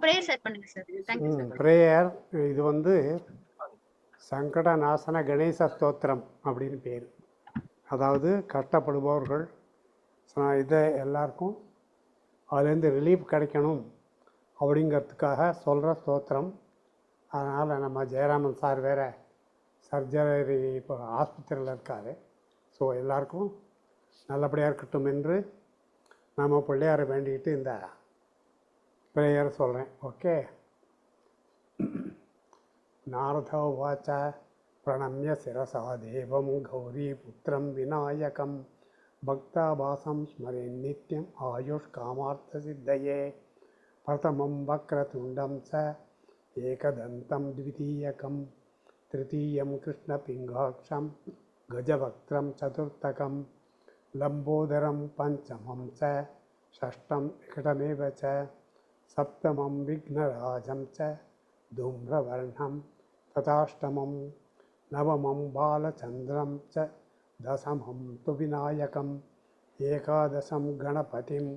Prayer start பண்ணுங்க sir. Thank you sir. Prayer இது வந்து சங்கட நாசன கணேச ஸ்தோத்திரம் அப்படின்னு பேர். அதாவது கஷ்டப்படுபவர்கள் இதை எல்லாருக்கும் அதுலேருந்து ரிலீஃப் கிடைக்கணும் அப்படிங்கிறதுக்காக சொல்கிற ஸ்தோத்திரம். அதனால் நம்ம ஜெயராமன் சார் வேறு சர்ஜரி இப்போ ஆஸ்பத்திரியில் இருக்கார். ஸோ எல்லாருக்கும் நல்லபடியாக இருக்கட்டும் என்று நம்ம பிள்ளையாரை வேண்டிக்கிட்டு இந்த ப்ரேயர் சொல்கிறேன். ஓகே. நாரத உவாச்ச பிரணம்ய சிரசா தேவம் கௌரிபுத்திரம் விநாயகம் பக்தாபாசம் ஸ்மரேன் நித்யம் ஆயுஷ் காமார்த்த சித்தையே பிரதமம் வக்ரதுண்டம் ச ஏகதந்தம் த்விதீயகம் திருத்தீயம் கிருஷ்ணபிங்காட்சம் கஜவக்திரம் சதுர்த்தகம் லம்போதரம் பஞ்சமம் ச ஷஷ்டம் விகடமேவ ச சப்தமம் விக்னராஜம் ச धूम्रवर्णं तथाष्टमं नवमं बालचन्द्रं च दशमं तु विनायकम् एकादशं गणपतिं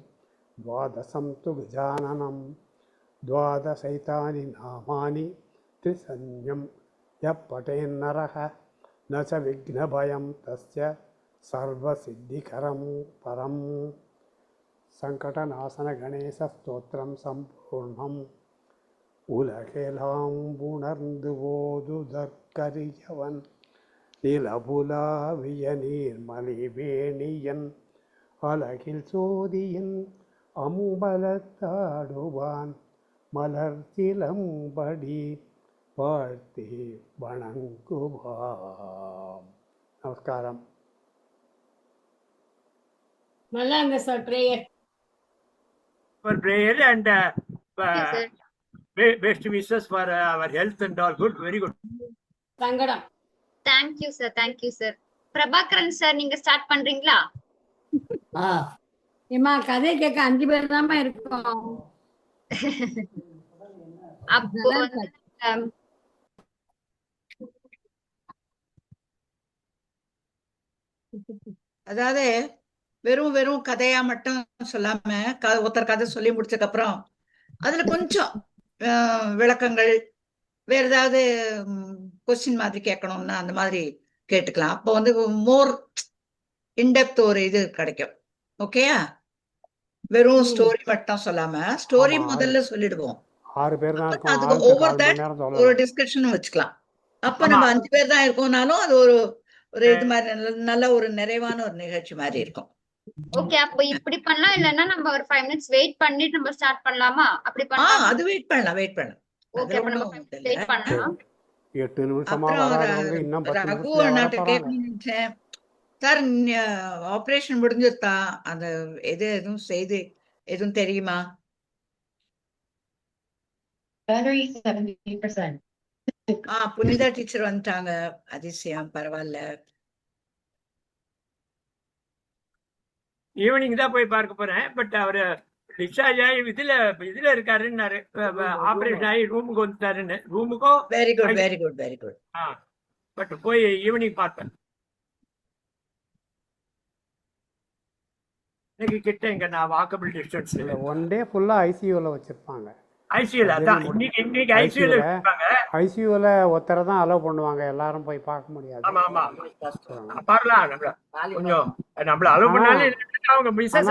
द्वादशं तु गजाननं द्वादशैतानि नामानि त्रिसंज्ञं यः पठेन्नरः न च विघ्नभयं तस्य सर्वसिद्धिकरं परम्. சங்கடநாசனகணேசஸ்தோத்திரம் சம்பூர்ணம். உலகெலாம் உணர்ந்து ஓதுதற்கரியவன் நிலபுலாவிய நீர்மலிவேணியன் அலகில் சோதியின் அம்பலத்தாடுவான் மலர் சிலம்படி வாழ்த்தி வணங்குவாம். நமஸ்காரம். நல்லா இருந்த sir prayer. Prayer and best wishes for our health and all. Good, very good. சங்கடம். Thank you sir. Thank you sir. Prabhakaran sir, நீங்க ஸ்டார்ட் பண்றீங்களா? ஏமா கதை கேட்க 5 பேர் தான் இருக்கோம். அப்போ அதாவது வெறும் வெறும் கதையா மட்டும் சொல்லாம ஒருத்தர் கதை சொல்லி முடிச்சதுக்கு அப்புறம் அதுல கொஞ்சம் விளக்கங்கள் வேற ஏதாவது கொஸ்டின் மாதிரி கேட்கணும்னா அந்த மாதிரி கேட்டுக்கலாம். அப்போ வந்து மோர் இன்டெப்த் ஒரு இது கிடைக்கும். ஓகேயா? வெறும் ஸ்டோரி மட்டும் சொல்லாம ஸ்டோரி முதல்ல சொல்லிடுவோம். 6 பேர் தான் இருக்கோம். அதுக்கு ஓவர் தட் ஒரு டிஸ்கஷன் வச்சுக்கலாம். அப்ப நம்ம 5 பேர் தான் இருக்கோம்னாலும் அது ஒரு இது மாதிரி நல்ல ஒரு நிறைவான ஒரு நிகழ்ச்சி மாதிரி இருக்கும். ஓகே. அப்ப இப்படி பண்ணலாம், இல்லன்னா நம்ம ஒரு 5 மினிட்ஸ் வெயிட் பண்ணிட்டு நம்ம ஸ்டார்ட் பண்ணலாமா? அப்படி பண்ணலாம். அது வெயிட் பண்ணலாம். ஓகே, அப்ப நம்ம 5 மினிட்ஸ் வெயிட் பண்ணலாம். 8 நிமிஷமா வராதவங்க இன்னும் 10 ரகு நிமிஷத்துல கேட்க சார், ஆபரேஷன் முடிஞ்சிருத்தா? அந்த எதுவும் செய்து எதுவும் தெரியுமா? புனிதா டீச்சர் வந்துட்டாங்க. அதிசயம், பரவாயில்ல. ஈவினிங் தான் போய் பார்க்க போறேன். பட் அவரு டிஸ்சார்ஜ் ஆகி இதுல இருக்காருன்னாரு. ஆபரேஷன் ஆகி ரூமுக்கு வந்துட்டாருன்னு. ரூமுக்கும் வெரி குட். பட் போய் ஈவினிங் பார்ப்பேன். எனக்கு கிட்ட இங்க நான் வாக்கபிள் டிஸ்டன்ஸ். ஒன் டே ஃபுல்லா ஐசியூல வச்சிருப்பாங்க. ஐசியூல அதான் இன்னைக்கு ஐசியூல இருப்பாங்க. ஐசியூல ஒருத்தரை தான் அலோவ் பண்ணுவாங்க. எல்லாரும் போய் பார்க்க முடியாது. ஆமா பாரலாம். கொஞ்சம் நம்மள அலோவ் பண்ணாலும் அவங்க மிஸ்ஸஸ்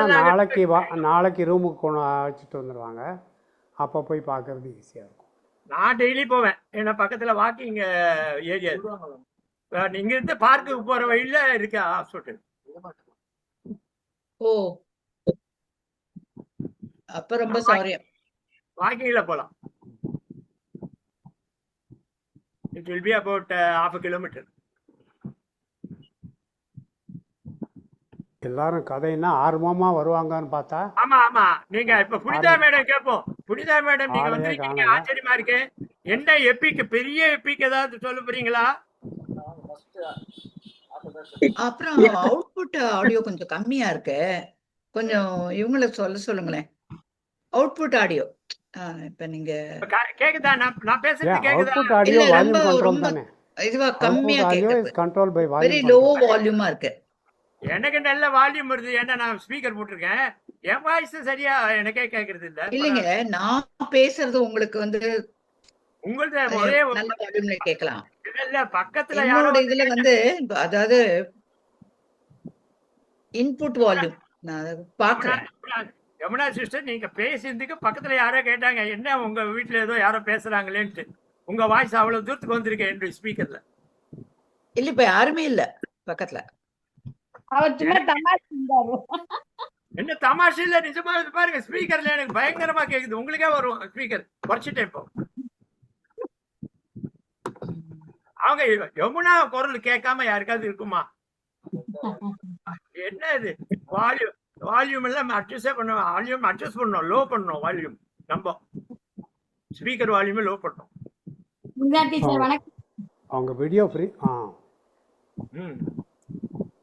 நாளைக்கு ரூமுக்கு கொண்டு அழைச்சிட்டு வந்துருவாங்க. அப்ப போய் பார்க்கறது ஈஸியா இருக்கும். நான் டெய்லி போவேன். ஏன்னா பக்கத்துல வாக்கிங் ஏரியா. இங்க இருந்து பார்க்குக்கு போற வழியில இருக்கு ஹாஸ்பிட்டல். ஓ, அப்ப ரொம்ப சௌரியம். வாக்கிங்ல போலாம். It will be about half a kilometer. எல்லாரும் கதைன்னா ஆர்வமா வருவாங்கன்னு பார்த்தா. ஆமா நீங்க இப்ப புனிதா மேடம் கேட்போம். புனிதா மேடம் நீங்க வந்திருக்கீங்க, ஆச்சரியமா இருக்கு. என்ன எப்பிக், பெரிய எப்பிக் ஏதாவது சொல்ல போறீங்களா? அப்புறம் அவுட்புட் ஆடியோ கொஞ்சம் கம்மியா இருக்கு. கொஞ்சம் இவங்களுக்கு சொல்லுங்களேன். அவுட்புட் ஆடியோ இப்ப நீங்க கேக்குதா? நான் பேசுறது கேக்குதா? அவுட்புட் ஆடியோ வால்யூம் கண்ட்ரோல் தானே. இதுவா கம்மியா கேக்குது. Control by volume. Very low வால்யூமா இருக்கு. எனக்கு நல்ல வால்யூம் வருது. ஏன்னா நான் ஸ்பீக்கர் போட்டிருக்கேன். என் வாய்ஸ் சரியா எனக்கே கேக்குறது இல்ல. இல்லைங்க, நான் பேசுறது உங்களுக்கு வந்து உங்கள்ட்ட ஒரே நல்ல வால்யூம்ல கேட்கலாம். இல்ல பக்கத்துல யாரோ என்னோட இதுல வந்து அதாவது இன்புட் வால்யூம் நான் அதை பாக்குறேன். யமுனா சிஸ்டர் நீங்க பேசினதுக்கு பக்கத்துல யாரோ கேட்டாங்க என்ன உங்க வீட்டுல ஏதோ யாரோ பேசுறாங்களேன்ட்டு. உங்க வாய்ஸ் அவ்வளவு தூரத்துக்கு வந்திருக்கேன் என்று ஸ்பீக்கர்ல. இல்ல இப்ப யாருமே இல்ல பக்கத்துல. அவர் சும்மா தமாஷ் இருந்தாரு. என்ன தமாஷ் இல்ல, நிஜமா இது பாருங்க ஸ்பீக்கர்ல எனக்கு பயங்கரமா கேக்குது. உங்களுக்கே வரும் ஸ்பீக்கர் குறைச்சிட்டேன் இப்போ. அவங்க யமுனா குரல் கேட்காம யாருக்காவது இருக்குமா? என்ன இது வால்யூம் எல்லாம் அட்ஜஸ்டே பண்ணுவோம். வால்யூம் அட்ஜஸ்ட் பண்ணோம், லோ பண்ணோம் வால்யூம். நம்ம ஸ்பீக்கர் வால்யூமே லோ பண்ணோம். டீச்சர் வணக்கம். அவங்க வீடியோ ஃப்ரீ.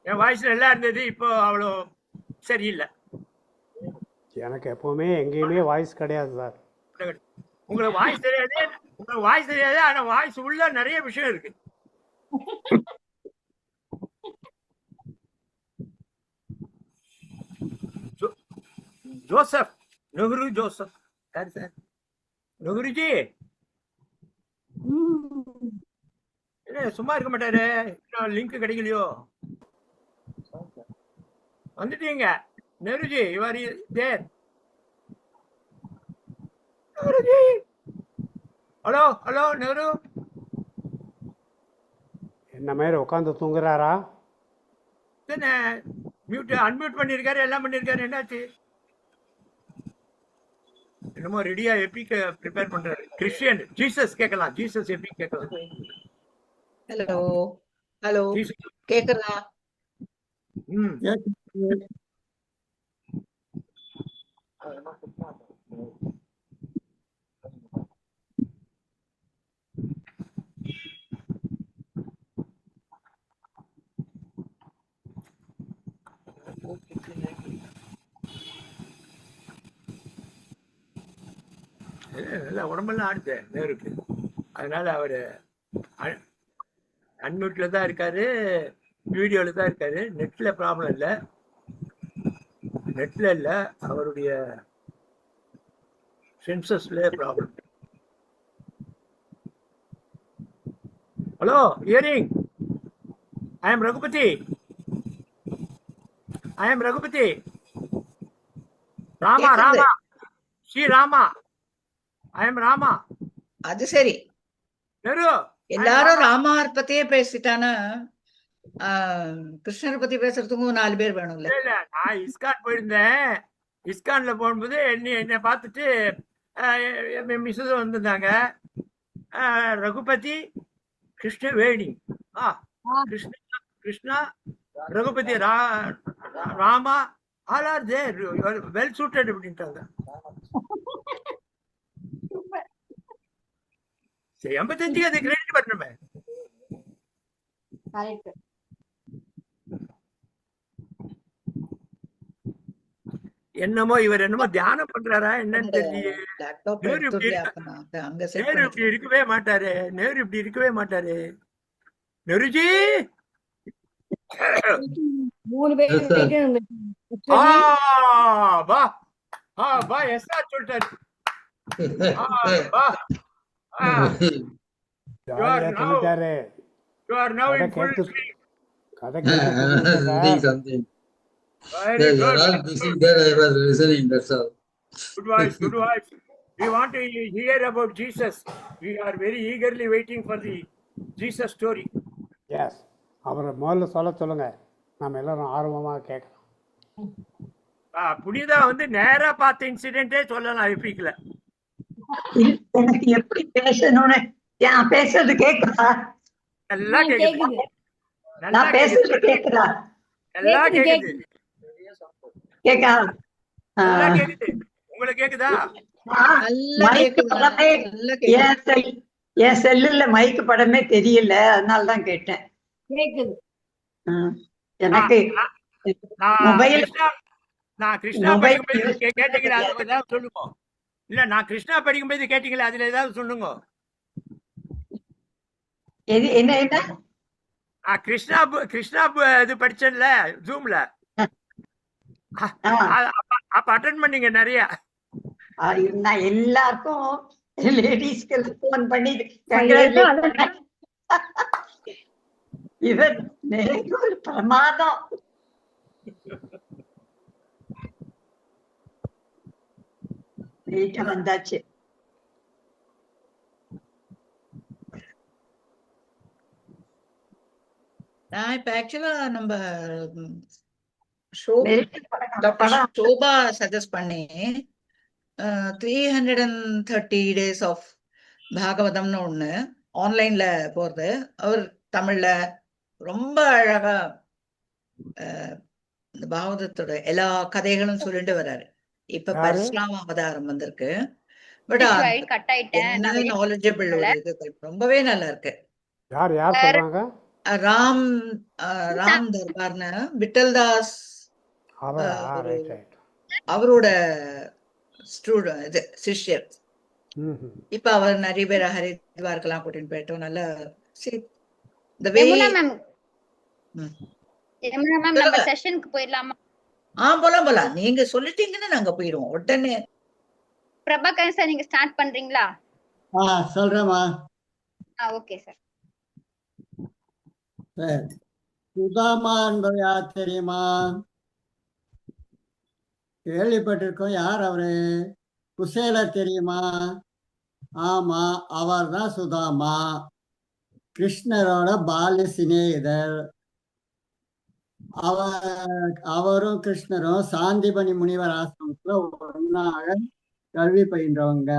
என் வாய்ஸ் நல்லா இருந்தது, இப்போ அவ்வளோ சரியில்லை. எனக்கு எப்பவுமே எங்கேயுமே வாய்ஸ் கிடையாது சார். உங்களுக்கு வாய்ஸ் தெரியாது, உங்களுக்கு வாய்ஸ் தெரியாது, ஆனா வாய்ஸ் உள்ள நிறைய விஷயம் இருக்கு. ஜோசப் நெஹ்ரு ஜோசப் யாரு சார்? நெஹ்ருஜி என்ன சும்மா இருக்க மாட்டாரு? லிங்க் கிடைக்கலையோ? வந்துட்டீங்க Nehruji, you're there. Nehruji hello hello Nehru. என்ன மாதிரி உட்காந்து தூங்குறாரா? என்ன மியூட் அன்மியூட் பண்ணிருக்காரு, எல்லாம் பண்ணிருக்காரு. என்னாச்சு? என்னமோ ரெடியா எபிக் ப்ரிப்பேர் பண்றாரு. கிறிஸ்டியன் ஜீசஸ் கேட்கலாம், ஜீசஸ் எபிக் கேட்கலாம். ஹலோ ஹலோ கேக்குறதா? நல்லா உடம்பெல்லாம் ஆடுது நேருக்கு. அதனால அவரு அன்மியூட்ல தான் இருக்காரு, வீடியோல தான் இருக்காரு. நெட்ல ப்ராப்ளம் இல்லை, நெட்ல இல்ல, அவருடைய சென்சஸ்ல problem. Hello hearing, I am Raghupathi, I am Raghupathi. Rama Rama Sri Rama, I am Rama. அது சரி, நெரு எல்லாரும் ராமார் பத்தியே பேசிட்டானா கிருஷ்ணரை பத்தி பேசுறதுக்கும் 4 பேர் வேணும்ல. இல்ல நான் இஸ்கான் போயிருந்தேன். இஸ்கான்ல போகும்போது என்னை பார்த்துட்டு மிஸ்ஸஸ் வந்திருந்தாங்க. Raghupathi Krishnaveni, Krishna Krishna Raghupathi Rama all are there, well suited அப்படின்ட்டாங்க. 85 அது கிரெடிட் பண்ணணுமே. என்னமோ இவர் என்னமோ தியானம் பண்றாரா என்னன்னு தெரியல. நேரு இப்படி இருக்கவே மாட்டாரு, நேரு இப்படி இருக்கவே மாட்டாரு. நெருஜி 3 பேர் வா எஸ் ஆர் சொல்லிட்டாரு. You are now in full swing. கதை They were all busy there, I was listening, that's all. Good voice, good voice. We want to hear about Jesus. We are very eagerly waiting for the Jesus story. Yes, அவரை முதல்ல சொல்லுங்க, நம்ம எல்லாரும் ஆர்வமாக கேட்கலாம். புனிதா வந்து நேரா பார்த்த இன்சிடென்ட்டே சொல்லலாம் எபிக்ல. எனக்கு எப்படி பேசணும்னு பேசுறது கேக்குதா? நல்லா கேக்குது, நான் பேசுறது கேக்குதா? நல்லா கேக்குது, கேக்கா? நல்லா கேக்குது. உங்களுக்கு கேக்குதா? என் செல்லுல மைக்கு படமே தெரியல, அதனாலதான் கேட்டேன். எனக்கு நான் கிருஷ்ணா படிக்கும்போது கேட்டீங்களா? அதுல ஏதாவது சொல்லுங்க. இல்ல நான் கிருஷ்ணா படிக்கும்போது கேட்டீங்களா? அதுல ஏதாவது சொல்லுங்க. என்ன என்ன கிருஷ்ணா இது படிச்சேன்ல ஜூம்ல, அப்ப அட்டன் பண்ணீங்க நிறைய. நான் எல்லாருக்கும் லேடிஸ்க்கு போன் பண்ணி இவன் ஒரு பிரமாதம். வந்தாச்சு. நான் இப்ப ஆக்சுவலா நம்ம ஷோபா சஜஸ்ட் பண்ணி 330 days ஆஃப் பாகவதம்னு ஒண்ணு ஆன்லைன்ல போறது. அவர் தமிழ்ல ரொம்ப அழகா இந்த பாகவதத்தோட எல்லா கதைகளும் சொல்லிட்டு வர்றாரு. இப்ப பரசுராம அவதாரம் வந்திருக்கு. பட் என்ன நாலேஜபிள் ஒரு இது ரொம்பவே நல்லா இருக்கு. ராம் தர்பார்னு விட்டல்தாஸ் அவரோட ஸ்டூடெண்ட் சிஷ்யர். இப்ப அவர் நிறைய பேர் ஹரித்வார்க்கெல்லாம் கூட்டிட்டு போயிட்டோம். நல்ல போலாம். நீங்க சொல்லிட்டீங்கன்னு நாங்க போயிடுவோம் உடனே. பிரபாகரன் சார், நீங்க ஸ்டார்ட் பண்றீங்களா? சொல்றேம்மா. Okay sir. சுதாமா என்பவர் யார் தெரியுமா? கேள்விப்பட்டிருக்கோம். யார் அவரு? குசேலர் தெரியுமா? ஆமா, அவர் தான் சுதாமா, கிருஷ்ணரோட பால்ய சிநேகிதர். அவரும் கிருஷ்ணரும் சாந்திபனி முனிவர் ஆசிரமத்துல ஒன்னாக கல்வி பயின்றவங்க,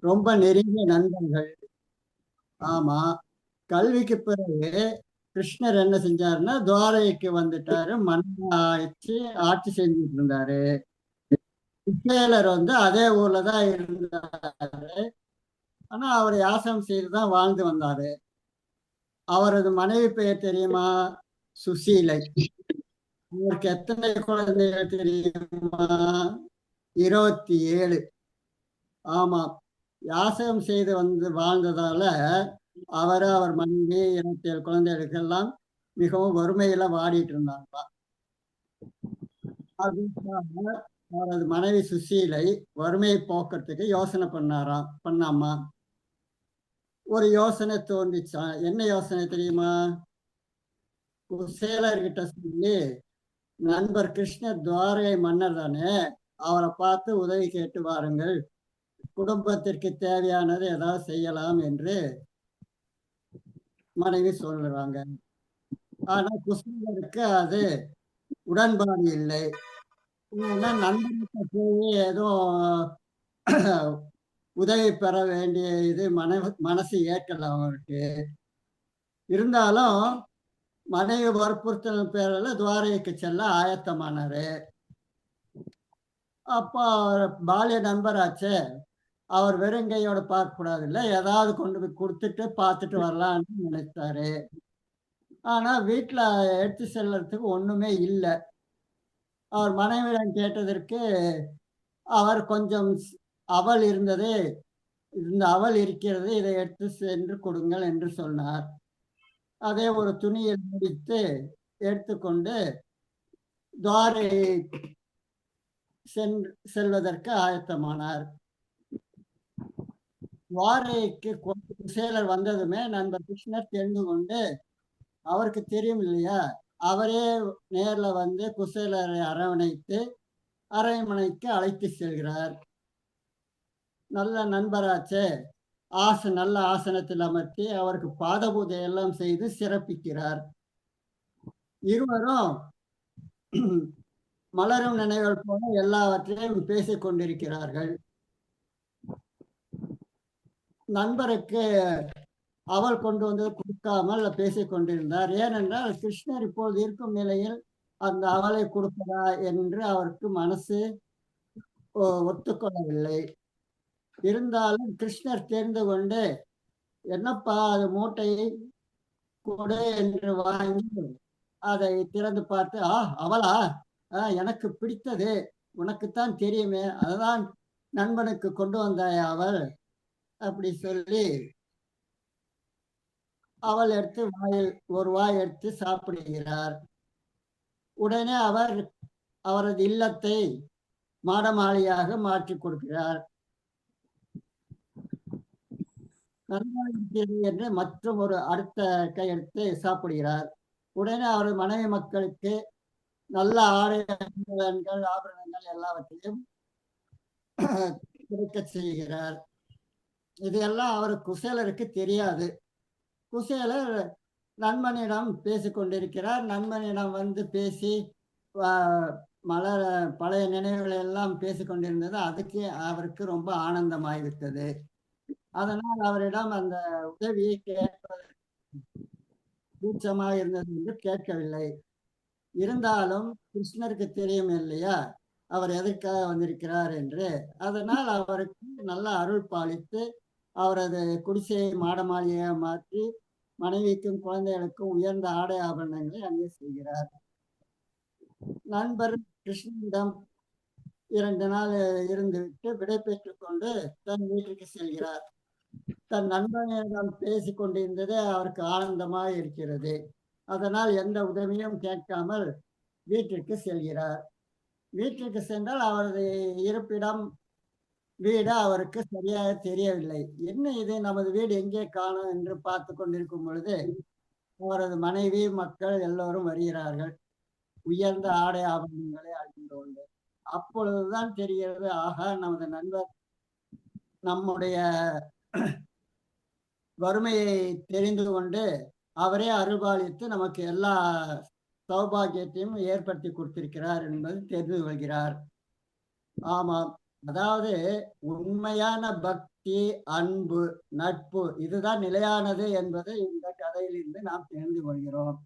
ரொம்ப நெருங்கிய நண்பர்கள். ஆமா, கல்விக்கு பிறகு கிருஷ்ணர் என்ன செஞ்சாருன்னா துவாரகைக்கு வந்துட்டாரு. மன்னராச்சு ஆட்சி செஞ்சுட்டு இருந்தாரு. குசேலர் அதே ஊர்ல தான் இருந்தாரு. ஆனா அவர் யாசம் செய்துதான் வாழ்ந்து வந்தாரு. அவரது மனைவி பெயர் தெரியுமா? சுசீலை. அவருக்கு எத்தனை குழந்தைகள் தெரியுமா? 27. ஆமா, யாசகம் செய்து வாழ்ந்ததால அவர் மனைவி 27 குழந்தைகளுக்கெல்லாம் மிகவும் வறுமையில வாடிட்டு இருந்தாங்களா. அதுக்காக அவரது மனைவி சுசீலை வறுமையை போக்குறதுக்கு யோசனை பண்ணாமா. ஒரு யோசனை தோன்றிச்சா. என்ன யோசனை தெரியுமா? குசேலர்கிட்ட சொல்லி, நண்பர் கிருஷ்ணர் துவாரகை மன்னர் தானே, அவரை பார்த்து உதவி கேட்டு வாருங்கள், குடும்பத்திற்கு தேவையானது ஏதாவது செய்யலாம் என்று மனைவி சொல்றாங்க. ஆனா குசேலருக்கு அது உடன்பாடு இல்லை. நண்பர்கிட்ட போய் ஏதோ உதவி பெற வேண்டிய இது மனசு ஏற்கல அவருக்கு. இருந்தாலும் மனைவி வற்புறுத்தல் பேரில் துவாரகைக்கு செல்ல ஆயத்தமானாரு. அப்போ பாலிய நண்பராச்சே, அவர் வெறுங்கையோட பார்க்க கூடாது, இல்லை ஏதாவது கொண்டு போய் கொடுத்துட்டு பார்த்துட்டு வரலான்னு நினைத்தாரு. ஆனா வீட்டுல எடுத்து செல்றதுக்கு ஒண்ணுமே இல்லை. அவர் மனைவியிடம் கேட்டதற்கு அவர் கொஞ்சம் அவல் இருந்தது, இந்த அவல் இருக்கிறது, இதை எடுத்து சென்று கொடுங்கள் என்று சொன்னார். அதே ஒரு துணியில் முடித்து எடுத்துக்கொண்டு துவாரை செல்வதற்கு ஆயத்தமானார். துவாரைக்கு குசேலர் வந்ததுமே நண்பர் கிருஷ்ணர் தெரிந்து கொண்டு, அவருக்கு தெரியும் இல்லையா, அவரே நேர்ல குசேலரை அரவணைத்து அரண்மனைக்கு அழைத்து செல்கிறார். நல்ல நண்பராச்சே, நல்ல ஆசனத்தில் அமர்த்தி அவருக்கு பாதபூதை எல்லாம் செய்து சிறப்பிக்கிறார். இருவரும் மலரும் நினைவுகள் போல எல்லாவற்றையும் பேசிக் கொண்டிருக்கிறார்கள். நண்பருக்கு அவள் கொண்டு வந்தது கொடுக்காமல் பேசிக் கொண்டிருந்தார். ஏனென்றால் கிருஷ்ணர் இப்போது இருக்கும் நிலையில் அந்த அவளை கொடுப்பதா என்று அவருக்கு மனசு ஒத்துக்கொள்ளவில்லை. இருந்தாலும் கிருஷ்ணர் தெரிந்து கொண்டு, என்னப்பா அது மூட்டையை கொடு என்று வாங்கி அதை திறந்து பார்த்து, அவளா, எனக்கு பிடித்தது, உனக்குத்தான் தெரியுமே, அதுதான் நண்பனுக்கு கொண்டு வந்தாய் அவள் அப்படி சொல்லி அவள் எடுத்து ஒரு வாய் எடுத்து சாப்பிடுகிறார். உடனே அவர் அவரது இல்லத்தை மாடமாளிகையாக மாற்றி கொடுக்கிறார். நன்றாக இருக்கிறது என்று மற்றும் ஒரு அடுத்த கையெழுத்தை சாப்பிடுகிறார். உடனே அவர் மனைவி மக்களுக்கு நல்ல ஆடைகள், ஆபரணங்கள் எல்லாவற்றையும் கிடைக்க செய்கிறார். இதையெல்லாம் அவர் குசேலருக்கு தெரியாது. குசேலர் நண்பனிடம் பேசிக்கொண்டிருக்கிறார். நண்பனிடம் வந்து பேசி மலர் பழைய நினைவுகளை எல்லாம் பேசிக்கொண்டிருந்தது. அதுக்கு அவருக்கு ரொம்ப ஆனந்தமாய்விட்டது. அதனால் அவரிடம் அந்த உதவியை கேட்பது கூச்சமாக இருந்தது என்று கேட்கவில்லை. இருந்தாலும் கிருஷ்ணருக்கு தெரியும் இல்லையா அவர் எதற்காக வந்திருக்கிறார் என்று. அதனால் அவருக்கு நல்ல அருள் பாலித்து அவரது குடிசையை மாடமாளிகையாக மாற்றி மனைவிக்கும் குழந்தைகளுக்கும் உயர்ந்த ஆடை ஆபரணங்களை அங்கே செய்கிறார். நண்பர் கிருஷ்ணனிடம் 2 நாள் இருந்துவிட்டு விடை பெற்றுக் கொண்டு தன் வீட்டிற்கு செல்கிறார். தன் நண்பனிடம் பேசி கொண்டிருந்தது அவருக்கு ஆனந்தமாக இருக்கிறது. அதனால் எந்த உதவியும் கேட்காமல் வீட்டிற்கு செல்கிறார். வீட்டிற்கு சென்றால் அவரது இருப்பிடம் வீடு அவருக்கு சரியாக தெரியவில்லை. என்ன இது, நமது வீடு எங்கே காணோம் என்று பார்த்து கொண்டிருக்கும் பொழுது அவரது மனைவி மக்கள் எல்லோரும் வருகிறார்கள், உயர்ந்த ஆடை ஆபரணங்களை அணிந்து கொண்டு. அப்பொழுதுதான் தெரிகிறது, ஆகா, நமது நண்பர் நம்முடைய வறுமையை தெரிந்து கொண்டு அவரே அருள்பாலித்து நமக்கு எல்லா சௌபாகியத்தையும் ஏற்படுத்தி கொடுத்திருக்கிறார் என்பது தெரிந்து கொள்கிறார். ஆமாம், அதாவது உண்மையான பக்தி, அன்பு, நட்பு இதுதான் நிலையானது என்பதை இந்த கதையிலிருந்து நாம் தெரிந்து கொள்கிறோம்.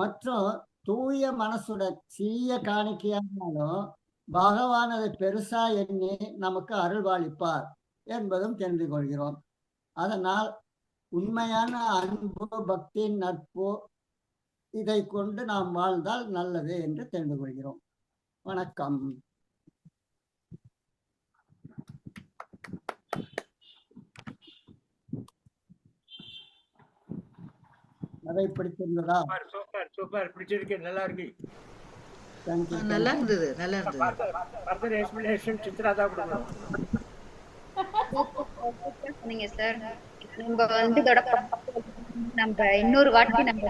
மற்றும் தூய மனசுடன் சிறிய காணிக்கையானாலும் பகவான் அதை பெருசா எண்ணி நமக்கு அருள்பாலிப்பார் என்பதும் தெரிந்து கொள்கிறோம். அதனால் உண்மையான அன்பு, பக்தி, நட்பு இதை கொண்டு நாம் வாழ்ந்தால் நல்லது என்று தெரிந்து கொள்கிறோம். வணக்கம். அதை பிடிச்சிருந்ததா? சூப்பர் சூப்பர், பிடிச்சிருக்கு, நல்லா இருக்கு. நல்லா இருந்தது, நல்லா இருந்தது. எக்ஸ்பிளனேஷன் சித்ரா தான் கொடுக்கணும். சொன்னீங்க சார். நம்ம வந்து இதோட நம்ம இன்னொரு வாட்டி நம்ம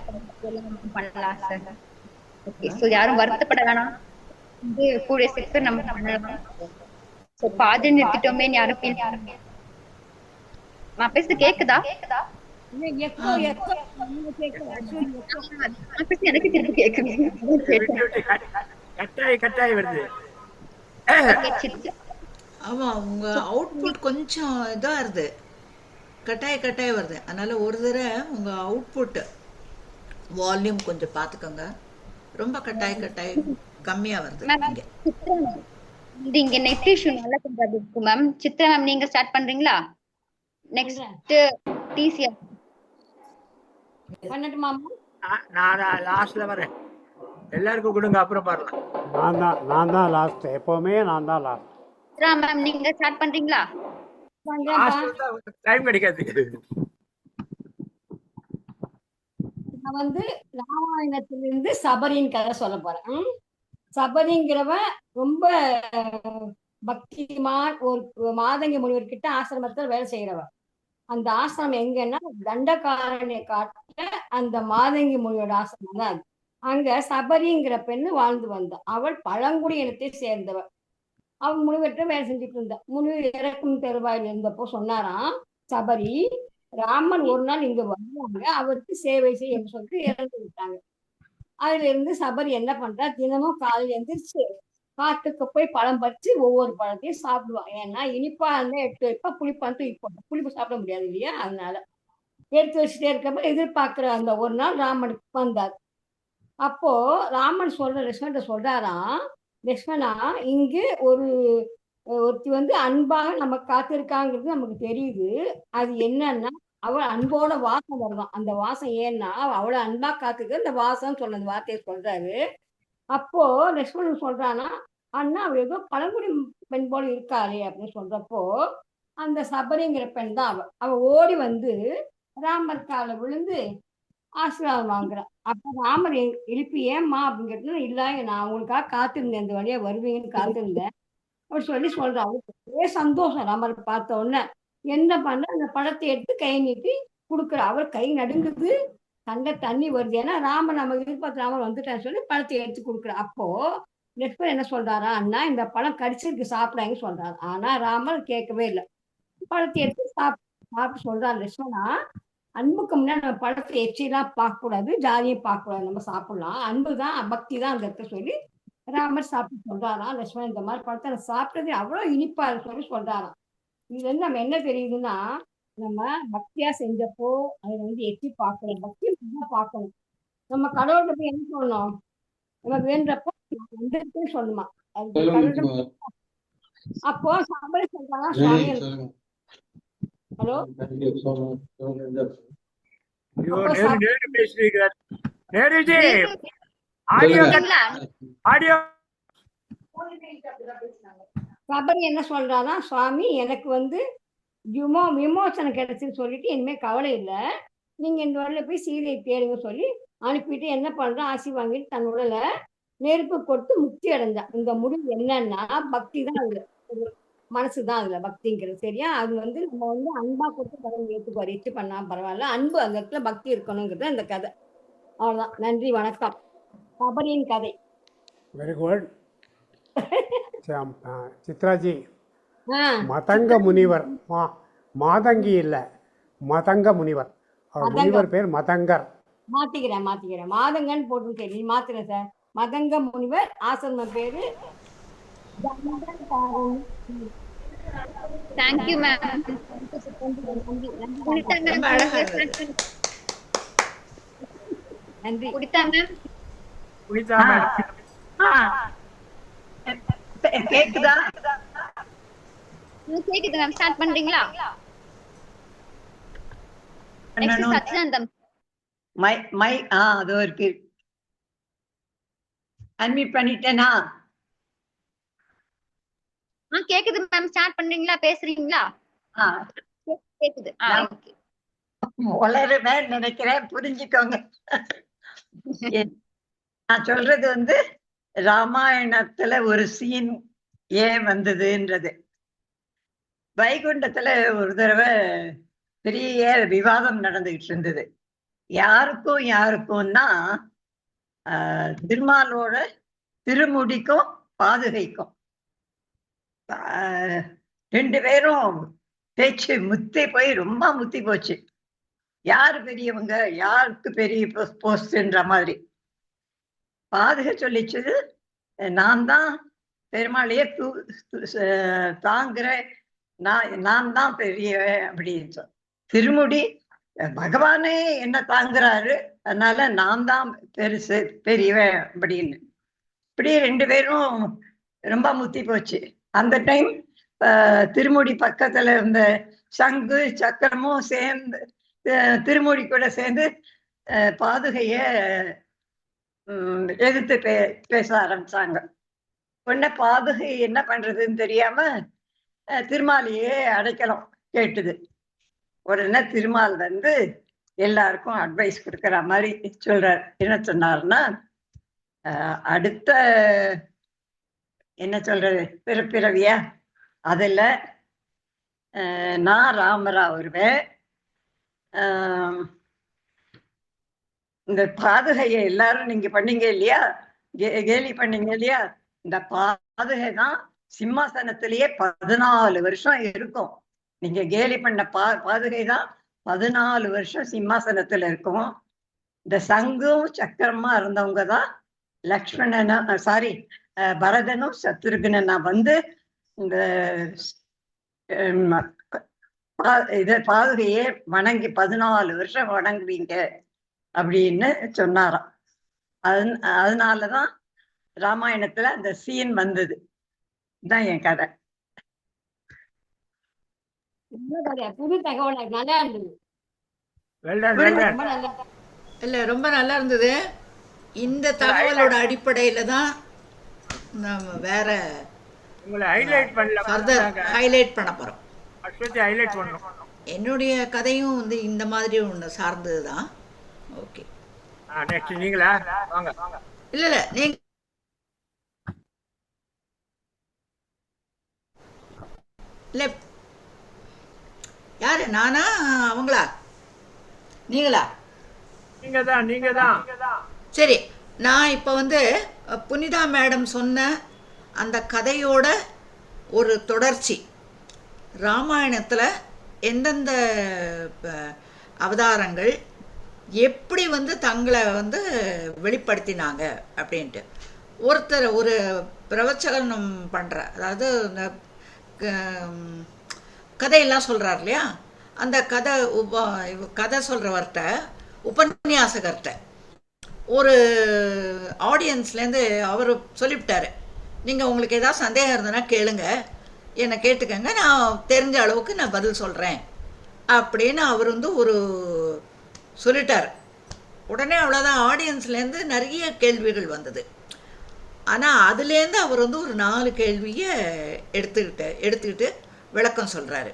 பண்ணலாம் சார். ஓகே, சோ யாரும் வருத்தப்பட வேணாம். வந்து கூடிய சீக்கிரம் நம்ம பண்ணலாம். சோ பாதி நிறுத்திட்டோமே யாரும் ஃபீல். நான் பேசுறது கேக்குதா? எனக்கு திருப்பி கேக்குது. கட்டாய் வருது. ஆமா, உங்க அவுட்புட் கொஞ்சம் இதா இருது, கட்டாய வருது. அதனால ஒரு தடவை உங்க அவுட்புட் வால்யூம் கொஞ்சம் பாத்துக்கோங்க. ரொம்ப கட்டாய கம்மியா வருது. இங்க நெட் இஷ்யூ நல்லா கொஞ்சம் இருக்கு மேம். சித்ரா மேம், நீங்க ஸ்டார்ட் பண்றீங்களா? நெக்ஸ்ட் டிசிஆர் பண்ணட்டுமா? நான் லாஸ்ட்ல வரேன். எல்லாருக்கும் கொடுங்க, அப்புறம் பாருங்க. நான் தான் லாஸ்ட். எப்பவுமே நான் தான் லாஸ்ட். சித்ரா மேம், நீங்க ஸ்டார்ட் பண்றீங்களா? டைம் கிடைக்காது. நான் வந்து ராமாயணத்திலிருந்து சபரியின் கதை சொல்ல போறேன். சபரிங்கிறவன் ரொம்ப பக்திமான், ஒரு மாதங்கி முனிவர்கிட்ட ஆசிரமத்தில் வேலை செய்யறவன். அந்த ஆசிரமம் எங்கன்னா தண்டகாரண்ய காட்டுல அந்த மாதங்கி முனியோட ஆசிரமம் தான் அது. அங்க சபரிங்கிற பெண்ணு வாழ்ந்து வந்தா. அவள் பழங்குடி இனத்தை சேர்ந்தவள். அவன் முனிவர்கிட்ட வேலை செஞ்சுட்டு இருந்தா. முனிவர் இறக்கும் பெருவாயில் இருந்தப்போ சொன்னாராம், சபரி, ராமன் ஒரு நாள் இங்க வருவாங்க, அவருக்கு சேவை செய்ய சொல்லிட்டு இறந்து விட்டாங்க. அதுல இருந்து சபரி என்ன பண்றா, தினமும் காலையில் எந்திரிச்சு காட்டுக்கு போய் பழம் பறிச்சு ஒவ்வொரு பழத்தையும் சாப்பிடுவான். ஏன்னா இனிப்பா இருந்தா எடுத்து வைப்பா, புளிப்பா தூக்கி போட்டா புளிப்பு சாப்பிட முடியாது இல்லையா. அதனால எடுத்து வச்சுட்டே இருக்கப்ப எதிர்பார்க்கிற அந்த ஒரு நாள் ராமனுக்கு வந்தார். அப்போ ராமன் லட்சுமணன் சொல்றாராம், லட்சுமணா, இங்கு ஒருத்தி வந்து அன்பாக நம்ம காத்திருக்காங்கிறது நமக்கு தெரியுது. அது என்னன்னா, அவள் அன்போட வாசம் வருவான். அந்த வாசம் ஏன்னா அவளை அன்பா காத்துக்க அந்த வாசம் சொன்ன அந்த வார்த்தையை சொல்றாரு. அப்போ லட்சுமணன் சொல்றானா, அண்ணா அவ ஏதோ பழங்குடி பெண் போல இருக்காளே அப்படின்னு சொல்றப்போ அந்த சபரிங்கிற பெண் தான் அவ ஓடி வந்து ராமர் கால விழுந்து, ஆசீர்வாதம் வாங்குறா. அப்ப ராமர் எழுப்பி ஏம்மா அப்படின்னு கேட்டா, இல்ல நான் உங்களுக்காக காத்திருந்தேன், இந்த வழியா வருவீங்கன்னு காத்திருந்தேன் அப்படி சொல்லி சொல்றா. அவளுக்கு ஒரே சந்தோஷம் ராமரை பார்த்த உடனே. என்ன பண்ண, அந்த பழத்தை எடுத்து கை நீட்டி கொடுக்குறா. அவர் கை நடுங்குது, கண்ட தண்ணி வருது. ஏன்னா ராமர் நம்ம எதிர்பார்த்து ராமர் வந்துட்டான்னு சொல்லி பழத்தை எடுத்து கொடுக்குறா. அப்போ லட்சுமணன் என்ன சொல்றாரா, அண்ணா இந்த பழம் கடிச்சிருக்கு சாப்பிடாங்க சொல்றாரு. ஆனா ராமர் கேட்கவே இல்லை. பழத்தை எடுத்து சாப்பிட்டு சொல்றாரு, லட்சுமணா அன்புக்கு முன்னாடி நம்ம பழத்தை எச்சிலாம் பார்க்க கூடாது, ஜாதியும் பார்க்க கூடாது, நம்ம சாப்பிடலாம். அன்பு தான் பக்தி தான் அந்த இடத்த சொல்லி ராமர் சாப்பிட்டு சொல்றாராம். லட்சுமணன் இந்த மாதிரி பழத்தை நான் சாப்பிட்டது அவ்வளவு இனிப்பா சொல்லி சொல்றாராம். இதுல இருந்து நம்ம என்ன தெரியுதுன்னா, நம்ம பக்தியா செஞ்சப்போ அதை எட்டி பார்க்கணும், பக்தி பார்க்கணும். நம்ம கடவுள்கிட்ட போய் என்ன சொல்லணும், நமக்கு வேண்டப்போ வந்துருக்குன்னு சொல்லணுமா. அப்போ சபரி சொல்றாங்க, சுவாமி ஹலோ சபரி என்ன சொல்றானா, சுவாமி எனக்கு விமோசனம் கிடைச்சுன்னு சொல்லிட்டு இனிமே கவலை இல்லை, நீங்க இந்த வழியில போய் சீதையை தேடுங்க சொல்லி அனுப்பிட்டு என்ன பண்றான், ஆசி வாங்கிட்டு தன் உடல நெருப்பு கொடுத்து முக்தி அடைஞ்சான். இந்த முடிவு என்னன்னா, பக்தி தான் அதுல, மனசுதான் அதுல பக்திங்கிறது. சரியா? அது நம்ம அன்பா கொடுத்து கடவுள் ஏற்றுக்குவார், எச்சு பண்ணா பரவாயில்ல, அன்பு அந்த இடத்துல பக்தி இருக்கணுங்கிறது அந்த கதை. அவ்வளவுதான். நன்றி, வணக்கம். சபரியின் கதை. Very good. சித்ராஜி, மதங்க முனிவர், மாதங்கி இல்ல, மதங்க முனிவர். அவர் முனிவர் பேர் மதங்கர். மாத்திக்கிறேன் மாதங்கன்னு போட்டு சரி மாத்துறேன் சார். மதங்க முனிவர், ஆசிரமம் பேரு தேங்க்யூ மேம். நன்றி. குடித்தா மேம். கேக்குதா? கேக்குது மேம். ஸ்டார்ட் பண்றீங்களா? சச்சிதானந்தம் அதோ இருக்கு. அன்மியூட் பண்ணிட்டேனா? கேக்குது மேம். ஸ்டார்ட் பண்றீங்களா? பேசுறீங்களா? கேக்குது. வளருவேன் நினைக்கிறேன், புரிஞ்சுக்கோங்க. நான் சொல்றது ராமாயணத்துல ஒரு சீன் ஏன் வந்ததுன்றது. வைகுண்டத்துல ஒரு தடவை பெரிய விவாதம் நடந்துகிட்டு இருந்தது. யாருக்கும்னா திருமாலோட திருமுடிக்கும் பாதுகைக்கும். ரெண்டு பேரும் பேச்சு ரொம்ப முத்தி போச்சு. யாரு பெரியவங்க, யாருக்கு பெரிய போஸ்ட்ன்ற மாதிரி. பாதுகை சொல்லிச்சது, நான் தான் பெருமாளையே தாங்குற, நான் தான் பெரியவன் அப்படின்னு. திருமுடி பகவானே என்ன தாங்குறாரு, அதனால நான் தான் பெரியவன் அப்படின்னு. இப்படி ரெண்டு பேரும் ரொம்ப முத்தி போச்சு. அந்த டைம் திருமுடி பக்கத்துல இருந்த சங்கு சக்கரமும் சேர்ந்து திருமுடி கூட சேர்ந்து பாதுகைய எதிர்த்து பேச ஆரம்பிச்சாங்க. உடனே பாதுகை என்ன பண்றதுன்னு தெரியாம திருமாலையே அடைக்கலம் கேட்டுது. உடனே திருமால் எல்லாருக்கும் அட்வைஸ் கொடுக்குற மாதிரி சொல்றார். என்ன சொன்னார்னா, அடுத்த என்ன சொல்றது பிறவியா அதுல நான் ராமரா வருவேன். இந்த பாதுகையை எல்லாரும் நீங்க பண்ணீங்க இல்லையா, கேலி பண்ணீங்க இல்லையா, இந்த பாதுகை தான் சிம்மாசனத்திலேயே 14 வருஷம் இருக்கும். நீங்க கேலி பண்ண பாதுகை தான் 14 வருஷம் சிம்மாசனத்துல இருக்கும். இந்த சங்கும் சக்கரமா இருந்தவங்க தான் லக்ஷ்மணனா பரதனும் சத்ருகனா இந்த பாதுகையே வணங்கி 14 வருஷம் வணங்குவீங்க அப்படின்னு சொன்னாராம். அதனாலதான் ராமாயணத்துல அந்த சீன் வந்தது. இதுதான் என் கதை. புது தகவல், நல்லா இருந்தது. இல்ல ரொம்ப நல்லா இருந்தது. இந்த தகவலோட அடிப்படையில தான் நம்ம வேற ஹைலைட் பண்ண போறோம். என்னுடைய கதையும் இந்த மாதிரி ஒன்று சார்ந்தது தான். ஓகே. நெக்ஸ்ட் நீங்களா வாங்க. இல்ல இல்ல நீங்க இல்ல யாரு, நானா அவங்களா நீங்களா? நீங்க தான். சரி, நான் இப்போ வந்து புனிதா மேடம் சொன்ன அந்த கதையோட ஒரு தொடர்ச்சி. ராமாயணத்தில் எந்தெந்த அவதாரங்கள் எப்படி வந்து தங்களை வந்து வெளிப்படுத்தினாங்க அப்படின்ட்டு ஒருத்தர் ஒரு பிரவச்சனம் பண்ணுற, அதாவது இந்த கதையெல்லாம் சொல்கிறார் இல்லையா, அந்த கதை சொல்கிறவர்கிட்ட, உபன்யாசகர்கிட்ட ஒரு ஆடியன்ஸ்லேருந்து அவர் சொல்லிவிட்டார், நீங்கள் உங்களுக்கு ஏதாவது சந்தேகம் இருந்ததுன்னா கேளுங்க, என்னை கேட்டுக்கங்க, நான் தெரிஞ்ச அளவுக்கு நான் பதில் சொல்கிறேன் அப்படின்னு அவர் வந்து ஒரு சொல்லிட்டார். உடனே அவ்வளோதான், ஆடியன்ஸ்லேருந்து நிறைய கேள்விகள் வந்தது. ஆனால் அதுலேருந்து அவர் வந்து ஒரு 4 கேள்வியை எடுத்துக்கிட்டு விளக்கம் சொல்கிறாரு.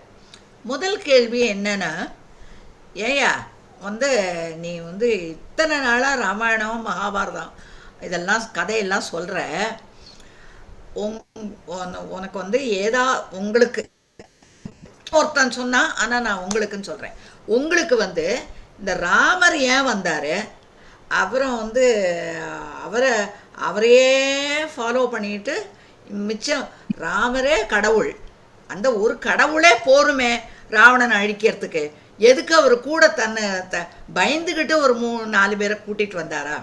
முதல் கேள்வி என்னன்னா, ஏயா வந்து நீ வந்து இத்தனை நாளாக ராமாயணம் மகாபாரதம் இதெல்லாம் கதையெல்லாம் சொல்கிற, உனக்கு வந்து உங்களுக்கு ஒருத்தன் சொன்னான், ஆனால் நான் உங்களுக்குன்னு சொல்கிறேன், உங்களுக்கு வந்து இந்த ராமர் ஏன் வந்தார், அப்புறம் வந்து அவரையே ஃபாலோ பண்ணிட்டு மிச்சம் ராமரே கடவுள், அந்த ஒரு கடவுளே போருமே ராவணனை அழிக்கிறதுக்கு, எதுக்கு அவர் கூட தன்னை பயந்துக்கிட்டு ஒரு 3-4 பேரை கூட்டிகிட்டு வந்தாரா?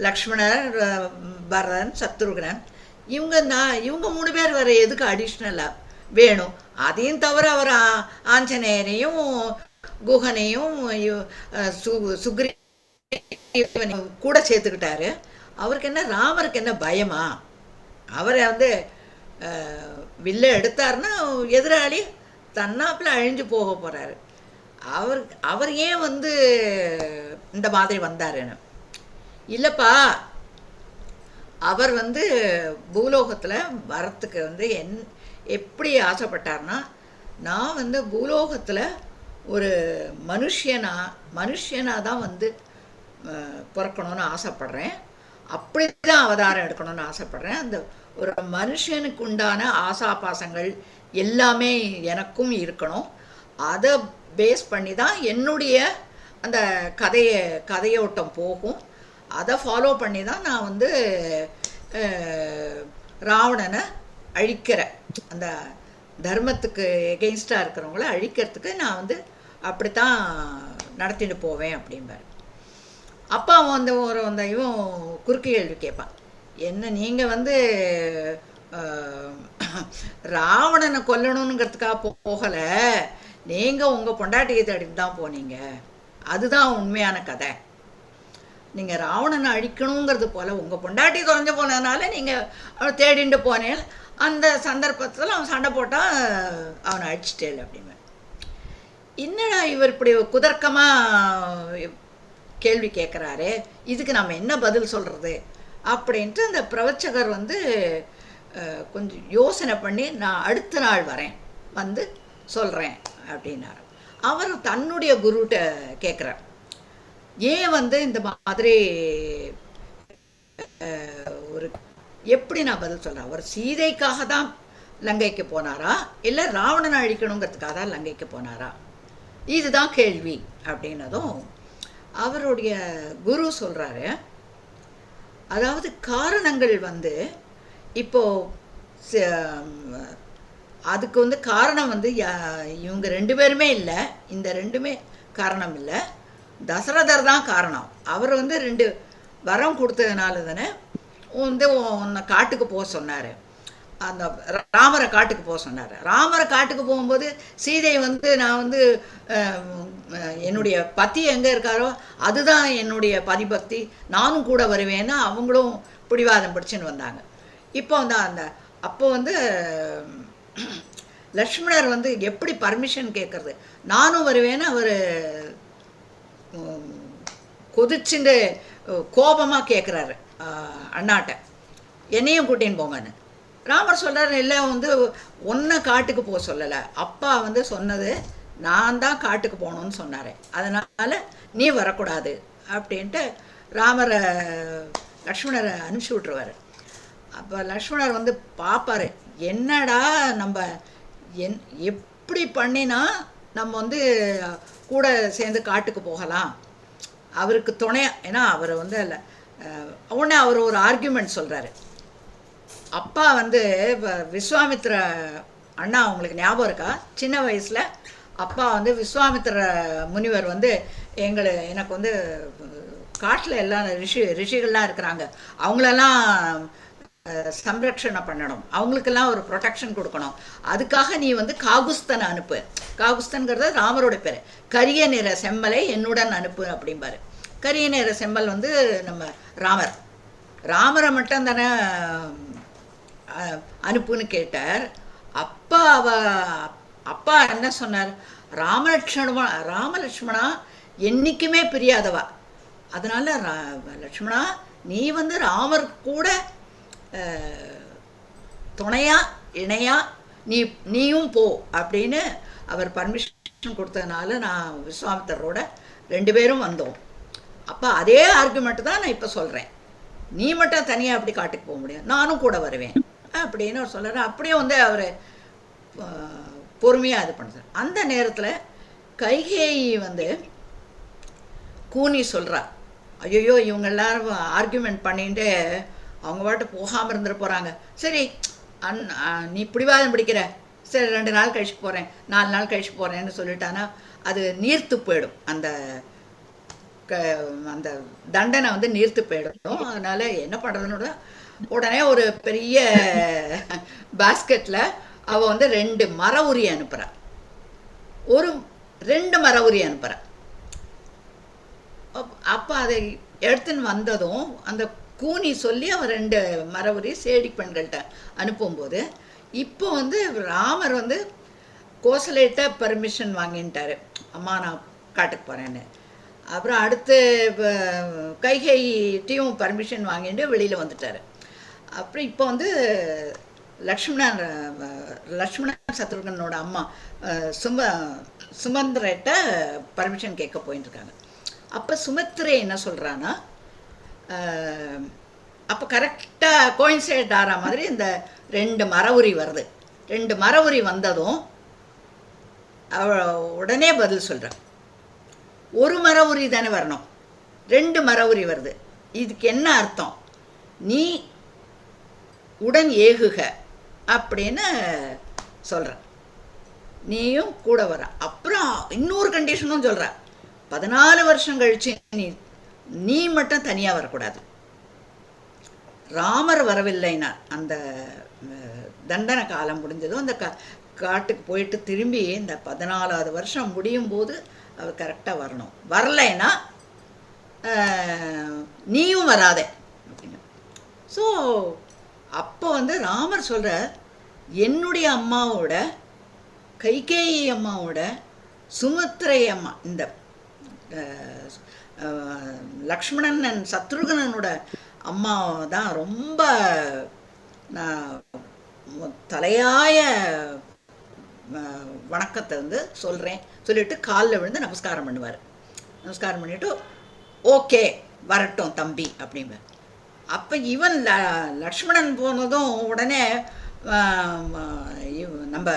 லக்ஷ்மணர், பரதன், சத்ருகனன், இவங்க 3 பேர் வேறு எதுக்கு அடிஷ்னலாக வேணும்? அதையும் தவிர அவர் ஆஞ்சநேயரையும் குஹனையும் சுக்ரீவனையும் கூட சேர்த்துக்கிட்டாரு. அவருக்கு என்ன, ராமருக்கு என்ன பயமா? அவரை வந்து வில்ல எடுத்தாருன்னா எதிராளி தன்னாப்பில் அழிஞ்சு போக போகிறாரு. அவர் ஏன் வந்து இந்த மாதிரி வந்தாருன்னு இல்லைப்பா, அவர் வந்து பூலோகத்தில் வரத்துக்கு வந்து எப்படி ஆசைப்பட்டார்னா, நான் வந்து பூலோகத்தில் ஒரு மனுஷனாக தான் வந்து பிறக்கணும்னு ஆசைப்பட்றேன், அப்படி தான் அவதாரம் எடுக்கணும்னு ஆசைப்பட்றேன். அந்த ஒரு மனுஷனுக்கு உண்டான ஆசாபாசங்கள் எல்லாமே எனக்கும் இருக்கணும், அதை பேஸ் பண்ணி தான் என்னுடைய அந்த கதையோட்டம் போகும், அதை ஃபாலோ பண்ணி தான் நான் வந்து ராவணனை அழிக்கிறேன், அந்த தர்மத்துக்கு எகெயின்ஸ்டாக இருக்கிறவங்கள அழிக்கிறதுக்கு நான் வந்து அப்படித்தான் நடத்திட்டு போவேன் அப்படிம்பார். அப்பா வந்து அந்த இவன் குறுக்கு கேள்வி கேட்பான், என்ன நீங்கள் வந்து ராவணனை கொல்லணுங்கிறதுக்காக போகலை, நீங்கள் உங்கள் பொண்டாட்டியை தேடிட்டு தான் போனீங்க, அதுதான் உண்மையான கதை. நீங்கள் ராவணனை அழிக்கணுங்கிறது போல் உங்கள் பொண்டாட்டி தொலைஞ்சு போனதுனால நீங்கள் தேடிட்டு போனேன், அந்த சந்தர்ப்பத்தில் அவன் சண்டை போட்டால் அவனை அழிச்சிட்டேன் அப்படின்னு. என்னடா இவர் இப்படி குதர்க்கமாக கேள்வி கேட்குறாரு, இதுக்கு நம்ம என்ன பதில் சொல்கிறது அப்படின்ட்டு அந்த பிரவச்சகர் வந்து கொஞ்சம் யோசனை பண்ணி, நான் அடுத்த நாள் வரேன் வந்து சொல்கிறேன் அப்படின்னாரு. அவர் தன்னுடைய குருகிட்ட கேட்குறார், ஏன் வந்து இந்த மாதிரி ஒரு எப்படி நான் பதில் சொல்கிறேன், அவர் சீதைக்காக தான் லங்கைக்கு போனாரா இல்லை ராவணனை அழிக்கணுங்கிறதுக்காக தான் லங்கைக்கு போனாரா, இதுதான் கேள்வி அப்படின்னதும் அவருடைய குரு சொல்கிறாரு, அதாவது காரணங்கள் வந்து இப்போ அதுக்கு வந்து காரணம் வந்து இவங்க 2 பேருமே இல்லை, இந்த 2மே காரணம் இல்லை, தசரதர் தான் காரணம். அவர் வந்து 2 வரம் கொடுத்ததுனால தானே வந்து உன்னை காட்டுக்கு போக சொன்னார், அந்த ராமரை காட்டுக்கு போக சொன்னார். ராமரை காட்டுக்கு போகும்போது சீதை வந்து நான் வந்து என்னுடைய பத்தி எங்கே இருக்காரோ அதுதான் என்னுடைய பதிபக்தி, நானும் கூட வருவேன்னு அவங்களும் பிடிவாதம் பிடிச்சின்னு வந்தாங்க. இப்போ வந்து அப்போ வந்து லக்ஷ்மணர் வந்து எப்படி பர்மிஷன் கேட்கறது, நானும் வருவேன்னு அவர் கொதிச்சுட்டு கோபமாக கேட்குறாரு அண்ணாட்ட, என்னையும் கூட்டின்னு போங்கன்னு. ராமர் சொல்கிறார், இல்லை வந்து ஒன்றை காட்டுக்கு போக சொல்லலை, அப்பா வந்து சொன்னது நான் தான் காட்டுக்கு போகணும்னு சொன்னார், அதனால நீ வரக்கூடாது அப்படின்ட்டு ராமரை லக்ஷ்மணரை அனுப்பிச்சி விட்ருவார். அப்போ லக்ஷ்மணர் வந்து பார்ப்பாரு, என்னடா நம்ம எப்படி பண்ணினா நம்ம வந்து கூட சேர்ந்து காட்டுக்கு போகலாம், அவருக்கு துணையா. ஏன்னா அவர் வந்து உடனே அவர் ஒரு ஆர்கியூமெண்ட் சொல்கிறாரு. அப்பா வந்து விஸ்வாமித்திர அண்ணா, அவங்களுக்கு ஞாபகம் இருக்கா? சின்ன வயசில் அப்பா வந்து விஸ்வாமித்திர முனிவர் வந்து எனக்கு வந்து காட்டில் எல்லாம் ரிஷிகள்லாம் இருக்கிறாங்க, அவங்களெல்லாம் சம்ரட்சணை பண்ணணும், அவங்களுக்கெல்லாம் ஒரு ப்ரொடெக்ஷன் கொடுக்கணும், அதுக்காக நீ வந்து காகுஸ்தனை அனுப்பு. காகுஸ்தன்கிறது ராமரோட பேர். கரிய நிற செம்மலை என்னுடன் அனுப்பு அப்படிம்பாரு. கரிய நிற செம்மல் வந்து நம்ம ராமரை மட்டும் தானே அனுப்புன்னு கேட்டார். அப்பா என்ன சொன்னார்? ராமலட்சுமணா என்னைக்குமே பிரியாதவா, அதனால லட்சுமணா நீ வந்து ராமர் கூட துணையா இணையா நீயும் போ அப்படின்னு அவர் பர்மிஷன் கொடுத்ததுனால நான் விஸ்வாமித்திரரோட 2 பேரும் வந்தோம். அப்போ அதே ஆர்குமெண்ட் தான் நான் இப்போ சொல்கிறேன், நீ மட்டும் தனியாக அப்படி காட்டுக்கு போக முடியும், நானும் கூட வருவேன் அப்படின்னு அவர் சொல்கிறார். அப்படியே வந்து அவர் பொறுமையாக இது பண்ணுறார். அந்த நேரத்தில் கைகேயி வந்து கூனி சொல்கிறா, ஐயோ இவங்க எல்லாரும் ஆர்கியூமெண்ட் பண்ணிட்டு அவங்க பாட்டு போகாமல் இருந்துட்டு போகிறாங்க, சரி நீ பிடிவாதம் பிடிக்கிற, சரி 2 நாள் கழிச்சு போகிறேன் 4 நாள் கழிச்சு போகிறேன்னு சொல்லிட்டானா அது நீர்த்து போயிடும், அந்த தண்டனை வந்து நீர்த்து போயிடும். அதனால என்ன பண்ணுறதுன்னு உடனே ஒரு பெரிய பாஸ்கெட்டில் அவள் வந்து 2 மர உரி அனுப்புகிறா, 2 மர உரி அனுப்புகிறா. அப்போ அதை எடுத்துன்னு வந்ததும் அந்த கூனி சொல்லி அவர் 2 மர உரி சேடி பெண்கள்கிட்ட அனுப்பும்போது, இப்போ வந்து ராமர் வந்து கோசலைட்ட பர்மிஷன் வாங்கிட்டாரு, அம்மா நான் காட்டுக்கு போகிறேன்னு. அப்புறம் அடுத்து கைகைட்டையும் பர்மிஷன் வாங்கிட்டு வெளியில் வந்துட்டார். அப்புறம் இப்போ வந்து லக்ஷ்மணன் சத்ருகனோட அம்மா சுமந்திரட்ட பர்மிஷன் கேட்க போயிட்டுருக்காங்க. அப்போ சுமித்திரை என்ன சொல்கிறான்னா, அப்போ கரெக்டாக கோயின்சைட் ஆகிற மாதிரி இந்த 2 மர உரி வருது. 2 மர உரி வந்ததும் அவள் உடனே பதில் சொல்கிறான், 1 மர உரி தானே வரணும், 2 மர உரி வருது, இதுக்கு என்ன அர்த்தம், நீ உடன் ஏகுக அப்படின்னு சொல்கிற, நீயும் கூட வர. அப்புறம் இன்னொரு கண்டிஷனும் சொல்கிற, 14 வருஷம் கழிச்சு நீ மட்டும் தனியாக வரக்கூடாது. ராமர் வரவில்லைன்னா அந்த தண்டனை காலம் முடிஞ்சதும் அந்த காட்டுக்கு போயிட்டு திரும்பி இந்த 14வது வருஷம் முடியும் போது அவர் கரெக்டாக வரணும், வரலைன்னா நீயும் வராதே அப்படின்னு. ஸோ அப்போ வந்து ராமர் சொல்கிற, என்னுடைய அம்மாவோட கைகேயி அம்மாவோட சுமித்திரை அம்மா, இந்த லக்ஷ்மணன் சத்ருகனனோட அம்மா தான் ரொம்ப தலையாய வணக்கத்தை வந்து சொல்கிறேன் சொல்லிட்டு காலில் விழுந்து நமஸ்காரம் பண்ணுவார். நமஸ்காரம் பண்ணிவிட்டு ஓகே வரட்டும் தம்பி அப்படிம்பார். அப்போ இவன் லக்ஷ்மணன் போனதும் உடனே நம்ம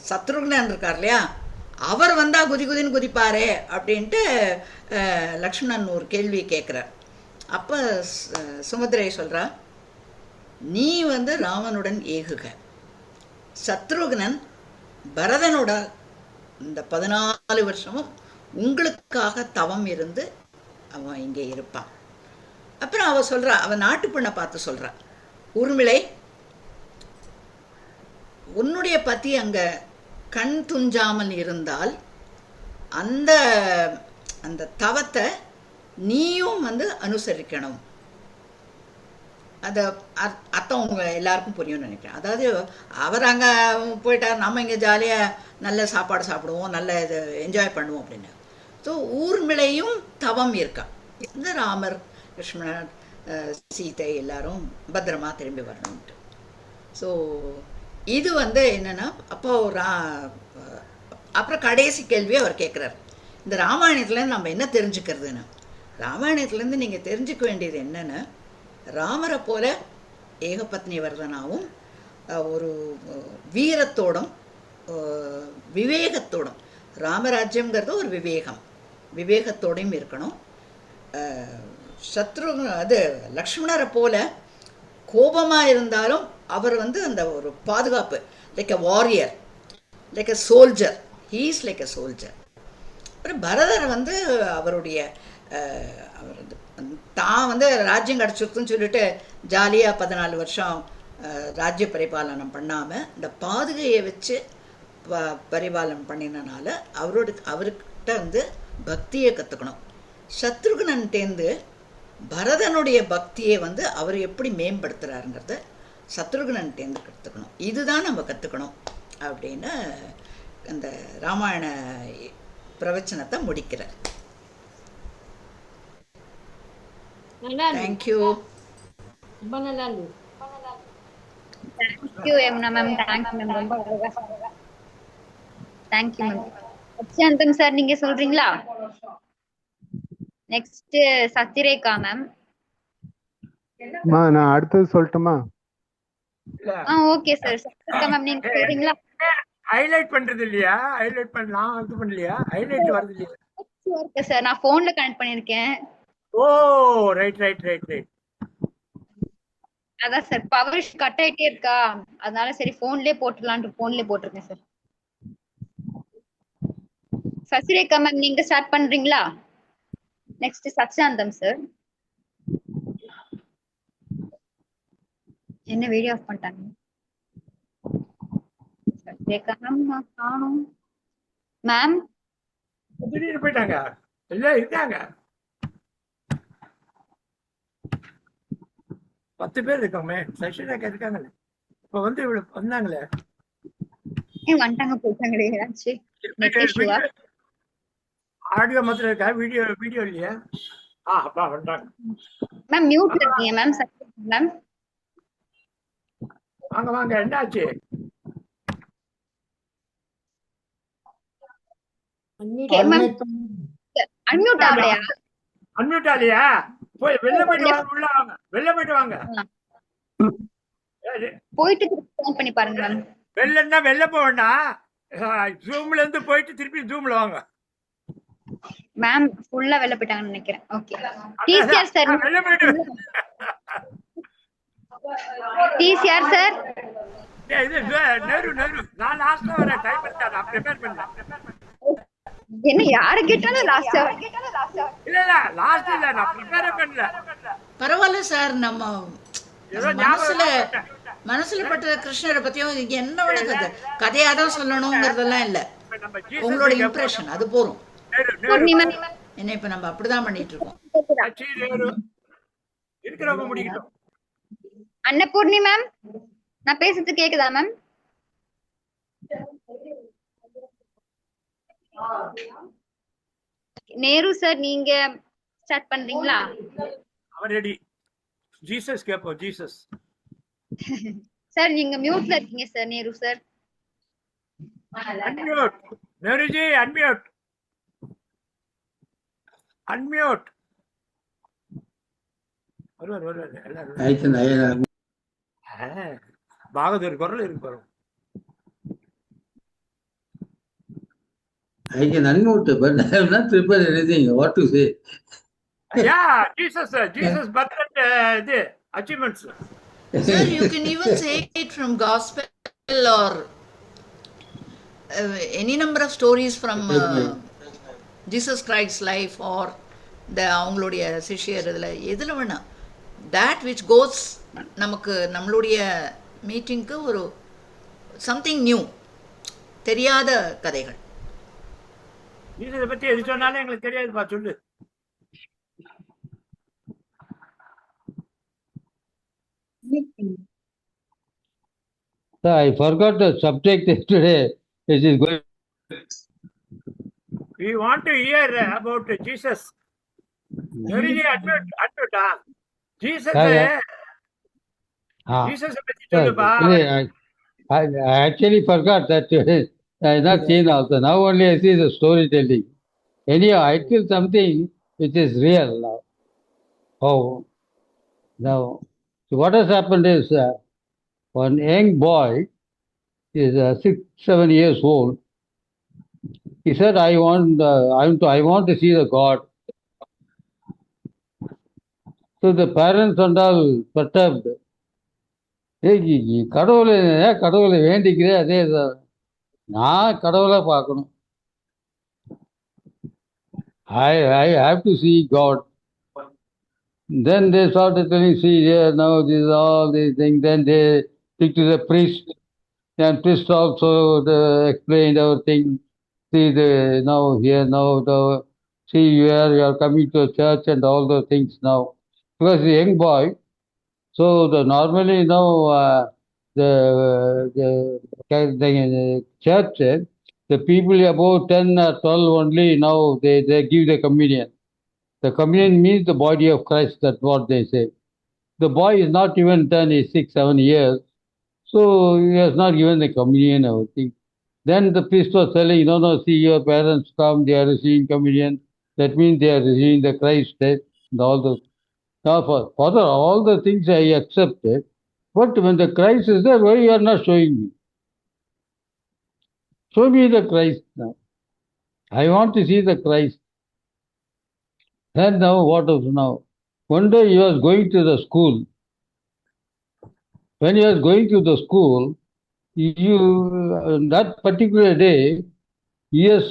சத்ருக்னன் இருக்கார் இல்லையா, அவர் வந்தால் குதின்னு குதிப்பாரே அப்படின்ட்டு லக்ஷ்மணன் ஒரு கேள்வி கேட்குறார். அப்போ சுமதிரை சொல்கிறா, நீ வந்து ராமனுடன் ஏகுக, சத்ருக்னன் பரதனோட இந்த 14 வருஷமும் உங்களுக்காக தவம் இருந்து அவன் இங்கே இருப்பான். அப்புறம் அவள் சொல்கிறா, அவன் நாட்டு பெண்ணை பார்த்து சொல்கிறா, ஊர்மிளை உன்னுடைய பத்தி அங்கே கண் துஞ்சாமல் இருந்தால் அந்த அந்த தவத்தை நீயும் வந்து அனுசரிக்கணும். அதை அர்த்தம் உங்க எல்லாருக்கும் புரியும்னு நினைக்கிறேன். அதாவது அவர் அங்கே போயிட்டார், நம்ம இங்கே ஜாலியாக நல்ல சாப்பாடு சாப்பிடுவோம், நல்ல இது என்ஜாய் பண்ணுவோம் அப்படின்னு. ஸோ ஊர்மிளையும் தவம் இருக்கா, இந்த ராமர் லக்ஷ்மணர் சீதை எல்லாரும் பத்திரமா திரும்பி வரணும்ட்டு. ஸோ இது வந்து என்னன்னா, அப்போ அப்புறம் கடைசி கேள்வியை அவர் கேட்குறாரு, இந்த ராமாயணத்துலேருந்து நம்ம என்ன தெரிஞ்சுக்கிறதுன்னு. ராமாயணத்துலேருந்து நீங்கள் தெரிஞ்சுக்க வேண்டியது என்னென்னு, ராமரை போல ஏகபத்னி வர்தனாவும் ஒரு வீரத்தோடும் விவேகத்தோடும், ராமராஜ்யங்கிறது ஒரு விவேகத்தோடையும் இருக்கணும். அது லக்ஷ்மணரை போல கோபமாக இருந்தாலும் அவர் அந்த ஒரு பாதுகாப்பு, like a warrior, like a soldier, he is like a soldier. அப்புறம் பரதர் அவருடைய அவர் தான் ராஜ்யம் கிடச்சிருக்குன்னு சொல்லிட்டு ஜாலியாக 14 வருஷம் ராஜ்ய பரிபாலனம் பண்ணாமல் இந்த பாதுகையை வச்சு பரிபாலனம் பண்ணினால அவர்கிட்ட பக்தியை கற்றுக்கணும். சத்ருகனன்ட்டேந்து பரதனுடைய பக்தியை அவர் எப்படி மேம்படுத்துகிறாருங்கிறத சத்ருகனன்ட்டேந்து கற்றுக்கணும். இதுதான் நம்ம கற்றுக்கணும் அப்படின்னு அந்த ராமாயண பிரவச்சனத்தை முடிக்கிறார். தேங்க்யூ. ரொம்ப நல்லா இருந்தது. Thank you Yamuna ma'am. Thank you ma'am, ரொம்ப அழகா சொன்னீங்க. Thank you ma'am. அச்சந்தம் சார் நீங்க சொல்றீங்களா? Next Sathyarekha ma'am. நான் அடுத்தது சொல்லட்டுமா? Okay sir. சத்யரேகா மேம் நீங்க சொல்றீங்களா? ஹைலைட் பண்றது இல்லையா? ஹைலைட் பண்ணலாம், அது பண்ணலையா? ஹைலைட் வருது இல்லையா? ஓகே சார், நான் போன்ல கனெக்ட் பண்ணிருக்கேன். ஓ ரைட் ரைட் ரைட் ரைட். அதான் சார் பவர் கட் ஆயிட்டே இருக்கா, அதனால சரி போன்லயே போட்டுடலான்ட்டு போன்லயே போட்டிருக்கேன் சார். சசிரேகா மேம் நீங்க ஸ்டார்ட் பண்றீங்களா? Next Sathyanandam sir. என்ன வீடியோ ஆஃப் பண்ணிட்டாங்க? சத்யரேகா மேம் காணோம். மேம் திடீர்னு போயிட்டாங்க, எல்லாம் இருக்காங்க. 10 பேர் இருக்காமே. சசிரேகா இருக்காங்களே, இப்ப வந்தாங்களே. வந்துட்டாங்க போயிட்டாங்களே. ஆடியோ மாத்திரம் இருக்கா, வீடியோ இல்லையா? அப்பா வந்துட்டாங்க மேம். மியூட்ல இருக்கீங்க மேம். மேம் வாங்க வாங்க, என்னாச்சு? அன்மியூட் ஆகலையா? அன்மியூட் ஆகலையா? போய் வெளில போயிட்டு வாங்க, உள்ள வாங்க, வெளில போயிட்டு வாங்க. போயிட்டு ஃபோன் பண்ணி பாருங்க மேம். வெளிலன்னா வெளில போவேண்டா, ஜூம்ல இருந்து போயிட்டு திருப்பி ஜூம்ல வாங்க. மேம் ஃபுல்லா வெளில போயிட்டாங்கன்னு நினைக்கிறேன். Okay TCR sir. வெளில போயிட்டு டிசிஆர் சார். இது நேரு நான் லாஸ்ட்ல வர டைம் எடுத்தா நான் ப்ரிப்பேர் பண்ணேன். என்ன யார கேட்டாலும் லாஸ்ட் இல்ல லாஸ்ட் இல்ல, நான் ப்ரிப்பேர் பண்ணல. பரவாயில்ல சார். நம்ம மனசுல பட்ட கிருஷ்ணரை பத்தியும் என்ன வேணா கதையாதான் சொல்லணுங்கிறதெல்லாம் இல்ல, உங்களோட இம்ப்ரெஷன் அது போறோம். என்ன இப்ப நம்ம அப்படிதான் பண்ணிட்டு இருக்கோம். இருக்கிறவங்க முடிக்கட்டும். அன்னபூர்ணி மேம் நான் பேசுறது கேக்குதா மேம்? நேரு சார் நீங்க ஸ்டார்ட் பண்றீங்களா? ரெடி. ஜீசஸ் கேப்போம். ஜீசஸ் சார் நீங்க மியூட்ல இருக்கீங்க sir. Nehru sir unmute. Nehruji unmute. Unmute. வருவார் எல்லாரும். பாகதூர் குரல் இருக்கு பாருங்க. I can unmute, but I have not prepared anything. What to say? Yeah, Jesus birthday achievements. Sir, you can even say it from gospel or any number of stories from Jesus Christ's life or the அவங்களுடைய சிஷ்யர் எதுல வேணா. That which goes நமக்கு நம்மளுடைய மீட்டிங்க்கு ஒரு something new, தெரியாத கதைகள். இதை பத்தி எது சொன்னாலும் எங்களுக்கு தெரியாதுப்பா, சொல்லு. Sir, I forgot the subject today. It is going. We want to hear about Jesus. Jesus. Jesus பத்தி சொல்லுப்பா. I actually forgot that I have not seen also. Now only I see the storytelling. Anyhow, I feel something which is real now. Oh, now, so what has happened is one young boy is 6, 7 years old. He said, I want to see the God. So the parents and all perturbed. கடவுளை ஏன் கடவுளை வேண்டிக்கிறே அதே நான் கடவுளை பார்க்கணும். I have to see God. Then they started telling, see, yeah, now this all these things. Then they took to the priest, and priest also explained everything. See, now here, now see, you are coming to a church and all those things now. Because the young boy, so normally now the church, the people about 10 or 12 only now they give the communion. The communion means the body of Christ. That's what they say. The boy is not even 10, he's 6, 7 years. So he has not given the communion or everything. Then the priest was telling, no, see, your parents come, they are receiving communion. That means they are receiving the Christ death and all those. Now, Father, all the things I accepted, but when the Christ is there, why you are not showing me? Show me the Christ now. I want to see the Christ. Then now, what is now? One day he was going to the school. When he was going to the school, that particular day, yes,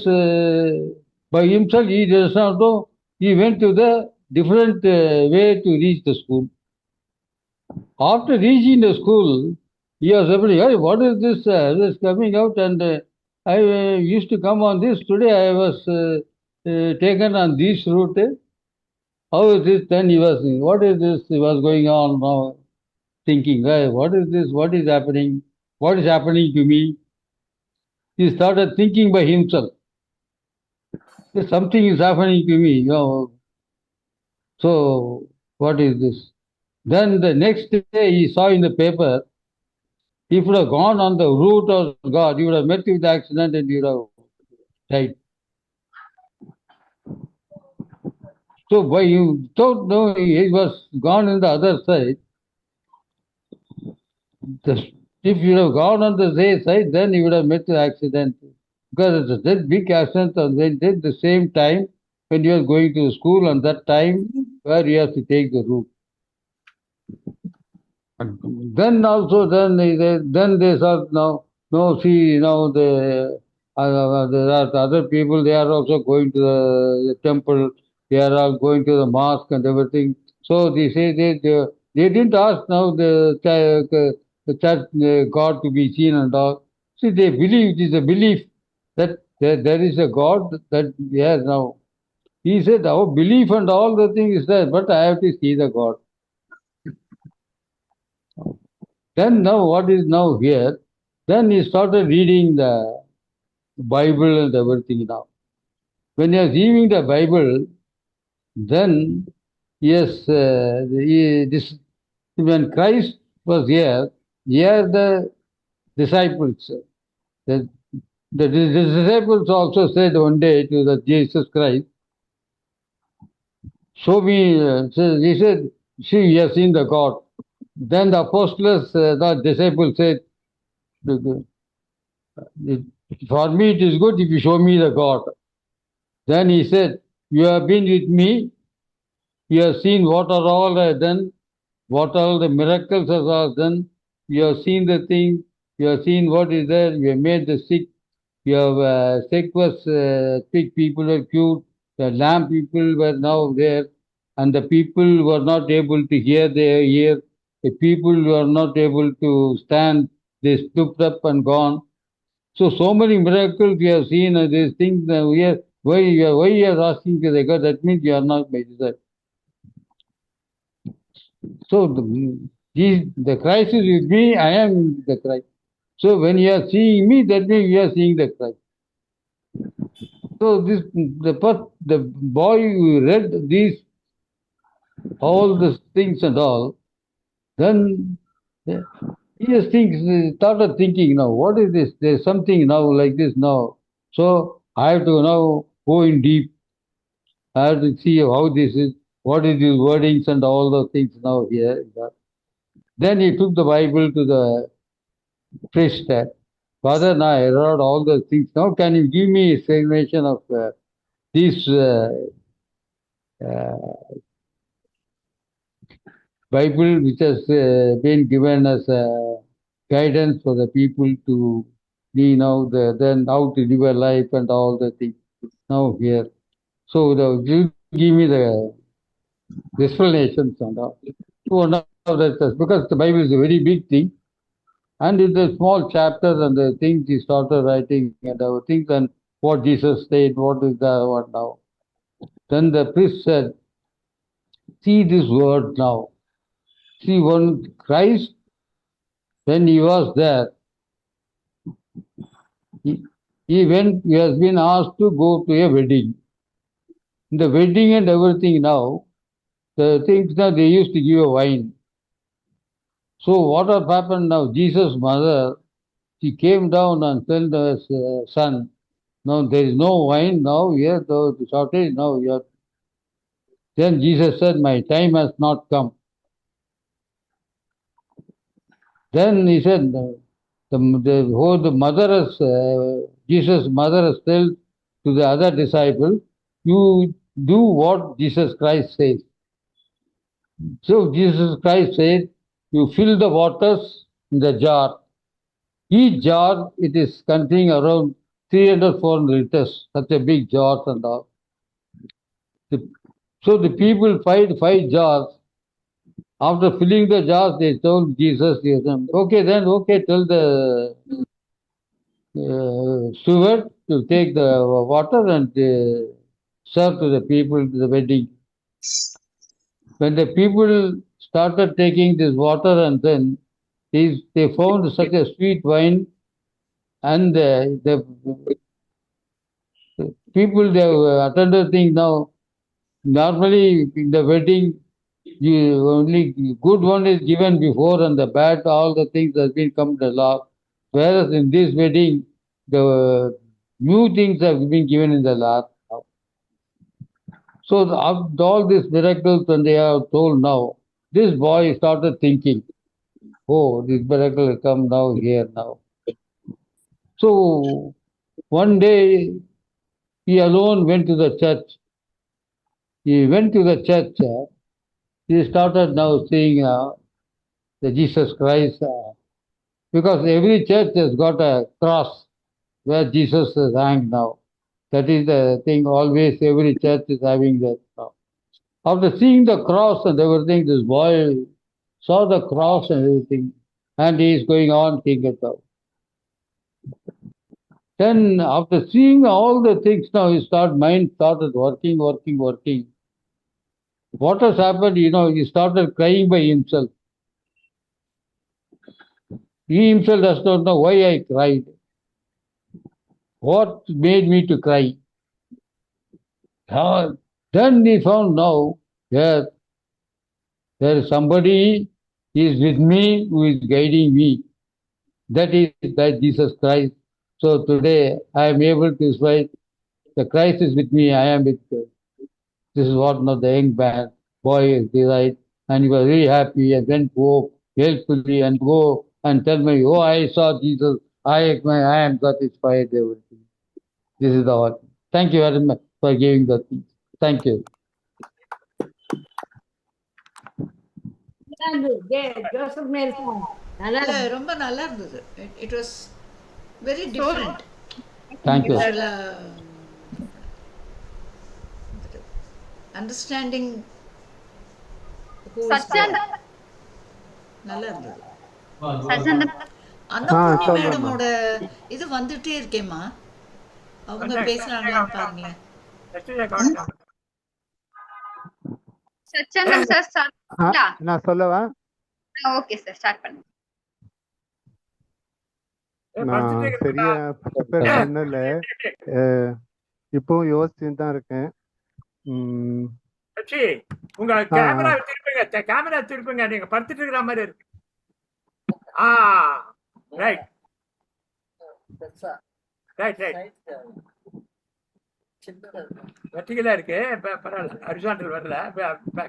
by himself, he does not know. He went to the different way to reach the school. After reaching the school, he was able, hey, what is this? This coming out, and I used to come on this. Today I was taken on this route. How is this? Then he was, what is this? He was going on now, thinking, hey, what is this? What is happening? What is happening to me? He started thinking by himself. Something is happening to me. So, what is this? Then the next day he saw in the paper, he would have gone on the route of God, he would have met with the accident and he would have died. So why you don't know he was gone on the other side. If you have gone on the same side, then he would have met the accident. Because it's a that big accident and they did the same time when you are going to school and that time where you have to take the route. And then also then they said no see now there are other people, they are also going to the temple, they are all going to the mosque and everything. So they say they didn't ask now the church God to be seen and all. See, they believe, it is a belief that there is a God that yes now. He said our belief and all the thing is there, but I have to see the God. Then now what is now here? Then he started reading the Bible and everything now. When he was reading the Bible, then yes, when Christ was here the disciples, the disciples also said one day to the Jesus Christ, show me, he said, see, you have seen the God. Then the apostles, the disciples said, for me it is good if you show me the God. Then he said, you have been with me, you have seen what are all I have done, what all the miracles are all done, you have seen the thing, you have seen what is there, you have made the sick, you have sick was sick people were cured, the lame people were now there, and the people were not able to hear, they hear. The people were not able to stand, they stood up and gone. So many miracles we have seen, and these things we are, why you are asking to the God? That means you are not by desire. So the Christ is with me, I am the Christ. So when you are seeing me, that means you are seeing the Christ. So the boy who read these all these things and all, then he just started thinking now, what is this? There's something now like this now. So I have to now go in deep. I have to see how this is, what is these wordings and all those things now here. Then he took the Bible to the priest. Father, now I heard all those things. Now can you give me explanation of these Bible which has been given as guidance for the people to be now then how to live a life and all the things now here. So you give me the explanations and all. So now that's because the Bible is a very big thing, and it's a small chapter and the things he started writing and our things and what Jesus said, what is the what now. Then the priest said, see this word now. See, when Christ, when he was there, he has been asked to go to a wedding. In the wedding and everything now, the things now they used to give a wine. So what has happened now? Jesus' mother, she came down and told her son, no, there is no wine now here, the shortage now here. Then Jesus said, my time has not come. Then he said, the mother has, Jesus' mother has told to the other disciple, you do what Jesus Christ says. So Jesus Christ said, you fill the waters in the jar. Each jar, it is containing around 300, 400 liters, such a big jar and all. So the people five jars. After filling the jars, they told Jesus, okay, tell the steward to take the water and serve to the people to the wedding. When the people started taking this water and then they found such a sweet wine, and the people they attended thing now. Normally in the wedding, only good one is given before and the bad, all the things has been come to last. Whereas in this wedding, the new things have been given in the last. So after all these miracles, when they are told now, this boy started thinking, oh, this miracle will come now here now. So one day he alone went to the church. He went to the church. He started now seeing the Jesus Christ, because every church has got a cross where Jesus is hanged now. That is the thing, always every church is having that now. After seeing the cross and everything, this boy saw the cross and everything, and he is going on thinking about. Then after seeing all the things now, his mind started working. What has happened, he started crying by himself. He himself does not know why I cried. What made me to cry? Then he found now that there is somebody is with me who is guiding me. That is that Jesus Christ. So today I am able to say, the Christ is with me, I am with you. This is what now the young boy is decided, and he was very happy and went home helpfully and go and tell me, oh, I saw Jesus, I am satisfied, everything. This is the all. Thank you very much for giving the things. Thank you. Joseph Nelson நல்லா இல்ல, இருந்துச்சு. ரொம்ப நல்லா இருந்தது. It was very different. Thank you. Understanding நல்லா இருந்தது. அன்னபூர்ணி மேடமோட இது வந்துட்டே இருக்கேம்மா, அவங்க பேசுறாங்களா பாருங்களேன். சச்சந்தம் சார் ஸ்டார்ட் நான் சொல்லவா? ஓகே சார், ஸ்டார்ட் பண்ணுங்க. நான் சரியா ப்ரிப்பேர் பண்ணல, இப்பவும் யோசிச்சுட்டு தான் இருக்கேன். உங்க கேமரா திருப்புங்க, நீங்க படுத்துட்டு இருக்கிற மாதிரி இருக்கு. ஆ ரைட் ரைட் ரைட் வெர்டிகலா இருக்கு. இப்ப பரவாயில்ல, ஹரிசாண்டல் வரல,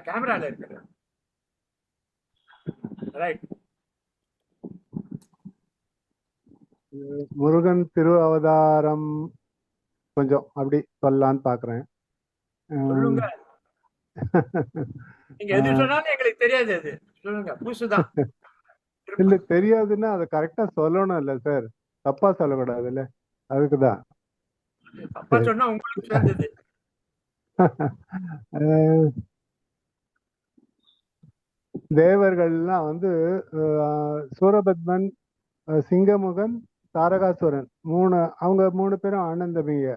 கேமரால இருக்கு. ரைட். முருகன் திரு அவதாரம் கொஞ்சம் அப்படி சொல்லலான்னு பாக்குறேன். சொல்லுங்க. நீங்க எது சொன்னாலும் எங்களுக்கு தெரியாது. அது சொல்லுங்க, புதுசுதான். இல்ல தெரியாதுன்னா அதை கரெக்டா சொல்லணும் இல்ல சார், தப்பா சொல்லக்கூடாது இல்ல, அதுக்குதான். தப்பா சொன்னா உங்களுக்கு சேர்ந்தது. தேவர்கள்லாம் வந்து சூரபத்மன், சிங்கமுகன், தாரகாசுரன் அவங்க 3 பேரும் அண்ணன் தம்பிங்க.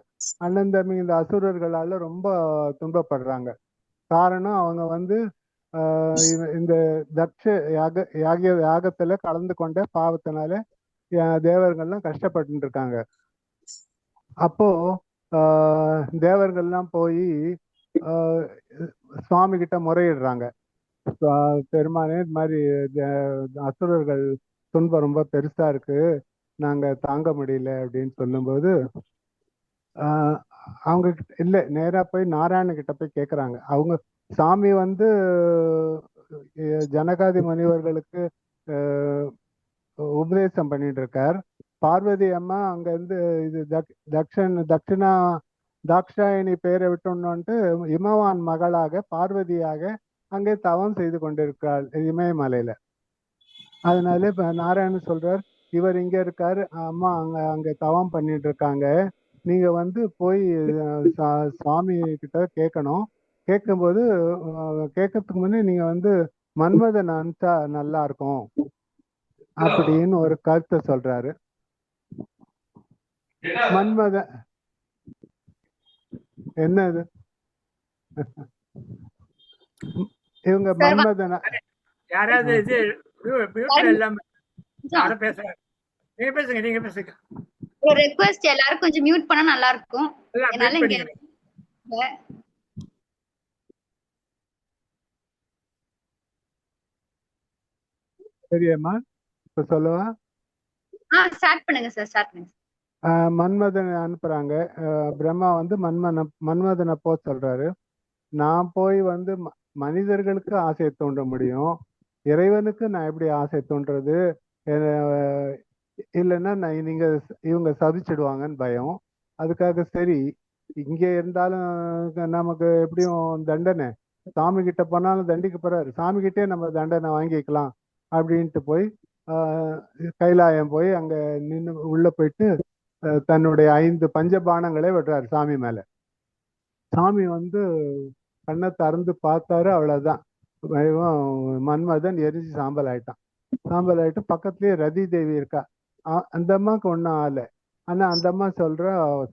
அண்ணன் தம்பிங்க இந்த அசுரர்களால ரொம்ப துன்பப்படுறாங்க. காரணம் அவங்க வந்து இந்த தக்ஷ யாகத்துல கலந்து கொண்ட பாவத்தினால தேவர்கள்லாம் கஷ்டப்பட்டு இருக்காங்க. அப்போ தேவர்கள்லாம் போய் சுவாமி கிட்ட முறையிடுறாங்க. பெருமானே, இது மாதிரி அசுரர்கள் துன்பம் ரொம்ப பெருசா இருக்கு, நாங்க தாங்க முடியல அப்படின்னு சொல்லும்போது அவங்க இல்ல நேரா போய் நாராயண கிட்ட போய் கேக்குறாங்க. அவங்க சாமி வந்து ஜனகாதி முனிவர்களுக்கு உபதேசம் பண்ணிட்டு இருக்கார். பார்வதி அம்மா அங்க இருந்து இது தட்சிணா தாக்ஷாயணி பேரை விட்டோன்னுட்டு இமவான் மகளாக பார்வதியாக அங்கே தவம் செய்து கொண்டிருக்கிறாள் இமயமலையில. அதனால இப்ப நாராயணன் சொல்றார், இவர் இங்க இருக்காரு, அம்மா அங்க தவம் பண்ணிட்டு இருக்காங்க, நீங்க வந்து போய் சுவாமி கிட்ட கேட்கணும். கேட்கும்போது கேட்கறதுக்கு முன்னே நீங்க வந்து மன்மதன் அனுப்பிச்சா நல்லா இருக்கும் அப்படின்னு ஒரு கருத்தை சொல்றாரு. மன்மதன் என்னது இவங்க மன்மதன யாராவது இது எல்லாம் யாரும் பேசுறாங்க. நீங்க பேசுங்க, நீங்க பேசுங்க. ஒரு ரெக்வெஸ்ட், எல்லாரும் கொஞ்சம் மியூட் பண்ணா நல்லா இருக்கும். என்னால இங்க சரியாம்மா, இப்ப சொல்லவா? ஸ்டார்ட் பண்ணுங்க சார், ஸ்டார்ட் பண்ணுங்க. மன்மதனை அனுப்புறாங்க. பிரம்மா வந்து மன்மதனை போ சொல்றாரு. நான் போய் வந்து மனிதர்களுக்கு ஆசையை தூண்ட முடியும், இறைவனுக்கு நான் எப்படி ஆசை தூண்டுறது? இல்லைன்னா நீங்க இவங்க சதிச்சிடுவாங்கன்னு பயம். அதுக்காக சரி, இங்கே இருந்தாலும் நமக்கு எப்படியும் தண்டனை, சாமி கிட்ட போனாலும் தண்டிக்க போறாரு, சாமி கிட்டே நம்ம தண்டனை வாங்கிக்கலாம் அப்படின்ட்டு போய் கைலாயம் போய் அங்க நின்று உள்ள போயிட்டு தன்னுடைய 5 பஞ்சபானங்களை விடுறாரு சாமி மேல. சாமி வந்து கண்ணை திறந்து பார்த்தாரு, அவ்வளவுதான், மன்மதன் எரிஞ்சு சாம்பல் ஆயிட்டான். சாம்பல் ஆயிட்டு பக்கத்துலயே ரதி தேவி இருக்கா, அந்த அம்மாவுக்கு ஒன்றும் ஆகலை. ஆனா அந்த அம்மா சொல்ற,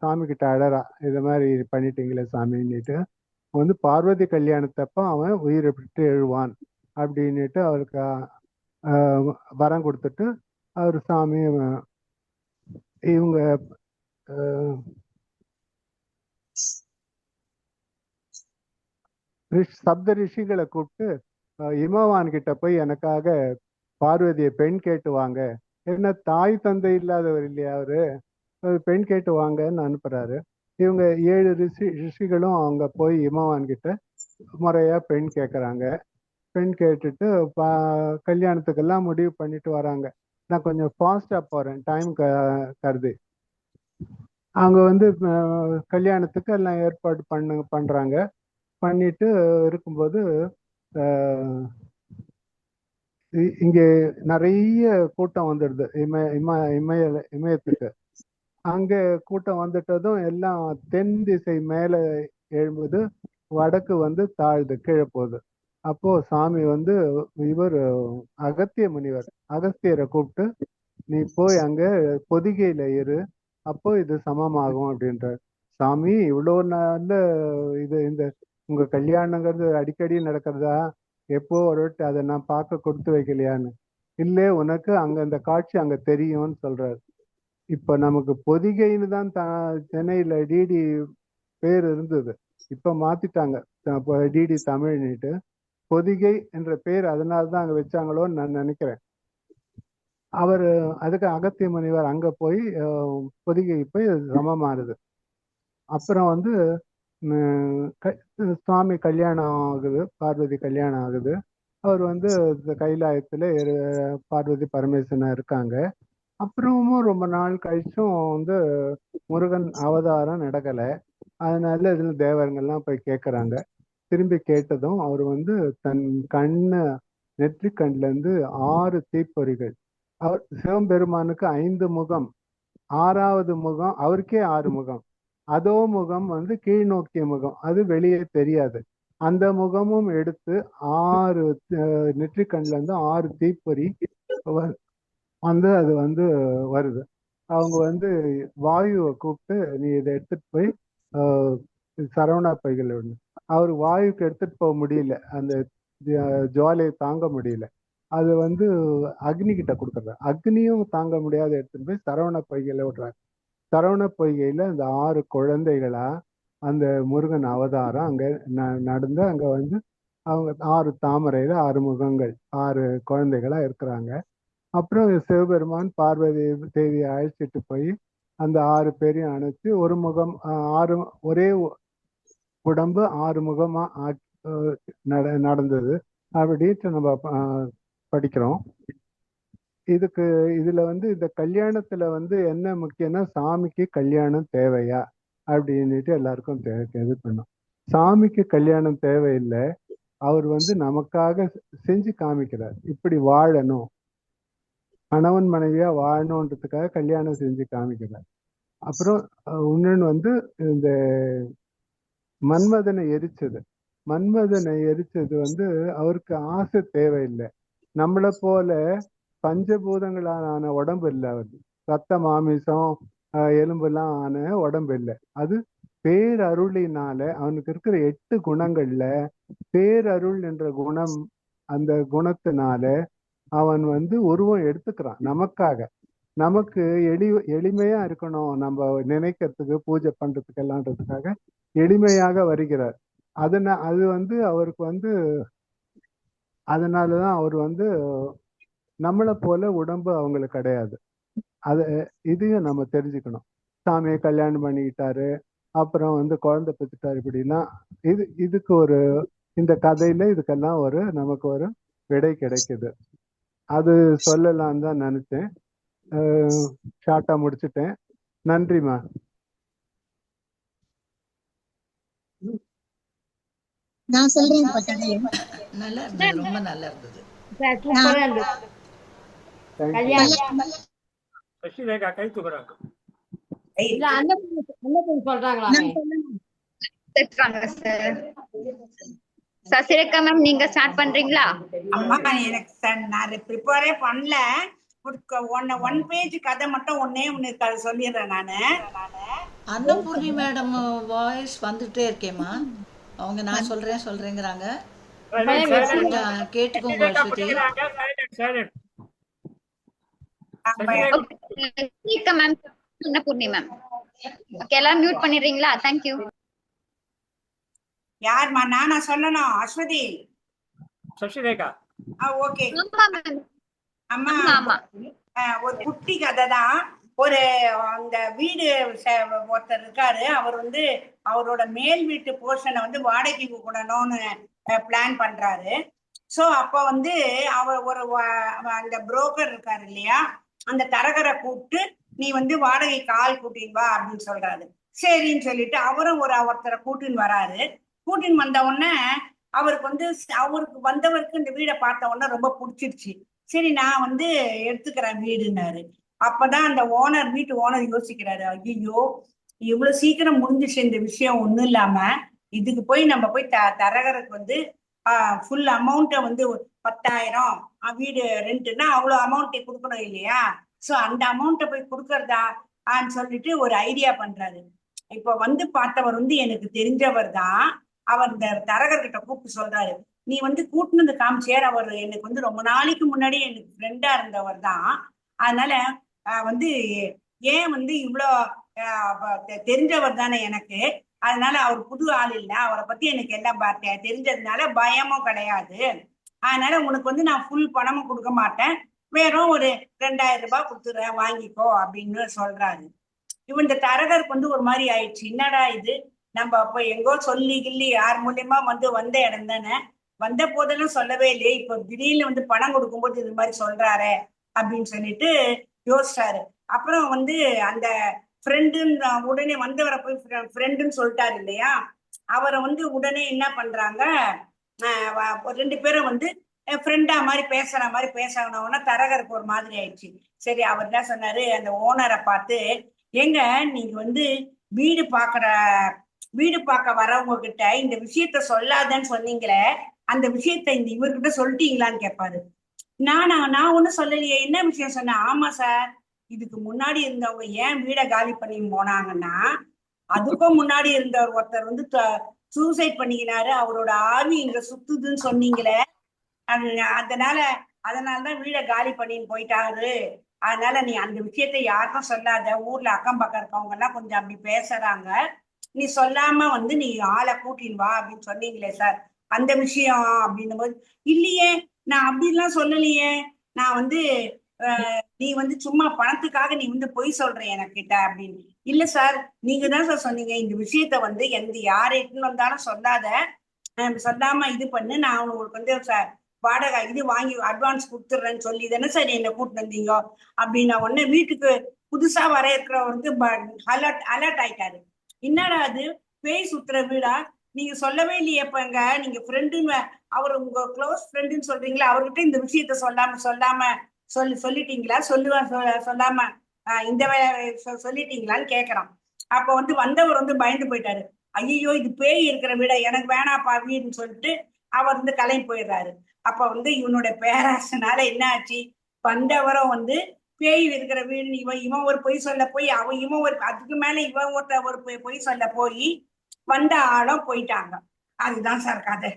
சாமி கிட்ட அழறா, இது மாதிரி பண்ணிட்டீங்களே சாமின்னுட்டு. வந்து பார்வதி கல்யாணத்தப்ப அவன் உயிரை விட்டு எழுவான் அப்படின்னுட்டு அவருக்கு வரம் கொடுத்துட்டு அவர் சாமி இவங்க சப்த ரிஷிகளை கூப்பிட்டு இமவான் கிட்ட போய் எனக்காக பார்வதியை பெண் கேட்டு வாங்க, என்ன தாய் தந்தை இல்லாதவர் இல்லையா அவரு, பெண் கேட்டு வாங்கன்னு அனுப்புறாரு. இவங்க 7 ரிஷிகளும் அவங்க போய் இமவான் கிட்ட முறையா பெண் கேட்கறாங்க. பெண் கேட்டுட்டு கல்யாணத்துக்கெல்லாம் முடிவு பண்ணிட்டு வராங்க. நான் கொஞ்சம் ஃபாஸ்டா போறேன் டைம் கருது. அவங்க வந்து கல்யாணத்துக்கு எல்லாம் ஏற்பாடு பண்றாங்க. பண்ணிட்டு இருக்கும்போது இங்க நிறைய கூட்டம் வந்துடுது இமயத்துக்கு. அங்க கூட்டம் வந்துட்டதும் எல்லாம் தென் திசை மேல எழும்புது, வடக்கு வந்து தாழ்ந்து கீழே போகுது. அப்போ சாமி வந்து இவர் அகத்திய முனிவர் அகஸ்தியரை கூப்பிட்டு, நீ போய் அங்க பொதிகையில இரு, அப்போ இது சமமாகும் அப்படின்றார். சாமி, இவ்வளோ நல்ல இது, இந்த உங்க கல்யாணங்கிறது அடிக்கடி நடக்கிறதா, எப்போ ஒரு அதை நான் பார்க்க கொடுத்து வைக்கலையான்னு. இல்லை, உனக்கு அங்க அந்த காட்சி அங்க தெரியும்னு சொல்றாரு. இப்ப நமக்கு பொதிகைன்னு தான் சென்னையில டிடி பேர் இருந்தது, இப்ப மாத்திட்டாங்க டிடி தமிழ்னுட்டு. பொதிகை என்ற பேர் அதனால தான் அங்க வச்சாங்களோன்னு நான் நினைக்கிறேன். அவர் அதுக்கு அகத்திய முனிவர் அங்க போய் பொதிகை போய் சமமாறுது. அப்புறம் வந்து சுவாமி கல்யாணம் ஆகுது, பார்வதி கல்யாணம் ஆகுது. அவர் வந்து கைலாயத்துல பார்வதி பரமேஸ்வரனா இருக்காங்க. அப்புறமும் ரொம்ப நாள் கழிச்சும் வந்து முருகன் அவதாரம் நடக்கலை. அதனால இதுல தேவர்கள்லாம் போய் கேட்குறாங்க. திரும்பி கேட்டதும் அவர் வந்து தன் நெற்றி கண்ல இருந்து 6 தீப்பொறிகள். அவர் சிவபெருமானுக்கு 5 முகம், 6வது முகம் அவருக்கே 6 முகம். அதோ முகம் வந்து கீழ் நோக்கிய முகம், அது வெளியே தெரியாது. அந்த முகமும் எடுத்து 6 நெற்றி கண்ல இருந்து 6 தீப்பொறி வந்து அது வந்து வருது. அவங்க வந்து வாயுவை கூப்பிட்டு நீ இதை எடுத்துட்டு போய் சரவணா பைகள் ஒண்ணு. அவர் வாயுக்கு எடுத்துட்டு போக முடியல, அந்த ஜுவாலையை தாங்க முடியல. அது வந்து அக்னி கிட்ட கொடுக்குறாரு. அக்னியும் தாங்க முடியாத எடுத்துட்டு போய் சரவண பொய்கையில விடுறாரு. சரவண பொய்கையில அந்த 6 குழந்தைகளா அந்த முருகன் அவதாரம் அங்க நடந்து அங்க வந்து அவங்க 6 தாமரையில 6 முகங்கள் 6 குழந்தைகளா இருக்கிறாங்க. அப்புறம் சிவபெருமான் பார்வதி தேவியை அழைச்சிட்டு போய் அந்த 6 பேரையும் அணைச்சு ஒரு முகம் 6 ஒரே உடம்பு 6 முகமா நடந்தது அப்படின்ட்டு நம்ம படிக்கிறோம். இதுல வந்து இந்த கல்யாணத்துல வந்து என்ன முக்கியம்னா, சாமிக்கு கல்யாணம் தேவையா அப்படின்னுட்டு எல்லாருக்கும் இது பண்ணும். சாமிக்கு கல்யாணம் தேவையில்லை, அவர் வந்து நமக்காக செஞ்சு காமிக்கிறார். இப்படி வாழணும், கணவன் மனைவியா வாழணுன்றதுக்காக கல்யாணம் செஞ்சு காமிக்கிறார். அப்புறம் இன்னொன்று வந்து இந்த மன்மதனை எரிச்சது வந்து அவருக்கு ஆசை தேவையில்லை. நம்மளை போல பஞ்சபூதங்களான உடம்பு இல்லை, அவருக்கு ரத்த மாமிசம் எலும்பெல்லாம் ஆன உடம்பு இல்லை. அது பேரருளினால அவனுக்கு இருக்கிற 8 குணங்கள்ல பேரருள் என்ற குணம், அந்த குணத்தினால அவன் வந்து உருவம் எடுத்துக்கிறான் நமக்காக. நமக்கு எளிமையா இருக்கணும், நம்ம நினைக்கிறதுக்கு பூஜை பண்றதுக்கு எல்லான்றதுக்காக எளிமையாக வருகிறார். அது வந்து அவருக்கு வந்து அதனாலதான் அவர் வந்து நம்மளை போல உடம்பு அவங்களுக்கு கிடையாது. இதையும் நம்ம தெரிஞ்சுக்கணும். சாமியை கல்யாணம் பண்ணிக்கிட்டாரு, அப்புறம் வந்து குழந்தை பெற்றுட்டாரு. இப்படின்னா இதுக்கு ஒரு இந்த கதையில இதுக்கெல்லாம் நமக்கு ஒரு விடை கிடைக்குது. அது சொல்லலாம் தான் நினைச்சேன். ஷார்ட்டா முடிச்சுட்டேன். நன்றிமா. நான் சொல்றேன். நல்லா இருந்தது, ரொம்ப நல்லா இருந்தது. கை தூக்குறாங்க. சசிரேகா மேம், நீங்க ஸ்டார்ட் பண்றீங்களா? அம்மா எனக்கு நான் ப்ரிப்பேரே பண்ணல. ஒன் பேஜ் கதை மட்டும் ஒண்ணே ஒண்ணு சொல்லிடுறேன் நானு. அன்னபூர்ணி மேடம் வாய்ஸ் வந்துட்டே இருக்கேம்மா. அவங்க நான் சொல்றேங்கிறாங்க. கேட்டுக்கோங்க Aswathi. Ma'am, Annapoorni ma'am, okay, எல்லாரும் மியூட் பண்ணிடுறீங்களா? Thank you. யார்மா? நானா சொல்லணும்? அஸ்வதி, சசிரேகா. ஓகே அம்மா. ஒரு குட்டி கதை தான். ஒரு அந்த வீடு ஒருத்தர் இருக்காரு. அவர் வந்து அவரோட மேல் வீட்டு போர்ஷனை வந்து வாடகைக்கு கொடுக்கணும்னு பிளான் பண்றாரு. சோ அப்ப வந்து அவர் அந்த புரோக்கர் இருக்காரு இல்லையா, அந்த தரகரை கூப்பிட்டு நீ வந்து வாடகைக்கு ஆள் கூட்டின்னு வா அப்படின்னு சொல்றாரு. சரின்னு சொல்லிட்டு அவரும் ஒருத்தரை கூட்டின்னு வராரு. கூட்டின்னு வந்த உடனே அவருக்கு வந்தவருக்கு இந்த வீடை பார்த்த உடனே ரொம்ப பிடிச்சிருச்சு. சரி, நான் வந்து எடுத்துக்கிறேன் வீடுன்னாரு. அப்பதான் அந்த வீட்டு ஓனர் யோசிக்கிறாரு, ஐயோ இவ்வளவு சீக்கிரம் முடிஞ்சிச்சு இந்த விஷயம், ஒண்ணும் இல்லாம இதுக்கு போய் நம்ம போய் தரகருக்கு வந்து ஃபுல் அமௌண்ட்டை வந்து 10,000 வீடு ரெண்ட்னா அவ்வளவு அமௌண்ட்டை கொடுக்கணும் இல்லையா. சோ அந்த அமௌண்ட்டை போய் கொடுக்கறதா சொல்லிட்டு ஒரு ஐடியா பண்றாரு. இப்ப வந்து பார்த்தவர் வந்து எனக்கு தெரிஞ்சவர் தான். அவர் இந்த தரகர்கிட்ட கூப்பிட்டு சொல்றாரு, நீ வந்து கூட்டினது காமிச்சேர், அவர் எனக்கு வந்து ரொம்ப நாளைக்கு முன்னாடி எனக்கு ஃப்ரெண்டா இருந்தவர் தான். அதனால வந்து ஏன் வந்து இவ்வளோ தெரிஞ்சவர் தானே எனக்கு, அதனால அவர் புது ஆள் இல்லை, அவரை பத்தி எனக்கு எல்லாம் தெரிஞ்சதுனால பயமும் கிடையாது. அதனால உனக்கு வந்து நான் ஃபுல் பணமும் கொடுக்க மாட்டேன், வெறும் ஒரு 2000 ரூபாய் கொடுத்துறேன் வாங்கிக்கோ அப்படின்னு சொல்றாரு. இவன் இந்த தரகருக்கு வந்து ஒரு மாதிரி ஆயிடுச்சு, என்னடா இது, நம்ம அப்ப எங்கோ சொல்லி கிள்ளி யார் மூலியமா வந்த இடம் தானே, வந்த போதெல்லாம் சொல்லவே இல்லையே, இப்ப திடீர்னு வந்து பணம் கொடுக்கும்போது இது மாதிரி சொல்றாரு அப்படின்னு சொல்லிட்டு யோசிச்சாரு. அப்புறம் வந்து அந்த ஃப்ரெண்டுன்னு உடனே வந்தவரை போய் ஃப்ரெண்டுன்னு சொல்லிட்டாரு இல்லையா, அவரை வந்து உடனே என்ன பண்றாங்க, 2 பேரும் வந்து ஃப்ரெண்டா மாதிரி பேசுற மாதிரி பேசணும்னா தரகருக்கு ஒரு மாதிரி ஆயிடுச்சு. சரி, அவர் என்ன சொன்னாரு, அந்த ஓனரை பார்த்து, ஏங்க நீங்க வந்து வீடு பார்க்க வரவங்க கிட்ட இந்த விஷயத்த சொல்லாதன்னு சொன்னீங்களே, அந்த விஷயத்த இந்த இவர்கிட்ட சொல்லிட்டீங்களான்னு கேட்பாரு. நான் ஒண்ணும் சொல்லலையே, என்ன விஷயம் சொன்னேன். ஆமா சார், இதுக்கு முன்னாடி இருந்தவங்க ஏன் வீடை காலி பண்ணி போனாங்கன்னா, அதுக்கும் முன்னாடி இருந்தவர் ஒருத்தர் வந்து சூசைட் பண்ணிக்கினாரு, அவரோட ஆவி இங்க சுத்துதுன்னு சொன்னீங்களே, அதனாலதான் வீடை காலி பண்ணின்னு போயிட்டாரு. அதனால நீ அந்த விஷயத்த யாருக்கும் சொல்லாத, ஊர்ல அக்கம் பக்கம் இருக்கவங்க எல்லாம் கொஞ்சம் அப்படி பேசுறாங்க, நீ சொல்லாம வந்து நீ ஆளை கூட்டின்னு வா அப்படின்னு சொன்னீங்களே சார், அந்த விஷயம் அப்படின்னும் போது, இல்லையே நான் அப்படிலாம் சொல்லலையே, நான் வந்து நீ வந்து சும்மா பணத்துக்காக நீ வந்து பொய் சொல்ற எனக்கிட்ட அப்படின்னு. இல்ல சார், நீங்க தான் சார் சொன்னீங்க இந்த விஷயத்த வந்து யாருன்னு வந்தாலும் சொல்லாம இது பண்ணு, நான் உங்களுக்கு வந்து வாடகை இது வாங்கி அட்வான்ஸ் கொடுத்துட்றேன்னு சொல்லி தானே சார் என்ன கூப்பிட்டு வந்தீங்க அப்படின்னா உடனே வீட்டுக்கு புதுசா வர இருக்கிறவர் வந்து அலர்ட் ஆயிட்டாரு. என்னடா அது, பேய் சுத்துற வீடா, நீங்க சொல்லவே இல்லையேப்பங்க, நீங்க ஃப்ரெண்டுன்னு அவர் உங்க க்ளோஸ் ஃப்ரெண்டுன்னு சொல்றீங்களா, அவர்கிட்ட இந்த விஷயத்த சொல்லாம சொல்லிட்டீங்களா, சொல்லாம இந்த சொல்லிட்டீங்களான்னு கேக்குறான். அப்ப வந்து வந்தவர் வந்து பயந்து போயிட்டாரு, ஐயோ இது பேய் இருக்கிற வீட, எனக்கு வேணாப்பா வீடுன்னு சொல்லிட்டு அவர் வந்து கிளம்பி போயிடுறாரு. அப்ப வந்து இவனோட பேராசனால என்ன ஆச்சு, வந்தவரும் வந்து பேய் இருக்கிற வீடு இவன் ஒரு பொய் சொல்ல போய் இவன் ஒரு அதுக்கு மேல இவன் ஒரு பொய் சொல்ல போய் வந்த ஆளும் போயிட்டாங்க. அதுதான் சார் கதை.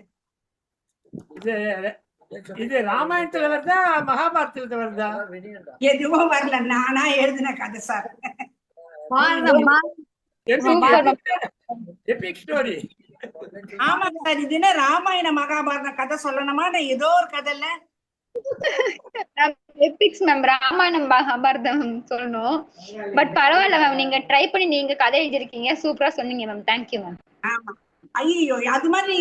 இது ராமாயணத்துல வருதா மகாபாரதத்துல வருதா? எதுவும் வரல, நானா எழுதின கதை சார். Epic story. ஆமா சார், இது என்ன ராமாயண மகாபாரத கதை சொல்லணுமா, நான் ஏதோ ஒரு கதை இல்ல எபிக்ஸ் மேம், ராமாயணம் மகாபாரதம் சொல்லணும். பட் பரவாயில்ல மேம், நீங்க ட்ரை பண்ணி நீங்க கதை எழுதிருக்கீங்க, சூப்பரா சொன்னீங்க மேம், தேங்க்யூ மேம். ஆமா, ஐயோ அது மாதிரி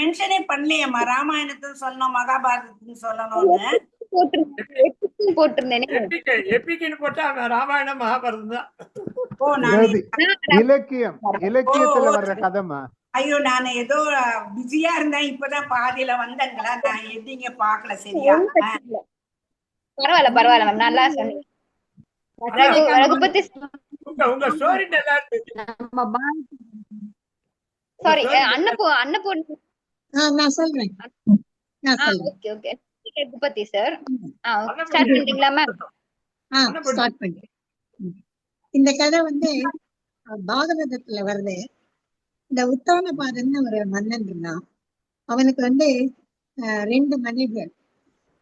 மென்ஷனே பண்ணலையம்மா, ராமாயணத்துல சொல்லணும் மகாபாரதத்துல சொல்லணும்னு போட்டிருந்தேன். எபிக்னு போட்டா ராமாயணம் மகாபாரதம் தான். இலக்கியத்துல வர்ற கதைமா. ஐயோ நான் ஏதோ பிஸியா இருந்தேன், இப்பதான் பாதியில வந்தேங்களா, நான் எதிங்க பாக்கல. சரியா, பரவாயில்ல மேம், நல்லா சொன்னீங்க. ரகுபதி உங்க ஸ்டோரி நல்லா இருக்கு. சாரி, அன்னபூர்ணி நான் சொல்றேன். Okay okay, Raghupathi sir start பண்றீங்களா மேம்? ஸ்டார்ட் பண்ணு. இந்த கதை வந்து பாகவதத்துல வருது. இந்த உத்தானபாதன்னு ஒரு மன்னன் இருந்தான். அவனுக்கு வந்து 2 மனைவிகள்.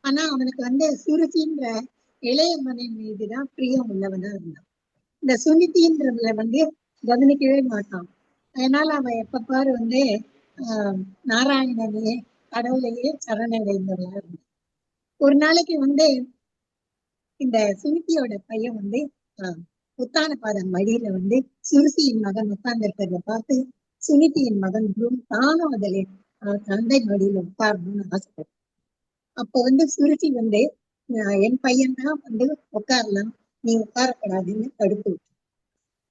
ஆனா அவனுக்கு வந்து சுருசின்ற இளைய மனைவி மீதுதான் பிரியம் உள்ளவனா இருந்தான். இந்த சுனிதின்றதுல வந்து கவனிக்கவே மாட்டான். அதனால அவன் எப்ப பாரு வந்து நாராயணனையே கடவுளையே சரணடைந்தவளா இருந்தான். ஒரு நாளைக்கு வந்து இந்த சுனிதியோட பையன் வந்து உத்தானபாதம் வழியில வந்து சுருசியின் மகன் உட்கார்ந்து இருக்கிறத பார்த்து சுனிதியின் மகன் தானும் அதில் தந்தை மடியில உட்காரணும்னு ஆசைப்படும். அப்போ வந்து சுருசி வந்து என் பையன் தான் வந்து உட்காரலாம், நீ உட்காரக்கூடாதுன்னு தடுத்து விட்டு.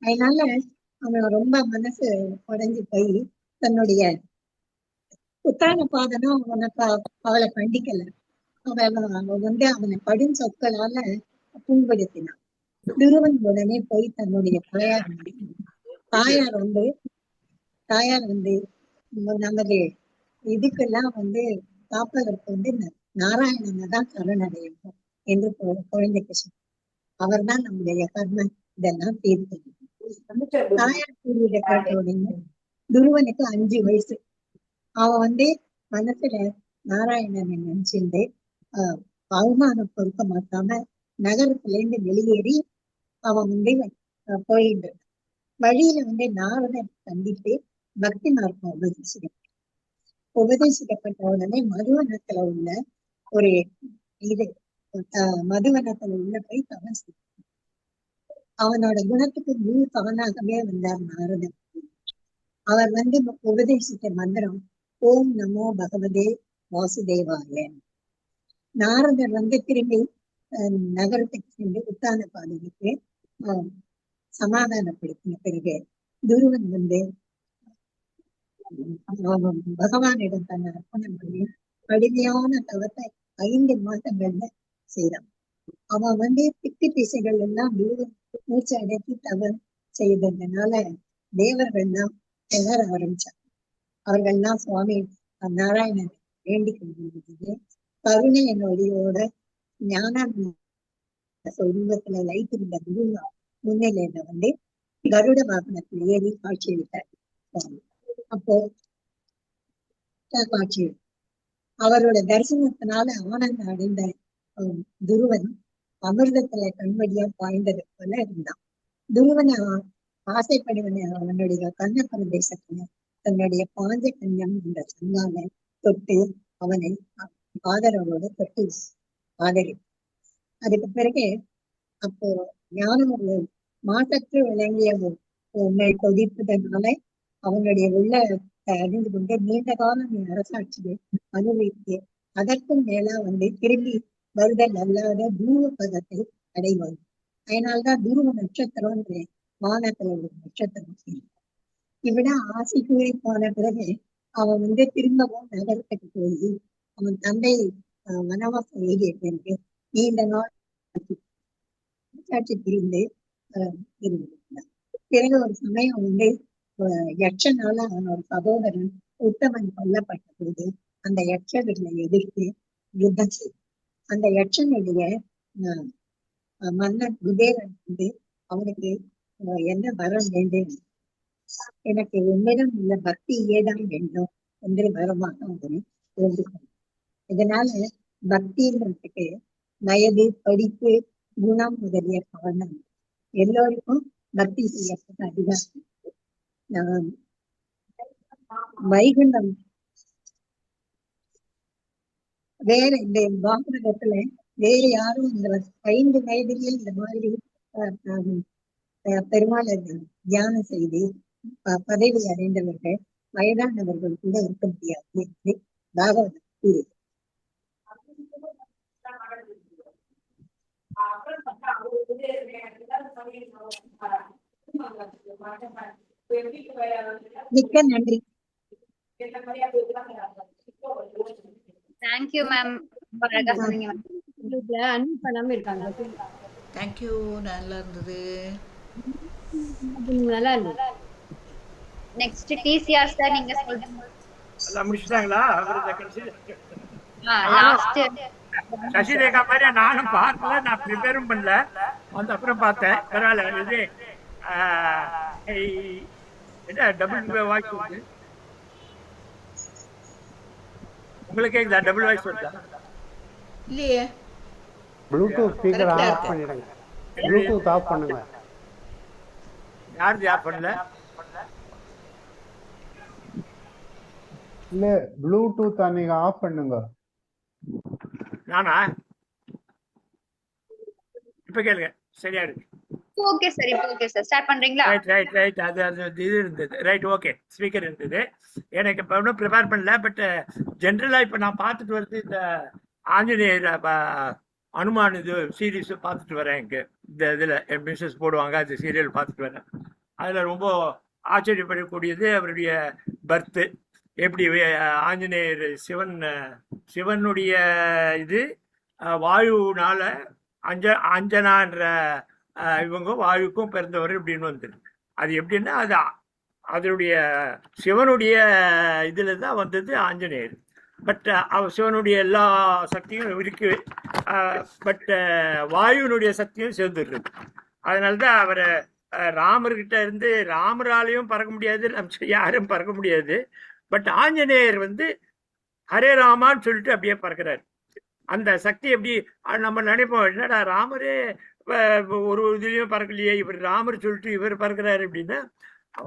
அதனால அவன் ரொம்ப மனசு உடைஞ்சு போய் தன்னுடைய உத்தானபாதனும் அவளை கண்டிக்கல. அவன் வந்து அவனை கடும் சொற்களால புண்படுத்தினான். துருவன் உடனே போய் தன்னுடைய தாயார் வந்து நமது இதுக்கெல்லாம் வந்து காப்பதற்கு வந்து நாராயணனை தான் சரணடையணும் என்று குழந்தைக்கு சொன்னார். அவர் தான் நம்முடைய கர்ம இதெல்லாம் தீர்த்தது. தாயார் கூறியதை கேட்ட உடனே துருவனுக்கு 5 வயசு. அவன் வந்து மனசுல நாராயணனை நினைச்சிருந்து அவமானம் பொறுக்க மாட்டாம நகரத்துல இருந்து வெளியேறி அவன் வந்து போயிட்டு வழியில வந்து நாரதர் சந்தித்து பக்தி மார்க்கம் உபதேசிக்கப்பட்ட உடனே மதுவனத்துல உள்ள ஒரு மதுவனத்துல உள்ள போய் தவம் செய்தார். அவனோட குணத்துக்கு முழு பவனாகவே வந்தார் நாரதர். அவர் உபதேசித்த மந்திரம் ஓம் நமோ பகவதே வாசுதேவாய. நாரதர் திரும்பி நகரத்துக்கு சென்று உத்தான பாதனுக்கு சமாதானப்படுத்தின பிறகு துருவன் பகவானிடம் தன்னை அர்ப்பணம் பண்ணி கடுமையான தவத்தை 5 மாதங்கள்ல செய்யறான். அவன் பித்தி பிசைகள் எல்லாம் மூச்சு அடக்கி தவம் செய்ததுனால தேவர்கள்லாம் திணற ஆரம்பிச்சாங்க. அவர்கள்லாம் சுவாமி நாராயணன் வேண்டிக் கொண்டிருந்தது. கருணை ஒளியோட ஞான சொருபத்துல லைத்திருந்த குருவா முன்னிலையில கருட வாகனத்தில் ஏறி காட்சியளித்தார் சுவாமி. அப்போ காட்சி அவரோட தரிசனத்தினால ஆனந்தம் அடைந்த துருவன் அமிர்தத்துல கண்வழியா பாய்ந்தது போல இருந்தான். துருவனை ஆசைப்படுவன அவனுடைய கண்ண பிரதேசத்துல தன்னுடைய பாஞ்ச கன்யம் என்ற சங்கால தொட்டு அவனை ஆதரவோட தொட்டு ஆதரித்தான். அதுக்கு பிறகு அப்போ ஞானம் மாற்றற்று விளங்கிய உண்மை கொதிப்பதனால அவனுடைய உள்ள அறிந்து கொண்டு நீண்ட காலம் நீ அரசாட்சியை அனுபவித்து அதற்கும் மேலா திரும்பி வருதல் அல்லாத துருவ பதத்தை அடைவாங்க. அதனால்தான் துருவ நட்சத்திரம் வானத்துல ஒரு நட்சத்திரம். இவ்விட ஆசை கூறி போன பிறகு அவன் திரும்பவும் நகரத்துக்கு போய் அவன் தந்தை வனவாசம் ஏறிய பிறகு நீண்ட நாள் பிரிந்து இருந்தான். பிறகு ஒரு சமயம் யட்சனால அவனோட சகோதரன் உத்தமன் கொல்லப்பட்ட போது அந்த யட்சர்களை எதிர்த்து யுத்தம் செய்தான். அந்த யட்சனுடைய மன்னன் குபேரன் அவனுக்கு என்ன வரம் வேண்டும், எனக்கு உன்னிடம் உள்ள பக்தி ஏதான் வேண்டும் என்று வரமாக அவனை வேண்டிக்கொண்டான். இதனால பக்தின்றதுக்கு வயது, படிப்பு, குணம் முதலிய காரணம் எல்லோருக்கும் பக்தி செய்யப்பட்ட அதிகாரம். வைகுண்டம் வேற இந்த பாகவதத்துல வேற யாரும் இந்த 5 வயதிலேயே இந்த மாதிரி பெருமாளை தியானம் செய்து பதவி அடைந்தவர்கள் வயதானவர்கள் கூட இருக்க முடியாது என்று பாகவதம் கூறுகிறது. மிக்க நன்றி. Thank you ma'am. தேங்க்யூ. நல்லா இருந்தது. நல்லா இருந்தது. நெக்ஸ்ட் டிசிஆர் சார், நீங்க சொல்லுங்க. எல்லாம் முடிச்சிட்டாங்களா? லாஸ்ட் சசிரேகா மாதிரி நானும் பார்க்கல, நான் ப்ரிப்பேரும் பண்ணல, வந்து அப்புறம் பார்த்தேன். பரவாயில்ல. இது என்ன டபுள் வாய்ஸ் வருது உங்களுக்கு? கேக்குதா? டபுள் வாய்ஸ் வருதா? இல்லையே. ப்ளூடூத் ஸ்பீக்கர் ஆஃப் பண்ணிடுங்க. ப்ளூடூத் ஆஃப் பண்ணுங்க. யாருது ஆஃப் பண்ணல? இல்ல ப்ளூடூத் நீங்க ஆஃப் பண்ணுங்க. நானா? இப்ப கேளுங்க, சரியா இருக்கு. ஓகே சார், இப்போ ஓகே சார். ஸ்டார்ட் பண்றீங்களா? ரைட். அது இது இருந்தது. Right, okay. ஸ்பீக்கர் இருந்தது. எனக்கு இப்போ ஒன்றும் ப்ரிப்பேர் பண்ணல. பட் ஜென்ரலாக இப்போ நான் பார்த்துட்டு வருது, இந்த ஆஞ்சநேயர் அனுமான் இது சீரீஸ் பார்த்துட்டு வரேன். இங்கே இந்த இதில் என் மிஸ்ஸஸ் போடுவாங்க, அந்த சீரியல் பார்த்துட்டு வரேன். அதில் ரொம்ப ஆச்சரியப்படக்கூடியது அவருடைய பர்த்து. எப்படி ஆஞ்சநேயர் சிவனுடைய இது வாயுனால அஞ்சனான்ற இவங்க வாயுக்கும் பிறந்தவர் இப்படின்னு வந்துரு. அது எப்படின்னா அது அதனுடைய சிவனுடைய இதுல தான் வந்தது ஆஞ்சநேயர். பட் அவர் சிவனுடைய எல்லா சக்தியும் இருக்கு, பட் வாயுனுடைய சக்தியும் சேர்ந்துடுறது. அதனால்தான் அவரை ராமர்கிட்ட இருந்து ராமராலையும் பறக்க முடியாது, நம்ம யாரும் பறக்க முடியாது. பட் ஆஞ்சநேயர் ஹரே ராமான்னு சொல்லிட்டு அப்படியே பறக்கிறார். அந்த சக்தி எப்படி நம்ம நினைப்போம், என்னடா ராமரே ஒரு இதுலயும் பறக்கலையே, இவர் ராமர் சொல்லிட்டு இவர் பறக்கிறாரு அப்படின்னா,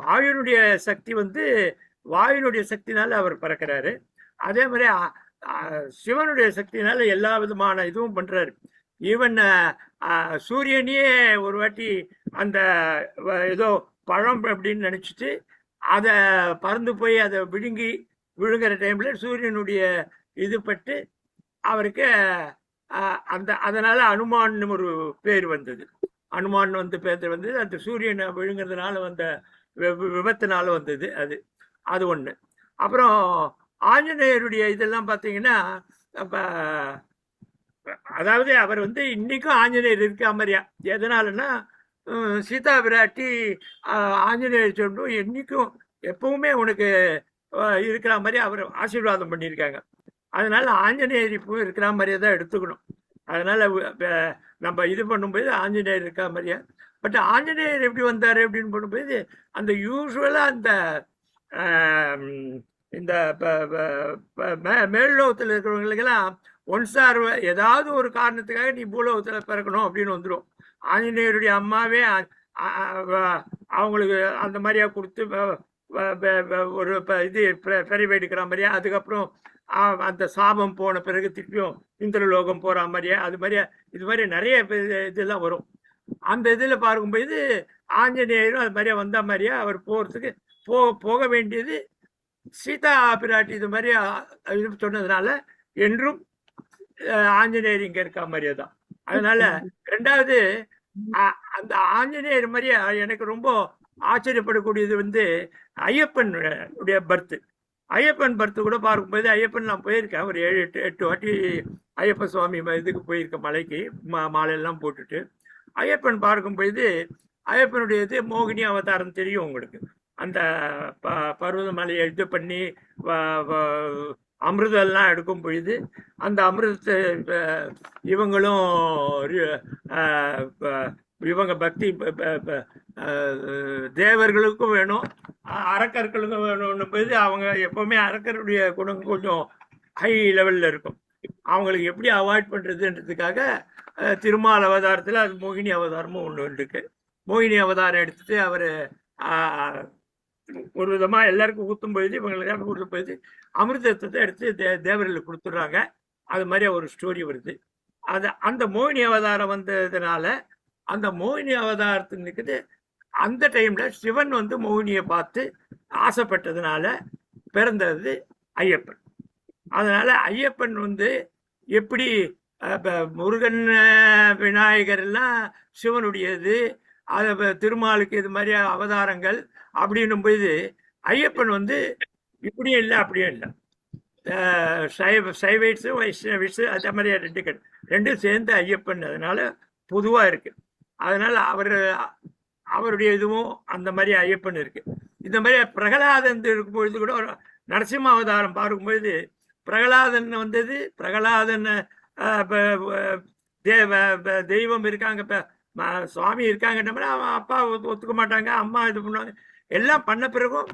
வாயுனுடைய சக்தி வாயுனுடைய சக்தினால அவர் பறக்கிறாரு. அதே மாதிரி சிவனுடைய சக்தினால எல்லா விதமான இதுவும் பண்றாரு. ஈவன் சூரியனையே ஒரு வாட்டி அந்த ஏதோ பழம் அப்படின்னு நினைச்சிட்டு அதை பறந்து போய் அதை விழுங்குற டைம்ல சூரியனுடைய இது பட்டு அவருக்கு அதனால அனுமான் ஒரு பேர் வந்தது. அனுமான் பேர் வந்தது அந்த சூரியனை விழுங்குறதுனால வந்த விபத்தினால வந்தது. அது ஒண்ணு. அப்புறம் ஆஞ்சநேயருடைய இதெல்லாம் பார்த்தீங்கன்னா அதாவது அவர் இன்னைக்கும் ஆஞ்சநேயர் இருக்க மாதிரியா. எதனாலன்னா சீதா பிராட்டி ஆஞ்சநேயர் சொல்லும் என்னைக்கும் எப்பவுமே உனக்கு இருக்கிற மாதிரி அவர் ஆசீர்வாதம் பண்ணியிருக்காங்க. அதனால ஆஞ்சநேயர் இப்போ இருக்கிற மாதிரியே தான் எடுத்துக்கணும். அதனால நம்ம இது பண்ணும்போது ஆஞ்சநேயர் இருக்கிற மாதிரியா. பட் ஆஞ்சநேயர் எப்படி வந்தாரு அப்படின்னு பண்ணும்போது அந்த யூஸ்வலா அந்த இந்த மேல்லோகத்தில் இருக்கிறவங்களுக்கெல்லாம் ஒன்சார் ஏதாவது ஒரு காரணத்துக்காக நீ பூலோகத்தில் பிறக்கணும் அப்படின்னு வந்துடும். ஆஞ்சநேயருடைய அம்மாவே அவங்களுக்கு அந்த மாதிரியா கொடுத்து ஒரு இது பெரிய எடுக்கிற மாதிரியா. அதுக்கப்புறம் அந்த சாபம் போன பிறகு திருப்பியும் இந்திரலோகம் போற மாதிரியா. இது மாதிரி நிறைய இதெல்லாம் வரும். அந்த இதுல பார்க்கும்போது ஆஞ்சநேயரும் அது மாதிரியா வந்த மாதிரியா அவர் போறதுக்கு போக வேண்டியது சீதா பிராட்டி இது மாதிரி சொன்னதுனால என்றும் ஆஞ்சநேயர் இங்க இருக்க மாதிரியே தான். அதனால ரெண்டாவது அந்த ஆஞ்சநேயர் மாதிரியே எனக்கு ரொம்ப ஆச்சரியப்படக்கூடியது ஐயப்பன் உடைய பர்த். ஐயப்பன் பர்த் கூட பார்க்கும்போது ஐயப்பன் நான் போயிருக்கேன் ஒரு 7-8 வாட்டி ஐயப்ப சுவாமி இதுக்கு போயிருக்கேன் மலைக்கு மாலையெல்லாம் போட்டுட்டு. ஐயப்பன் பார்க்கும்போது ஐயப்பனுடைய இது மோகினி அவதாரம் தெரியும் உங்களுக்கு. அந்த பர்வத மலையை இது பண்ணி அமிர்தெல்லாம் எடுக்கும் பொழுது அந்த அமிர்தத்தை இவங்க பக்தி தேவர்களுக்கும் வேணும் அரக்கர்களுக்கும் வேணும் போது அவங்க எப்பவுமே அரக்கருடைய குணம் கொஞ்சம் ஹை லெவல்ல இருக்கும். அவங்களுக்கு எப்படி அவாய்ட் பண்றதுன்றதுக்காக திருமால் அவதாரத்துல அது மோகினி அவதாரமும் ஒன்று இருக்கு. மோகினி அவதாரம் எடுத்துட்டு அவரு ஒரு விதமா எல்லாருக்கும் ஊத்தும் பொழுது இவங்களுக்கு ஊற்றும் பொழுது அமிர்தத்தை எடுத்து தேவர்களுக்கு கொடுத்துடுறாங்க. அது மாதிரி ஒரு ஸ்டோரி வருது. அந்த மோகினி அவதாரம் வந்ததுனால அந்த மோகினி அவதாரத்துக்கு அந்த டைம்ல சிவன் மோகினியை பார்த்து ஆசைப்பட்டதுனால பிறந்தது ஐயப்பன். அதனால ஐயப்பன் எப்படி முருகன் விநாயகர் எல்லாம் சிவனுடையது, அதை திருமாலுக்கு இது மாதிரி அவதாரங்கள் அப்படின்னும் போது ஐயப்பன் இப்படியும் இல்லை அப்படியும் இல்லை. சைவைட்ஸும் வைஷ்ணவிட்ஸு அதே மாதிரி ரெண்டும் சேர்ந்து ஐயப்பன் அதனால பொதுவா இருக்கு. அதனால அவருடைய இதுவும் அந்த மாதிரி ஐயப்பன் இருக்கு. இந்த மாதிரி பிரகலாதன் இருக்கும் பொழுது கூட ஒரு நரசிம்ம அவதாரம் பார்க்கும்பொழுது பிரகலாதன் பிரகலாதன் தெய்வம் இருக்காங்க, சுவாமி இருக்காங்கன்ற அவன் அப்பா ஒத்துக்க மாட்டாங்க, அம்மா இது பண்ணுவாங்க. எல்லாம் பண்ண பிறகும்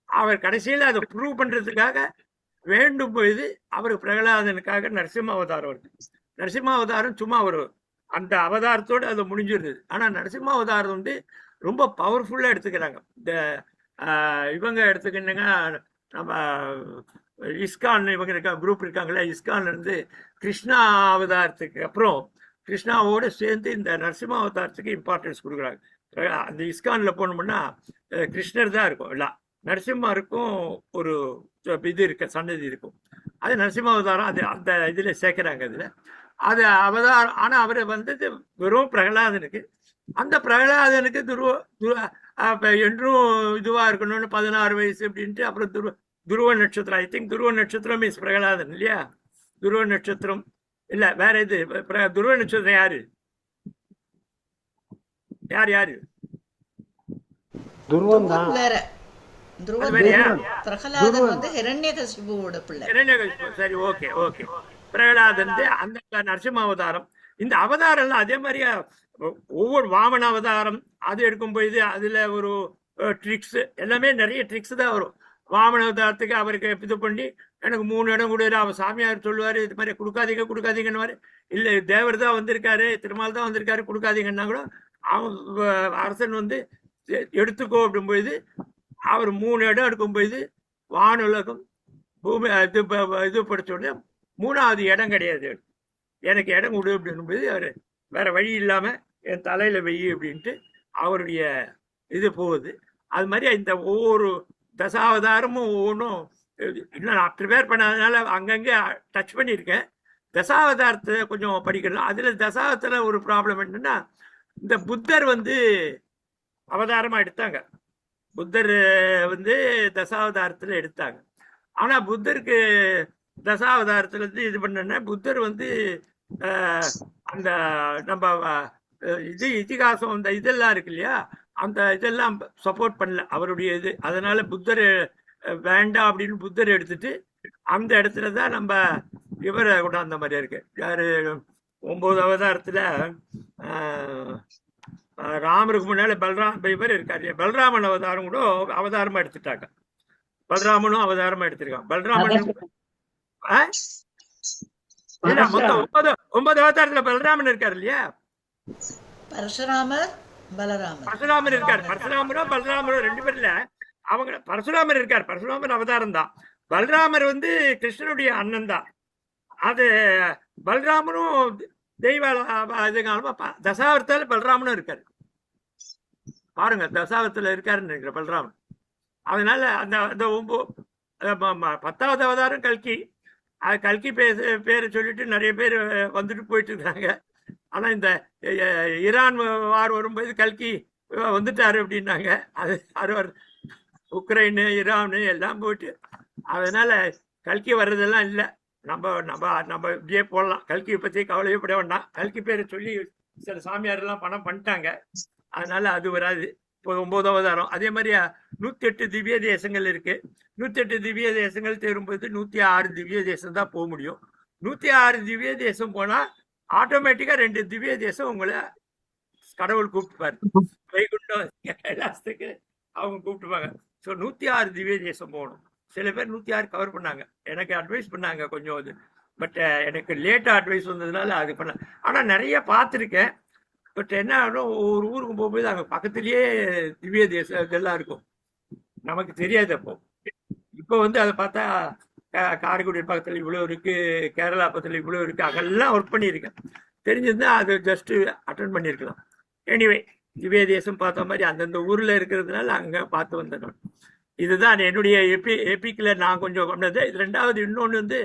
அவர் கடைசியில் அதை ப்ரூவ் பண்றதுக்காக வேண்டும் பொழுது அவருக்கு பிரகலாதனுக்காக நரசிம்ம அவதாரம் இருக்கு. நரசிம்ம அவதாரம் சும்மா ஒரு அந்த அவதாரத்தோடு அது முடிஞ்சிருந்தது. ஆனா நரசிம்ம அவதாரம் ரொம்ப பவர்ஃபுல்லா எடுத்துக்கிறாங்க. இந்த இவங்க எடுத்துக்கிட்டாங்க நம்ம இஸ்கான் இவங்க குரூப் இருக்காங்களே, இஸ்கான் கிருஷ்ணா அவதாரத்துக்கு அப்புறம் கிருஷ்ணாவோடு சேர்ந்து இந்த நரசிம்ம அவதாரத்துக்கு இம்பார்ட்டன்ஸ் கொடுக்குறாங்க. அந்த இஸ்கான்ல போனோம்னா கிருஷ்ணர் தான் இருக்கும், எல்லாம் நரசிம்மருக்கும் ஒரு இது இருக்கு, சன்னதி இருக்கும். அது நரசிம்ம அவதாரம் அது அந்த இதுல சேர்க்கிறாங்க. இதுல அது அவதாரம். ஆனா அவரு வெறும் பிரகலாதனுக்கு, அந்த பிரகலாதனுக்கு என்றும் இதுவா இருக்கணும்னு 16 வயசு அப்படின்ட்டு அப்புறம் துருவ நட்சத்திரம், ஐ திங்க் துருவ நட்சத்திரம் மீன்ஸ் பிரகலாதன் இல்லையா? துருவ நட்சத்திரம் இல்ல வேற இது. துருவ நட்சத்திரம் யாரு யாரு யாரு துருவன் தான் வேற. பிரகலாதன் ஹிரண்யகசிபுவோட பிள்ளை. சரி, ஓகே ஓகே. பிரகலாதன் அந்த நரசிம்ம அவதாரம். இந்த அவதாரம் எல்லாம் அதே மாதிரியா ஒவ்வொரு வாமன அவதாரம் அது எடுக்கும் பொழுது அதுல ஒரு ட்ரிக்ஸ் எல்லாமே நிறைய ட்ரிக்ஸ் தான் வரும். வாமன அவதாரத்துக்கு அவருக்கு இது பண்ணி எனக்கு 3 இடம் கொடுக்குற அவர் சாமியார் சொல்லுவாரு இது மாதிரி கொடுக்காதீங்கன்னு மாதிரி. இல்லை தேவர் தான் வந்திருக்காரு, திருமால் தான் வந்திருக்காரு, கொடுக்காதீங்கன்னா கூட அவன் அரசன் எடுத்துக்கோ அப்படின்பொழுது அவர் 3 இடம் எடுக்கும்பொழுது வானுலகம் பூமி இது படிச்ச உடனே 3ஆவது இடம் கிடையாது. எனக்கு இடம் கொடு அப்படின்னும்போது அவர் வேற வழி இல்லாமல் என் தலையில் வெய்யு அப்படின்ட்டு அவருடைய இது போகுது. அது மாதிரி இந்த ஒவ்வொரு தசாவதாரமும் ஒவ்வொன்றும் இன்னும் நான் ப்ரிப்பேர் பண்ணாதனால அங்கங்கே டச் பண்ணியிருக்கேன். தசாவதாரத்தை கொஞ்சம் படிக்கணும். அதில் தசாவத்தில் ஒரு ப்ராப்ளம் என்னன்னா, இந்த புத்தர் வந்து அவதாரமாக எடுத்தாங்க. புத்தர் வந்து தசாவதாரத்தில் எடுத்தாங்க. ஆனால் புத்தருக்கு தசாவதாரத்தில் இருந்து இது பண்ணனா புத்தர் வந்து அந்த நம்ம இது இதிகாசம் அந்த இதெல்லாம் இருக்கு இல்லையா, அந்த இதெல்லாம் சப்போர்ட் பண்ணல அவருடைய இது. அதனால புத்தர் வேண்டாம் அப்படின்னு புத்தர் எடுத்துட்டு அந்த இடத்துல தான் நம்ம இவரை கொண்டாந்த மாதிரியா இருக்கு. யாரு 9 அவதாரத்துல ராமருக்கு முன்னால இவர் இருக்காரு, பலராமன் அவதாரம் கூட அவதாரமா எடுத்துட்டாங்க. பலராமனும் அவதாரமா எடுத்திருக்கான். பலராமன் மொத்தம் 9 அவதாரத்துல பலராமன் இருக்காரு இல்லையா. பரசுராமர் பரசுராமர் இருக்காரு. பரசுராமரும் பலராமரும் 2 பேர்ல அவங்க பரசுராமர் இருக்கார். பரசுராமர் அவதாரம் தான். பலராமர் வந்து கிருஷ்ணனுடைய அண்ணன் தான். அது பலராமனும் தெய்வ தசாவதாரத்துல பலராமனும் இருக்காரு. பாருங்க, தசாவத்துல இருக்காருன்னு நினைக்கிறேன் பலராமன். அதனால அந்த 10வது அவதாரம் கல்கி. அது கல்கி பேரை சொல்லிட்டு நிறைய பேர் வந்துட்டு போயிட்டு இருக்காங்க. ஆனா இந்த ஈரான் வார் வரும்போது கல்கி வந்துட்டாரு அப்படின்னாங்க. அது உக்ரைனு ஈரானு எல்லாம் போயிட்டு, அதனால கல்கி வர்றதெல்லாம் இல்லை. நம்ம இப்படியே போடலாம். கல்கியை பற்றி கவலையே பட வேண்டாம். கல்கி பேரை சொல்லி சில சாமியாரெல்லாம் பணம் பண்ணிட்டாங்க. அதனால அது வராது. இப்போ 9 அவதாரம். அதே மாதிரி 108 திவ்ய தேசங்கள் இருக்கு. 108 திவ்ய தேசங்கள் தேரும்போது 106 திவ்ய தேசம் தான் போக முடியும். 106 திவ்ய தேசம் போனா ஆட்டோமேட்டிக்கா 2 திவ்ய தேசம் உங்களை கடவுள் கூப்பிட்டுப்பாரு. வைகுண்டம் கைலாசத்துக்கு அவங்க கூப்பிட்டுப்பாங்க. ஸோ 106 திவ்ய தேசம் போகணும். சில பேர் 106 கவர் பண்ணாங்க. எனக்கு அட்வைஸ் பண்ணாங்க கொஞ்சம் அது. பட் எனக்கு லேட்டாக அட்வைஸ் வந்ததுனால அது பண்ண. ஆனால் நிறைய பார்த்துருக்கேன். பட் என்ன ஆகும், ஒரு ஊருக்கு போகும்போது அங்கே பக்கத்துலேயே திவ்ய தேசம் இதெல்லாம் இருக்கும். நமக்கு தெரியாது அப்போ. இப்போ வந்து அதை பார்த்தா காரைக்குடி பக்கத்தில் இவ்வளோ இருக்கு, கேரளா பக்கத்தில் இவ்வளோ இருக்கு, அங்கெல்லாம் ஒர்க் பண்ணியிருக்கேன். தெரிஞ்சிருந்தா அது ஜஸ்ட் அட்டன் பண்ணியிருக்கலாம். எனிவே, திவ்ய தேசம் பார்த்த மாதிரி அந்தந்த ஊரில் இருக்கிறதுனால அங்கே பார்த்து வந்தேன் நான். இதுதான் என்னுடைய எபிக்கில் நான் கொஞ்சம் கொண்டது. இது 2வது இன்னொன்று வந்து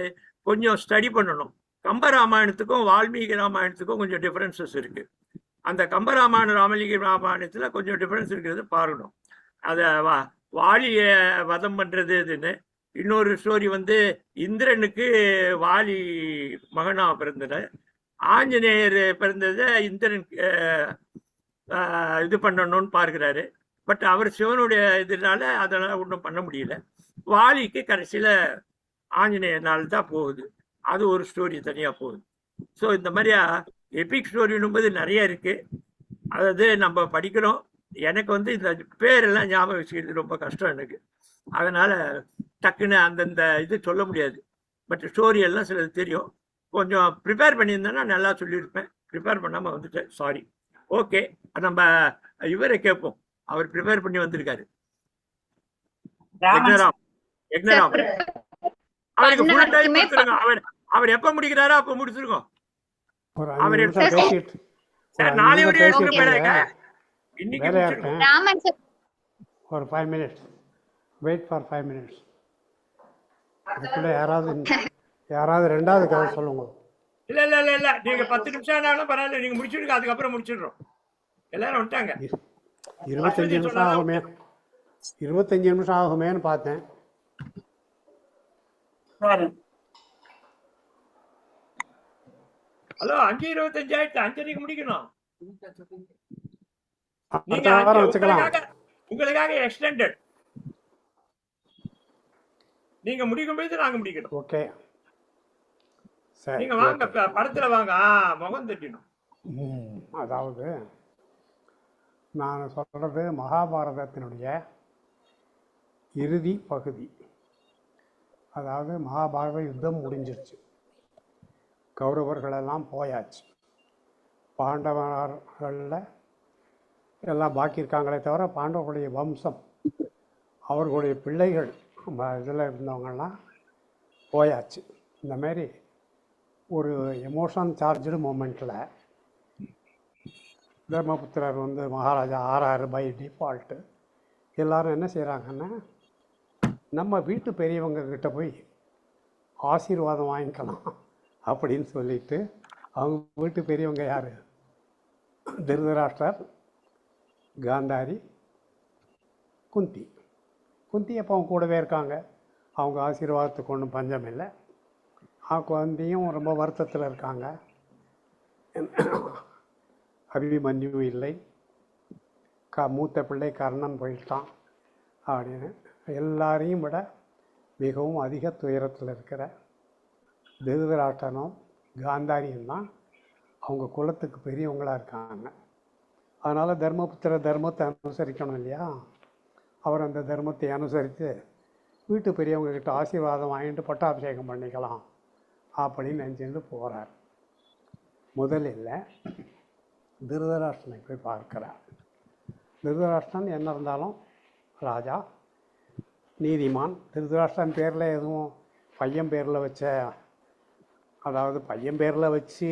கொஞ்சம் ஸ்டடி பண்ணணும். கம்பராமாயணத்துக்கும் வால்மீகி ராமாயணத்துக்கும் கொஞ்சம் டிஃப்ரென்சஸ் இருக்கு. அந்த கம்பராமாயண வால்மீகி ராமாயணத்தில் கொஞ்சம் டிஃப்ரென்ஸ் இருக்கிறது பார்க்கணும். அதை வாலிய வதம் பண்ணுறது இதுன்னு. இன்னொரு ஸ்டோரி வந்து இந்திரனுக்கு வாலி மகனா பிறந்தது. ஆஞ்சநேயர் பிறந்ததை இந்திரன் இது பண்ணணும்னு பார்க்கிறாரு. பட் அவர் சிவனுடைய இதனால அதனால ஒன்றும் பண்ண முடியல. வாலிக்கு கடைசியில் ஆஞ்சநேயர்னால தான் போகுது. அது ஒரு ஸ்டோரி தனியாக போகுது. ஸோ இந்த மாதிரியா எபிக் ஸ்டோரின்னும்போது நிறைய இருக்கு. அதாவது நம்ம படிக்கிறோம். எனக்கு வந்து இந்த பேரெல்லாம் ஞாபகம் வச்சுக்கிறது ரொம்ப கஷ்டம் எனக்கு. அதனால டக்குன்னு அந்தந்த இது சொல்ல முடியாது. பட் ஸ்டோரி எல்லாம் சிலது தெரியும். கொஞ்சம் ப்ரிப்பேர் பண்ணியிருந்தேன்னா நல்லா சொல்லியிருப்பேன். ப்ரிப்பேர் பண்ணாமல் வந்துட்டேன், சாரி. ஓகே, நம்ம இவரை கேட்போம். அவர் ப்ரிப்பேர் பண்ணி வந்திருக்காரு. யக்ஞராம். அவருக்கு ஃபுல் டைம் கொடுத்துருங்க. அவர் எப்ப முடிக்கிறாரோ அப்ப முடிச்சிருக்கோம். அவர் நாளை வரையும் எடுத்துருப்பாரு. இன்னைக்கு ஒரு 5 minutes வெயிட் ஃபார் 5 minutes. அதுக்குள்ள யாராவது 2வது கதை சொல்லுங்க. இல்ல நீங்க 10 நிமிஷம் ஆனாலும் பரவாயில்ல, நீங்க முடிச்சிருங்க. அதுக்கப்புறம் முடிச்சிடுறோம். எல்லாரும் வந்துட்டாங்க. 25 நிமிஷம் ஆகுமே, 25 நிமிஷம் ஆகுமேன்னு பார்த்தேன். ஹலோ, 5:25 ஆயிடுச்சு. 5:30 முடிக்கணும். உங்களுக்காக எக்ஸ்டெண்டட். நீங்க முடிக்கும் போது நாங்க முடிக்கணும். ஓகே, நீங்க வாங்க, படத்துல வாங்க. முகம் தட்டிடும். அதாவது நான் சொல்றது மகாபாரதத்தினுடைய இறுதி பகுதி. அதாவது மகாபாரத யுத்தம் முடிஞ்சிருச்சு. கௌரவர்களெல்லாம் போயாச்சு. பாண்டவர்களில் எல்லாம் பாக்கி இருக்காங்களே தவிர பாண்டவர்களுடைய வம்சம், அவர்களுடைய பிள்ளைகள் இதில் இருந்தவங்கெல்லாம் போயாச்சு. இந்தமாரி ஒரு எமோஷன் சார்ஜ்டு மூமெண்ட்டில் தர்மபுத்திரர் வந்து மகாராஜா ஆறாரு பை டிஃபால்ட்டு. எல்லோரும் என்ன செய்கிறாங்கன்னா, நம்ம வீட்டு பெரியவங்க கிட்ட போய் ஆசீர்வாதம் வாங்கிக்கலாம் அப்படின்னு சொல்லிட்டு, அவங்க வீட்டு பெரியவங்க யார்? திருதராஷ்டிரர், காந்தாரி, குந்தி. குந்தி அப்போ அவங்க கூடவே இருக்காங்க. அவங்க ஆசீர்வாதத்துக்கு ஒன்றும் பஞ்சம் இல்லை. குழந்தையும் ரொம்ப வருத்தத்தில் இருக்காங்க. அபிமன்யு இல்லை, மூத்த பிள்ளை கர்ணன் போயிட்டான் அப்படின்னு எல்லாரையும் விட மிகவும் அதிக துயரத்தில் இருக்கிற திருதராஷ்டிரனும் காந்தாரியும் தான் அவங்க குலத்துக்கு பெரியவங்களாக இருக்காங்க. அதனால் தர்மபுத்திர தர்மத்தை அனுசரிக்கணும் இல்லையா? அவர் அந்த தர்மத்தை அனுசரித்து வீட்டு பெரியவங்கக்கிட்ட ஆசீர்வாதம் வாங்கிட்டு பட்டாபிஷேகம் பண்ணிக்கலாம் அப்படின்னு நினச்சிட்டு போகிறார். முதலில் திருதராஷ்டிரனை போய் பார்க்கிறார். திருதராஷ்டிரன் என்ன இருந்தாலும் ராஜா, நீதிமான். திருதராஷ்டிரன் பேரில் எதுவும் பையன் பேரில் வச்ச, அதாவது பையன் பேரில் வச்சு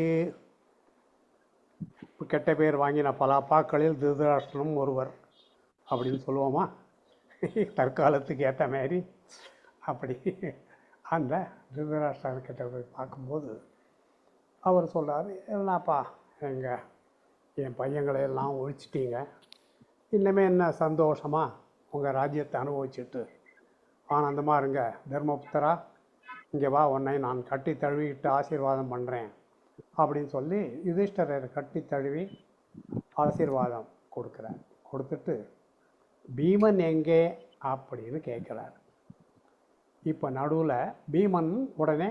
கெட்ட பேர் வாங்கின பல அப்பாக்களில் திருதராஷ்டிரனும் ஒருவர் அப்படின்னு சொல்லுவோமா? தற்காலத்துக்கு ஏற்ற மாதிரி அப்படி அந்த திருதராஷ்டிரன்கிட்ட போய் பார்க்கும்போது அவர் சொல்கிறார், என்னப்பா என் பையங்களை எல்லாம் ஒழிச்சிட்டீங்க, இன்னமே என்ன சந்தோஷமாக உங்கள் ராஜ்யத்தை அனுபவிச்சுட்டு ஆனந்தமாக இருங்க. தர்மபுத்திரா, இங்கே வா, உன்னை நான் கட்டி தழுவிக்கிட்டு ஆசீர்வாதம் பண்ணுறேன் அப்படின்னு சொல்லி யுதிஷ்டரரை கட்டி தழுவி ஆசீர்வாதம் கொடுக்குறார். கொடுத்துட்டு பீமன் எங்கே அப்படின்னு கேட்குறார். இப்போ நடுவில் பீமன் உடனே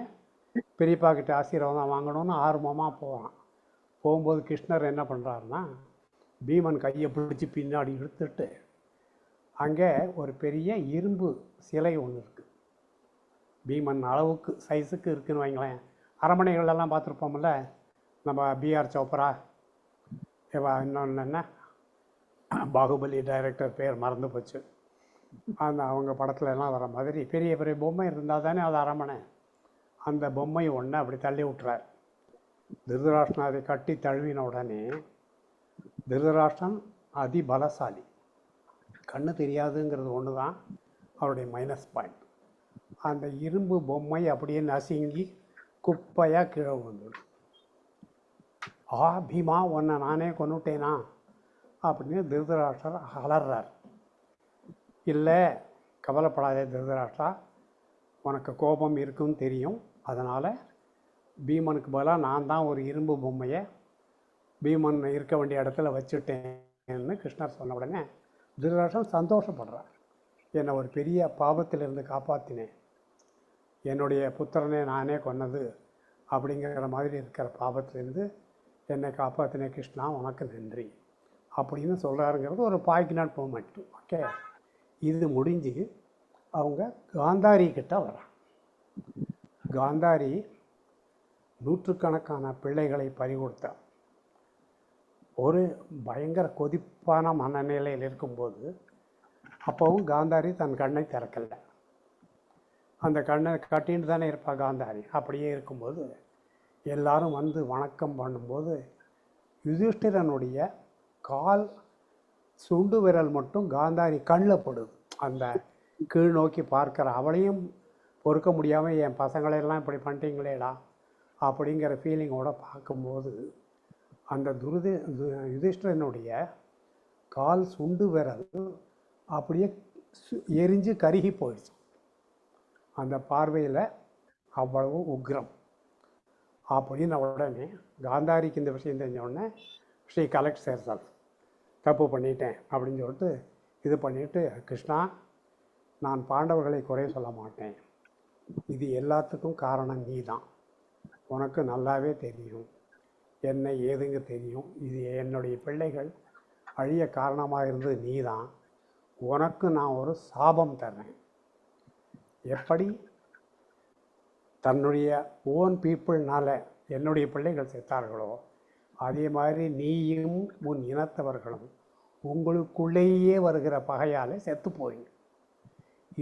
பெரியப்பா கிட்ட ஆசீர்வாதம் வாங்கணும்னு ஆர்வமாக போகிறான். போகும்போது கிருஷ்ணர் என்ன பண்ணுறாருன்னா, பீமன் கையை பிடிச்சி பின்னாடி இழுத்துட்டு அங்கே ஒரு பெரிய இரும்பு சிலை ஒன்று இருக்குது. பீமன் அளவுக்கு சைஸுக்கு இருக்குதுன்னு வைங்களேன். அரண்மனைகளெல்லாம் பார்த்துருப்போம்ல, நம்ம பிஆர் சோப்ரா, இன்னொன்று என்ன, பாகுபலி டைரக்டர் பேர் மறந்து போச்சு, அந்த அவங்க படத்துல எல்லாம் வர மாதிரி பெரிய பெரிய பொம்மை இருந்தால் தானே அது அரண்மனை. அந்த பொம்மை ஒன்று அப்படி தள்ளி விட்டுறார். திருதராஷ்டிரன் அதை கட்டி தழுவின உடனே, திருதராஷ்டிரன் அதிபலசாலி, கண்ணு தெரியாதுங்கிறது ஒன்று தான் அவருடைய மைனஸ் பாயிண்ட். அந்த இரும்பு பொம்மை அப்படியே நசுங்கி குப்பையாக கீழே விழுந்துடும். பீமா, உன்னை நானே கொன்னுட்டேனா அப்படின்னு திருதராஷ்டிரர் அலறார். இல்லை, கவலைப்படாதே திருதராஷ்டிரா, உனக்கு கோபம் இருக்குன்னு தெரியும், அதனால் பீமனுக்கு பதிலாக நான் தான் ஒரு இரும்பு பொம்மையை பீமன் இருக்க வேண்டிய இடத்துல வச்சுட்டேன்னு கிருஷ்ணர் சொன்ன உடனே திருதராஷ்டிரன் சந்தோஷப்படுறார். என்னை ஒரு பெரிய பாவத்திலிருந்து காப்பாற்றினேன், என்னுடைய புத்திரனை நானே கொன்னது அப்படிங்கிற மாதிரி இருக்கிற பாவத்திலேருந்து என்னை காப்பாற்றினேன் கிருஷ்ணா, உனக்கு நன்றி அப்படின்னு சொல்கிறாருங்கிறது ஒரு பாய்கினாட் மூமெண்ட். ஓகே, இது முடிஞ்சு அவங்க காந்தாரி கிட்ட வராங்க. காந்தாரி நூற்றுக்கணக்கான பிள்ளைகளை பறிகொடுத்தார். ஒரு பயங்கர கொதிப்பான மனநிலையில் இருக்கும்போது அப்போவும் காந்தாரி தன் கண்ணை திறக்கலை. அந்த கண்ணை கட்டின்னு தானே இருப்பா காந்தாரி. அப்படியே இருக்கும்போது எல்லாரும் வந்து வணக்கம் பண்ணும்போது யுதிஷ்டிரனுடைய கால் சுண்டு விரல் மட்டும் காந்தாரி கண்ணில் படுது. அந்த கீழ் நோக்கி பார்க்குற அவளையும் பொறுக்க முடியாமல், என் பசங்களையெல்லாம் இப்படி பண்ணிட்டீங்களேடா அப்படிங்கிற ஃபீலிங்கோட பார்க்கும்போது அந்த யுதிஷ்டிரனுடைய கால் சுண்டு விரல் அப்படியே எரிஞ்சு கருகி போயிடுச்சு. அந்த பார்வையில் அவ்வளவு உக்ரம். அப்படின்னு உடனே காந்தாரிக்கு இந்த விஷயம் தெரிஞ்ச உடனே ஸ்ரீ கலெக்ட் சேர்சால் தப்பு பண்ணிட்டேன் அப்படின்னு சொல்லிட்டு இது பண்ணிவிட்டு, கிருஷ்ணா, நான் பாண்டவர்களை குறை சொல்ல மாட்டேன், இது எல்லாத்துக்கும் காரணம் நீ தான், உனக்கு நல்லாவே தெரியும் என்ன ஏதுங்க தெரியும், இது என்னுடைய பிள்ளைகள் அழிய காரணமாக இருந்தது நீ தான், உனக்கு நான் ஒரு சாபம் தர்றேன். எப்படி தன்னுடைய ஓன் பீப்புள்னால் என்னுடைய பிள்ளைகள் செத்தார்களோ அதே மாதிரி நீயும் உன் இனத்தவர்களும் உங்களுக்குள்ளேயே வருகிற பகையால் செத்து போவீங்க.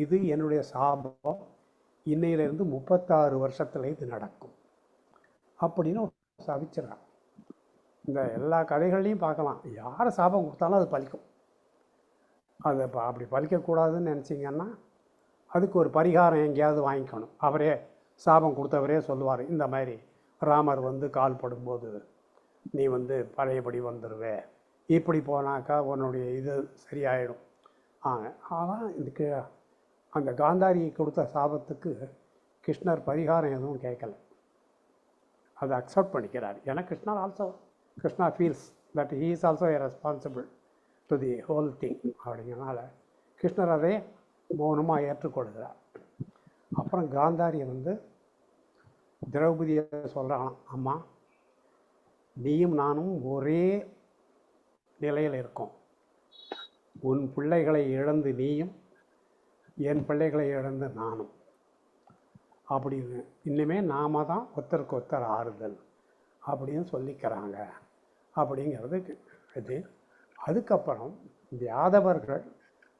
இது என்னுடைய சாபம். இன்னையிலிருந்து 36 வருஷத்தில் இது நடக்கும் அப்படின்னு சபிச்சிடறான். இந்த எல்லா கதைகள்லையும் பார்க்கலாம், யார் சாபம் கொடுத்தாலும் அது பலிக்கும். அது அப்படி பலிக்கக்கூடாதுன்னு நினச்சிங்கன்னா அதுக்கு ஒரு பரிகாரம் எங்கேயாவது வாங்கிக்கணும். அவரே சாபம் கொடுத்தவரே சொல்லுவார், இந்த மாதிரி ராமர் வந்து கால் படும்போது நீ வந்து பழையபடி வந்துடுவே, இப்படி போனாக்கா உன்னுடைய இது சரியாயிடும். ஆனால் இதுக்கு அந்த காந்தாரி கொடுத்த சாபத்துக்கு கிருஷ்ணர் பரிகாரம் எதுவும் கேட்கல, அதை அக்செப்ட் பண்ணிக்கிறார். ஏன்னா Krishna feels that he is also A responsible to the whole thing. அப்படிங்கிறனால கிருஷ்ணர் அதை மௌனமாக ஏற்றுக்கொள்கிறார். அப்புறம் காந்தாரியை வந்து திரௌபதியை சொல்கிறான், அம்மா நீயும் நானும் ஒரே நிலையில் இருக்கோம், உன் பிள்ளைகளை இழந்து நீயும், என் பிள்ளைகளை இழந்து நானும், அப்படின்னு இன்னுமே நாம தான் ஒருத்தருக்கு ஒருத்தர் ஆறுதல் அப்படின்னு சொல்லிக்கிறாங்க அப்படிங்கிறது இது. அதுக்கப்புறம் இந்த யாதவர்கள்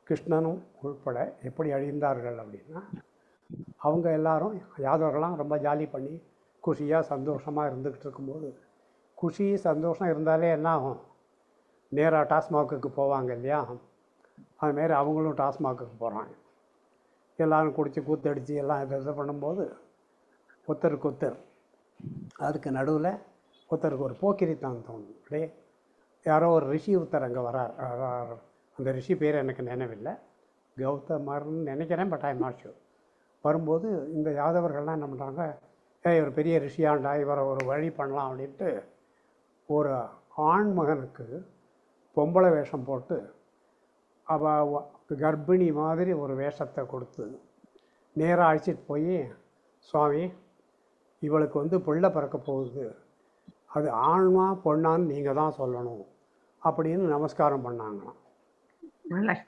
கிருஷ்ணனும் உள்பட எப்படி அழிந்தார்கள் அப்படின்னா, அவங்க எல்லாரும் யாதவர்கள்லாம் ரொம்ப ஜாலி பண்ணி குஷியாக சந்தோஷமாக இருந்துக்கிட்டு இருக்கும்போது, குஷி சந்தோஷம் இருந்தாலே என்ன ஆகும், நேராக டாஸ்மாகுக்கு போவாங்க இல்லையா, அதுமாரி அவங்களும் டாஸ்மாகுக்கு போகிறாங்க. எல்லோரும் குடித்து கூத்தடிச்சு எல்லாம் இது பண்ணும்போது ஒருத்தருக்கு ஒருத்தர், அதுக்கு நடுவில் ஒருத்தருக்கு ஒரு போக்கிரித்தான் தோணும். அப்படியே யாரோ ஒரு ரிஷி ஒருத்தர் அங்கே வரார். அந்த ரிஷி பேர் எனக்கு நினைவில்லை, கௌதமர்னு நினைக்கிறேன், but I am not sure. வரும்போது இந்த யாதவர்கள்லாம் என்ன பண்ணுறாங்க, இவர் பெரிய ரிஷியாண்டா, இவரை ஒரு வழி பண்ணலாம் அப்படின்ட்டு ஒரு ஆண் மகனுக்கு பொம்பளை வேஷம் போட்டு கர்ப்பிணி மாதிரி ஒரு வேஷத்தை கொடுத்து நேராக அழைச்சிட்டு போய், சுவாமி இவளுக்கு வந்து பிள்ளை பிறக்க போகுது, அது ஆண்மா பொண்ணான்னு நீங்கள் தான் சொல்லணும் அப்படின்னு நமஸ்காரம் பண்ணாங்களாம்.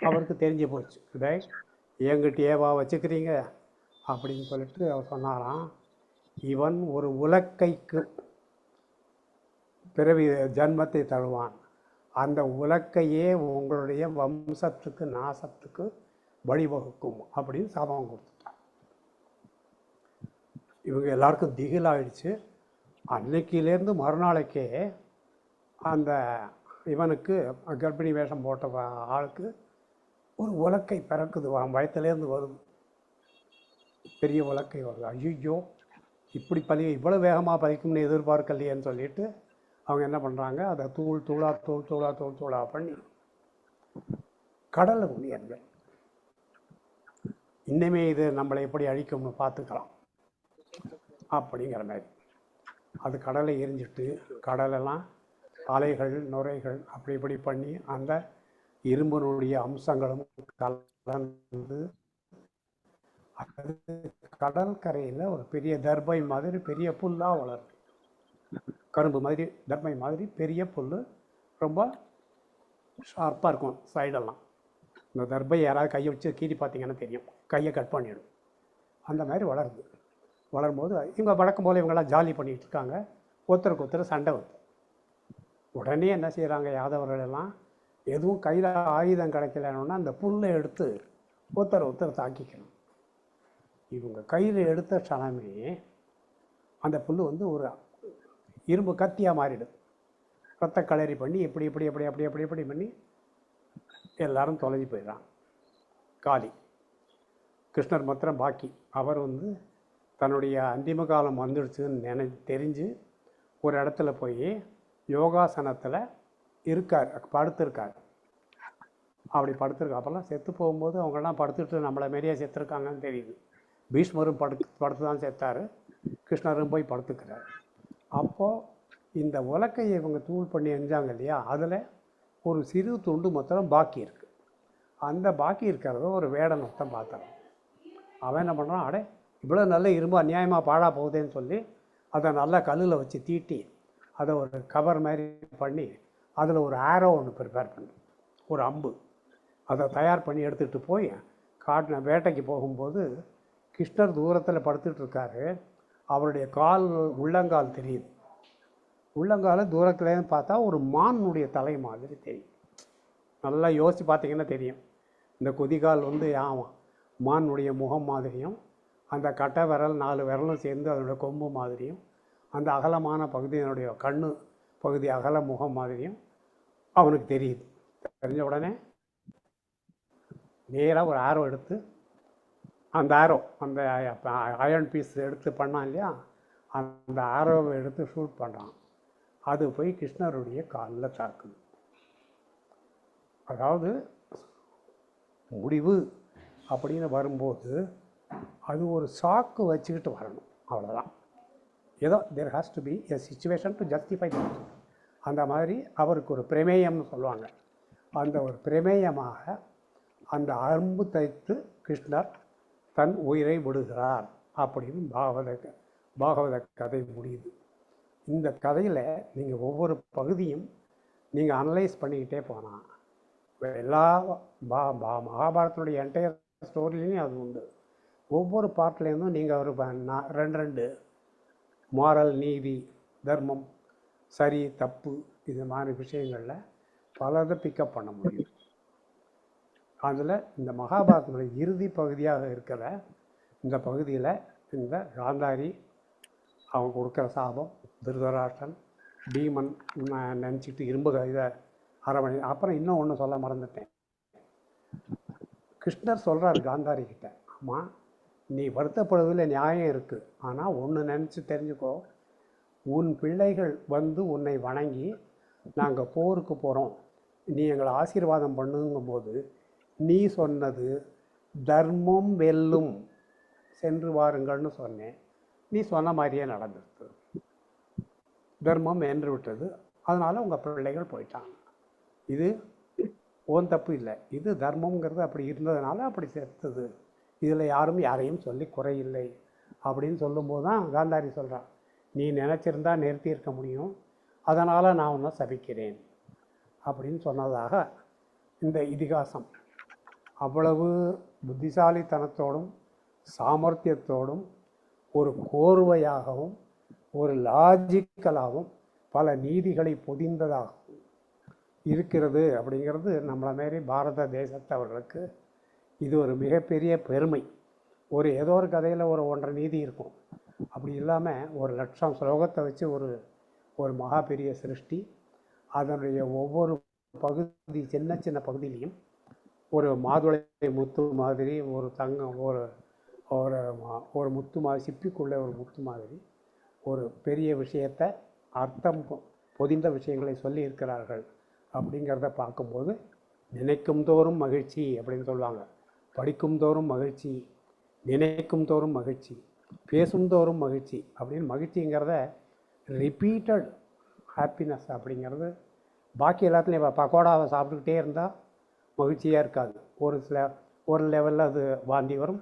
அவருக்கு தெரிஞ்சு போச்சு, டே என்கிட்டயேவா வச்சுக்கிறீங்க அப்படின்னு சொல்லிட்டு அவர் சொன்னாராம், இவன் ஒரு உலக்கைக்கு பிறவி ஜன்மத்தை தருவான், அந்த உலக்கையே உங்களுடைய வம்சத்துக்கு நாசத்துக்கு வழிவகுக்கும் அப்படின்னு சாபம் கொடுத்துட்டான். இவங்க எல்லாருக்கும் திகிலாயிடுச்சு. அன்னைக்கிலேருந்து மறுநாளைக்கே அந்த இவனுக்கு கர்ப்பிணி வேஷம் போட்ட ஆளுக்கு ஒரு உலக்கை பிறக்குது, வயத்துலேருந்து வருது, பெரிய உலக்கை வருது. ஐயோ இப்படி இவ்வளோ வேகமாக பலிக்கும்னு எதிர்பார்க்கலையேன்னு சொல்லிட்டு அவங்க என்ன பண்ணுறாங்க, அதை தூள் தூளாக பண்ணி கடலில் கொண்டு எறிங்க. இன்னுமே இது நம்மளை எப்படி அழிக்கும்னு பார்த்துக்கலாம் அப்படிங்கிற மாதிரி அது கடலை எரிஞ்சிட்டு, கடலெல்லாம் அலைகள் நுரைகள் அப்படி இப்படி பண்ணி அந்த இரும்பினுடைய அம்சங்களும் கலந்து அது கடல் கரையில் ஒரு பெரிய தர்பை மாதிரி பெரிய புல்லாக வளருது. கரும்பு மாதிரி தர்மை மாதிரி பெரிய புல், ரொம்ப ஷார்ப்பாக இருக்கும் சைடெல்லாம். இந்த தர்பை யாராவது கையை வச்சு கீறி பார்த்தீங்கன்னா தெரியும், கையை கட் பண்ணிடும். அந்த மாதிரி வளருது. வளரும்போது இவங்க வழக்கம் போல் இவங்கெல்லாம் ஜாலி பண்ணிகிட்டு இருக்காங்க, ஒருத்தருக்கு ஒருத்தர் சண்டை வருது. உடனே என்ன செய்கிறாங்க யாதவர்கள் எல்லாம், எதுவும் கையில் ஆயுதம் கிடைக்கலன்னா அந்த புல்லை எடுத்து ஒருத்தர் தாக்கிக்கணும். இவங்க கையில் எடுத்த க்ஷணமே அந்த புல் வந்து ஒரு இரும்பு கத்தியாக மாறிடும். ரத்த களரி பண்ணி எப்படி பண்ணி எல்லாரும் தொலைஞ்சி போயிடுறான். காளி கிருஷ்ணர் மாத்திரம் பாக்கி. அவர் வந்து தன்னுடைய அந்திம காலம் வந்துடுச்சுன்னு தெரிஞ்சு ஒரு இடத்துல போய் யோகாசனத்தில் படுத்திருக்கார். அப்படி அப்போல்லாம் செத்து போகும்போது அவங்கெல்லாம் படுத்துட்டு நம்மளை மாரியே செத்துருக்காங்கன்னு தெரியுது. பீஷ்மரும் படுத்து தான் செத்தார், கிருஷ்ணரும் போய் படுத்துக்கிறார். அப்போது இந்த உலக்கையை இவங்க தூள் பண்ணி எரிஞ்சாங்க இல்லையா, அதில் ஒரு சிறு துண்டு மொத்தம் பாக்கி இருக்குது. அந்த பாக்கி இருக்கிறத ஒரு வேடன் மொத்தம் பார்த்தான். அவன் என்ன பண்ணுறான், அடே இவ்வளோ நல்ல இரும்பு அநியாயமாக பாழா போகுதேன்னு சொல்லி அதை நல்லா கல்லில் வச்சு தீட்டி அதை ஒரு கவர் மாதிரி பண்ணி அதில் ஒரு ஆரோ ஒன்று ப்ரிப்பேர் பண்ணி ஒரு அம்பு அதை தயார் பண்ணி எடுத்துகிட்டு போய் வேட்டைக்கு போகும்போது கிருஷ்ணர் தூரத்தில் படுத்துட்டு இருக்காரு. அவருடைய உள்ளங்கால் தெரியுது. உள்ளங்கால தூரத்துலேருந்து பார்த்தா ஒரு மானுடைய தலை மாதிரி தெரியும். நல்லா யோசித்து பார்த்தீங்கன்னா தெரியும். இந்த குதிகால் வந்து மானுடைய முகம் மாதிரியும், அந்த கட்டை விரல் 4 விரலும் சேர்ந்து அதனுடைய கொம்பு மாதிரியும், அந்த அகலமான பகுதியினுடைய கண்ணு பகுதி அகல முகம் மாதிரியும் அவனுக்கு தெரியுது. தெரிஞ்ச உடனே நேராக ஒரு ஆரோ எடுத்து அந்த ஆரோ அந்த அயர்ன் பீஸ் எடுத்து பண்ணான் இல்லையா, அந்த ஆரோவை எடுத்து ஷூட் பண்ணுறான். அது போய் கிருஷ்ணருடைய காலில் தாக்குது. அதாவது முடிவு அப்படின்னு வரும்போது அது ஒரு சாக்கு வச்சுக்கிட்டு வரணும், அவ்வளோதான். ஏதோ there has to be a situation to justify that. அந்த மாதிரி அவருக்கு ஒரு பிரமேயம்னு சொல்லுவாங்க. அந்த ஒரு பிரமேயமாக அந்த அம்பு தைத்து கிருஷ்ணர் தன் உயிரை விடுகிறார் அப்படின்னு பாகவத கதை முடியுது. இந்த கதையில் நீங்கள் ஒவ்வொரு பகுதியும் நீங்கள் அனலைஸ் பண்ணிக்கிட்டே போனால் எல்லா மகாபாரதத்தினுடைய என்டையர் ஸ்டோரிலையும் அது உண்டு. ஒவ்வொரு பார்ட்லேருந்தும் நீங்கள் ஒரு ரெண்டு மாரல், நீதி, தர்மம், சரி தப்பு, இது மாதிரி விஷயங்களில் பலதை பிக்கப் பண்ண முடியும். அதில் இந்த மகாபாரதத்தினுடைய இறுதி பகுதியாக இருக்கிற இந்த பகுதியில் இந்த காந்தாரி அவன் கொடுக்குற சாபம், திருதராஷ்டிரன் பீமன் நினச்சிட்டு இரும்பு இதை அரவணை. அப்புறம் இன்னும் ஒன்று சொல்ல மறந்துட்டேன். கிருஷ்ணர் சொல்கிறார் காந்தாரி கிட்ட, ஆமாம் நீ வருத்தப்படுவதில் நியாயம் இருக்குது, ஆனால் ஒன்று நினச்சி தெரிஞ்சுக்கோ, உன் பிள்ளைகள் வந்து உன்னை வணங்கி நாங்கள் போருக்கு போகிறோம், நீ எங்களை ஆசீர்வாதம் பண்ணுங்கும்போது நீ சொன்னது தர்மம் வெல்லும், சென்று வாருங்கள்னு சொன்னேன். நீ சொன்ன மாதிரியே நடந்துருக்கு, தர்மம் வென்று விட்டது, அதனால் உங்கள் பிள்ளைகள் போயிட்டாங்க. இது ஓன் தப்பு இல்லை, இது தர்மங்கிறது அப்படி இருந்ததுனால அப்படி சேர்த்தது, இதில் யாரையும் சொல்லி குறையில்லை அப்படின்னு சொல்லும்போது தான் காந்தாரி சொல்கிறான், நீ நினச்சிருந்தா நிறுத்தி இருக்க முடியும், அதனால் நான் உன்னை சபிக்கிறேன் அப்படின்னு சொன்னதாக இந்த இதிகாசம் அவ்வளவு புத்திசாலித்தனத்தோடும் சாமர்த்தியத்தோடும் ஒரு கோர்வையாகவும் ஒரு லாஜிக்கலாகவும் பல நீதிகளை பொதிந்ததாகவும் இருக்கிறது. அப்படிங்கிறது நம்மளை மாரி பாரத தேசத்தவர்களுக்கு இது ஒரு மிகப்பெரிய பெருமை. ஏதோ ஒரு கதையில் ஒரு 1.5 நீதி இருக்கும், அப்படி இல்லாமல் 1,00,000 ஸ்லோகத்தை வச்சு ஒரு மகா பெரிய சிருஷ்டி. அதனுடைய ஒவ்வொரு பகுதி சின்ன சின்ன பகுதியிலையும் ஒரு மாதுளை முத்து மாதிரி, ஒரு தங்கம், ஒரு முத்து மாதிரி, சிப்பிக்குள்ளே ஒரு முத்து மாதிரி ஒரு பெரிய விஷயத்தை, அர்த்தம் பொதிந்த விஷயங்களை சொல்லி இருக்கிறார்கள். அப்படிங்கிறத பார்க்கும்போது நினைக்கும் தோறும் மகிழ்ச்சி அப்படின்னு சொல்லுவாங்க. படிக்கும் தோறும் மகிழ்ச்சி, நினைக்கும் தோறும் மகிழ்ச்சி, பேசும் தோறும் மகிழ்ச்சி அப்படின்னு மகிழ்ச்சிங்கிறத ரிப்பீட்டட் ஹாப்பினஸ் அப்படிங்கிறது. பாக்கி எல்லாத்துலேயும் பக்கோடாவை சாப்பிட்டுக்கிட்டே இருந்தால் மகிழ்ச்சியாக இருக்காது, ஒரு லெவலில் அது வாந்தி வரும்,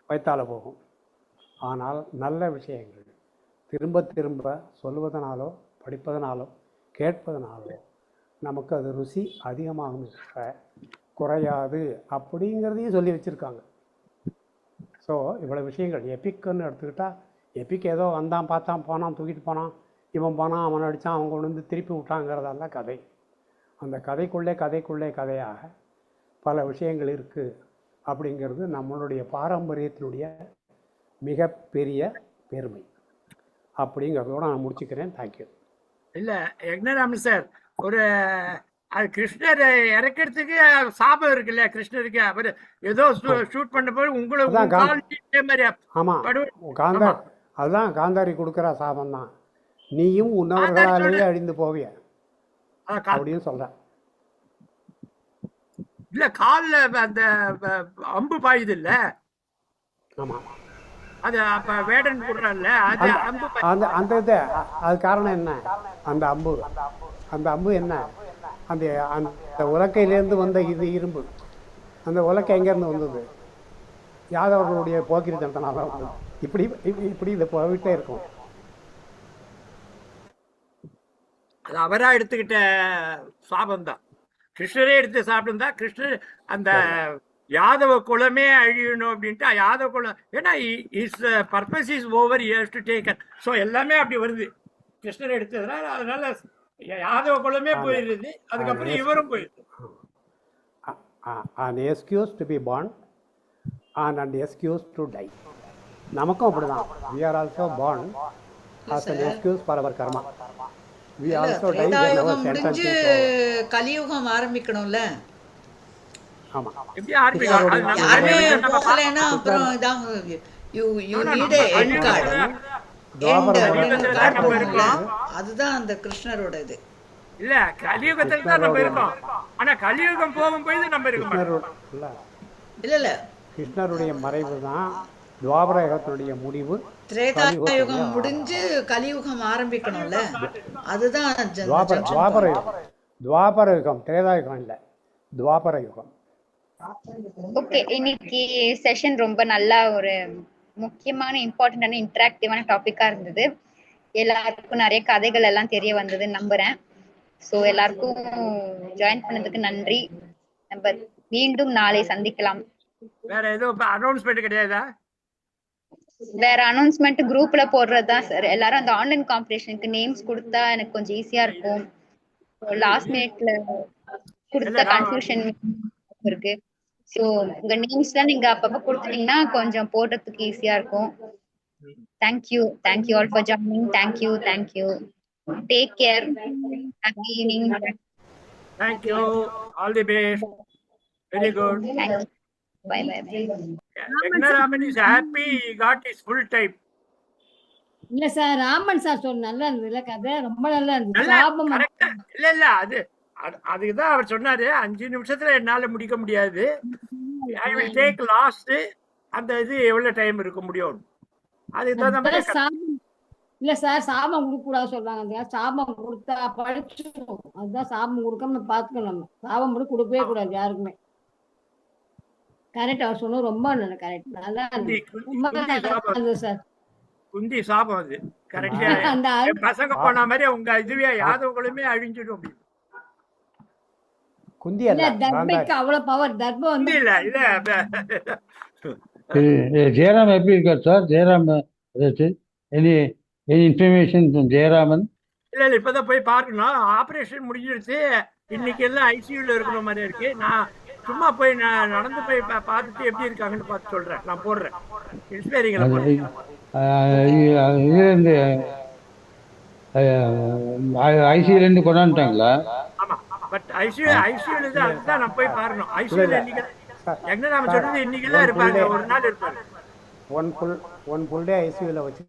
வயிற்றால போகும். ஆனால் நல்ல விஷயங்கள் திரும்ப திரும்ப சொல்லுவதனாலோ படிப்பதனாலோ கேட்பதனாலோ நமக்கு அது ருசி அதிகமாகும், குறையாது அப்படிங்கிறதையும் சொல்லி வச்சுருக்காங்க. ஸோ இவ்வளோ விஷயங்கள் எப்பிக்குன்னு எடுத்துக்கிட்டால், எப்பிக் ஏதோ வந்தான் பார்த்தான் போனான் தூக்கிட்டு போனான், இவன் போனான் அவன் அடித்தான் அவங்க கொண்டு வந்து திருப்பி விட்டாங்கிறதெல்லாம் கதை. அந்த கதைக்குள்ளே கதையாக பல விஷயங்கள் இருக்குது அப்படிங்கிறது நம்மளுடைய பாரம்பரியத்தினுடைய மிகப்பெரிய பெருமை. அப்படிங்கிறதோட நான் முடிச்சுக்கிறேன். தேங்க்யூ. இல்லை யக்ஞராமன் சார், அது கிருஷ்ணர் இறக்கிறதுக்கு சாபம் இருக்குல்ல கிருஷ்ணருக்கு, அவர் ஏதோ ஷூட் பண்ண போது உங்களுக்கு ஆமாம் அதுதான் காந்தாரி கொடுக்குற சாபம் தான், நீயும் உன்னவர்களாலேயே அழிந்து போவிய அப்படின்னு சொல்கிறேன். இல்ல காலில் அந்த அம்பு பாயுது இல்ல, ஆமாம் அது அப்ப வேடன் கொடுறான்ல, அது அம்பு அந்த இது அது காரணம் என்ன? அந்த அம்பு என்ன? அந்த உலக்கையிலேருந்து வந்த இது இரும்பு, அந்த உலக்கை எங்கேருந்து வந்தது? யாதவர்களுடைய போக்கிரித்தனத்தினால வந்தது. இப்படி இதை போயிட்டே இருக்கும். அது அவரா எடுத்துக்கிட்ட சாபம் தான், கிருஷ்ணரே எடுத்து சாப்பிட்டு தான் கிருஷ்ணர் அந்த யாதவ குலமே அழியணும் அப்படின்ட்டு யாதவ குலம், ஏன்னா is purpose is over years to taken. So எல்லாமே அப்படி வருது கிருஷ்ணர் எடுத்ததுனால, அதனால யாதவ குலமே போயிடுது, அதுக்கப்புறம் இவரும் போயிடுது. an excuse to be born and an excuse to die. நமக்கும் அப்படிதான், we are also born as an excuse for our karma. We இல்ல also die when our Treta Yuga sentence முடிஞ்சு is over. கலியுகம் ஆரம்பிக்கணும்ல. ஆமா. எப்படி ஆரம்பிக்கும்? அது கிருஷ்ணருடைய நம்ம யாருமே கலியுகத்தை நம்ம போகலைன்னா அப்புறம் கிருஷ்ணர் இதான் யூ No, no, நீட் நம்ம எண்ட் கார்டு. கலியுகத்துல துவாபர எண்ட் அப்படின்னு யுகத்துல ஒரு கலியுகத்துல கார்டு நம்ம போடணும்ல. இருக்கோம். அதுதான் அந்த கிருஷ்ணரோட இது. இல்ல கலியுகத்துல தான் நம்ம இருக்கோம். ஆனா கலியுகம் போகும்போது நம்ம இருக்க மாட்டோம். இல்ல இல்ல இல்ல கிருஷ்ணருடைய மறைவு தான் துவாபர யுகத்தினுடைய முடிவு. திரேதாயுகம் முடிஞ்சு கலியுகம் ஆரம்பிக்கணும்ல. அதுதான் துவாபர யுகம். துவாபர யுகம் திரேதா யுகம் இல்ல, துவாபர யுகம். ஓகே, இன்னைக்கு செஷன் ரொம்ப நல்லா ஒரு முக்கியமான இம்பார்ட்டன்டான இன்டராக்டிவான டாபிக்கா இருந்தது. எல்லாருக்கும் நிறைய கதைகள் எல்லாம் தெரிய வந்ததுன்னு நம்புறேன். ஸோ எல்லாருக்கும் ஜாயின் பண்ணதுக்கு நன்றி. நம்ம மீண்டும் நாளை சந்திக்கலாம். வேற எதுவும் அனௌன்ஸ்மெண்ட் கிடையாதா? வேற அனௌன்ஸ்மெண்ட் குரூப்ல போடுறதுதான் சார். எல்லாரும் அந்த ஆன்லைன் காம்படிஷனுக்கு நேம்ஸ் கொடுத்தா எனக்கு கொஞ்சம் ஈஸியா இருக்கும். லாஸ்ட் மினிட்ல கொடுத்த கன்ஃபியூஷன் இருக்கு. ஸோ உங்க நேம்ஸ்லாம் நீங்க அப்பப்ப கொடுத்துட்டீங்கன்னா கொஞ்சம் போடுறதுக்கு ஈஸியா இருக்கும். Thank you all for joining. Thank you. Take care. Happy evening. Thank you. All the best. Very good. Bye. Vegnaraman is happy he got his full time. இல்ல சார், ராமன் சார் சொன்ன நல்லா இருந்ததுல கதை, ரொம்ப நல்லா இருந்தது. நல்லா சாபம் கரெக்டா இல்ல அதுக்குதான் அவர் சொன்னாரு 5 நிமிஷத்துல என்னால முடிக்க முடியாது. I will take last. அந்த இது எவ்வளவு டைம் இருக்க முடியும் அதுக்கு தகுந்த அதான் மாதிரி சாபம். இல்ல சார், சாபம் கொடுக்க கூடாது சொல்றாங்க. சாபம் கொடுத்தா படிச்சிடும். அதுதான் சாபம் கொடுக்காம பாத்துக்கணும். நம்ம சாபம் மட்டும் கொடுக்கவே கூடாது யாருக்குமே. கரெக்ட், அவர் சொன்னது ரொம்ப நல்ல கரெக்ட். நல்லா இருந்தது, ரொம்ப நல்லா இருந்தது சார். குந்தி சாபம் அது கரெக்டா. அந்த பசங்க போன மாதிரி உங்க இதுவே யாதவங்களுமே அழிஞ்சிடும். அப்படி குந்தி இல்ல, அல்ல, தர்பைக்கு அவ்வளவு பவர். தர்பம் வந்து இல்ல இத ஜெயராம் எப்படி இருக்கார் சார்? ஜெயராம் ஏதாச்சும் எனி இன்ஃபர்மேஷன் ஜெயராமன்? இல்ல இப்பதான் போய் பார்க்கணும். ஆபரேஷன் முடிஞ்சிருச்சு. இன்னைக்கு எல்லாம் ஐசியூல இருக்கிற மாதிரி இருக்கு. நான் சும்மா போய் நடந்து போய் பார்த்துட்டு எப்படி இருக்காங்கன்னு பார்த்து சொல்றேன். நான் போடுறேன் இன்ஸ்பைரிங்ல இதுலேருந்து ஐசியூலேருந்து கொண்டாந்துட்டாங்களா? ஆமா, பட் ஐசியூல தான் அதுதான் நான் போய் பார்க்கணும். ஐசியூல இன்னைக்கு என்ன நாம சொல்றது இன்னைக்கு எல்லாம் இருப்பாங்க, ஒரு நாள் இருப்பாங்க. ஒன் ஃபுல் டே ஐசியூல வச்சு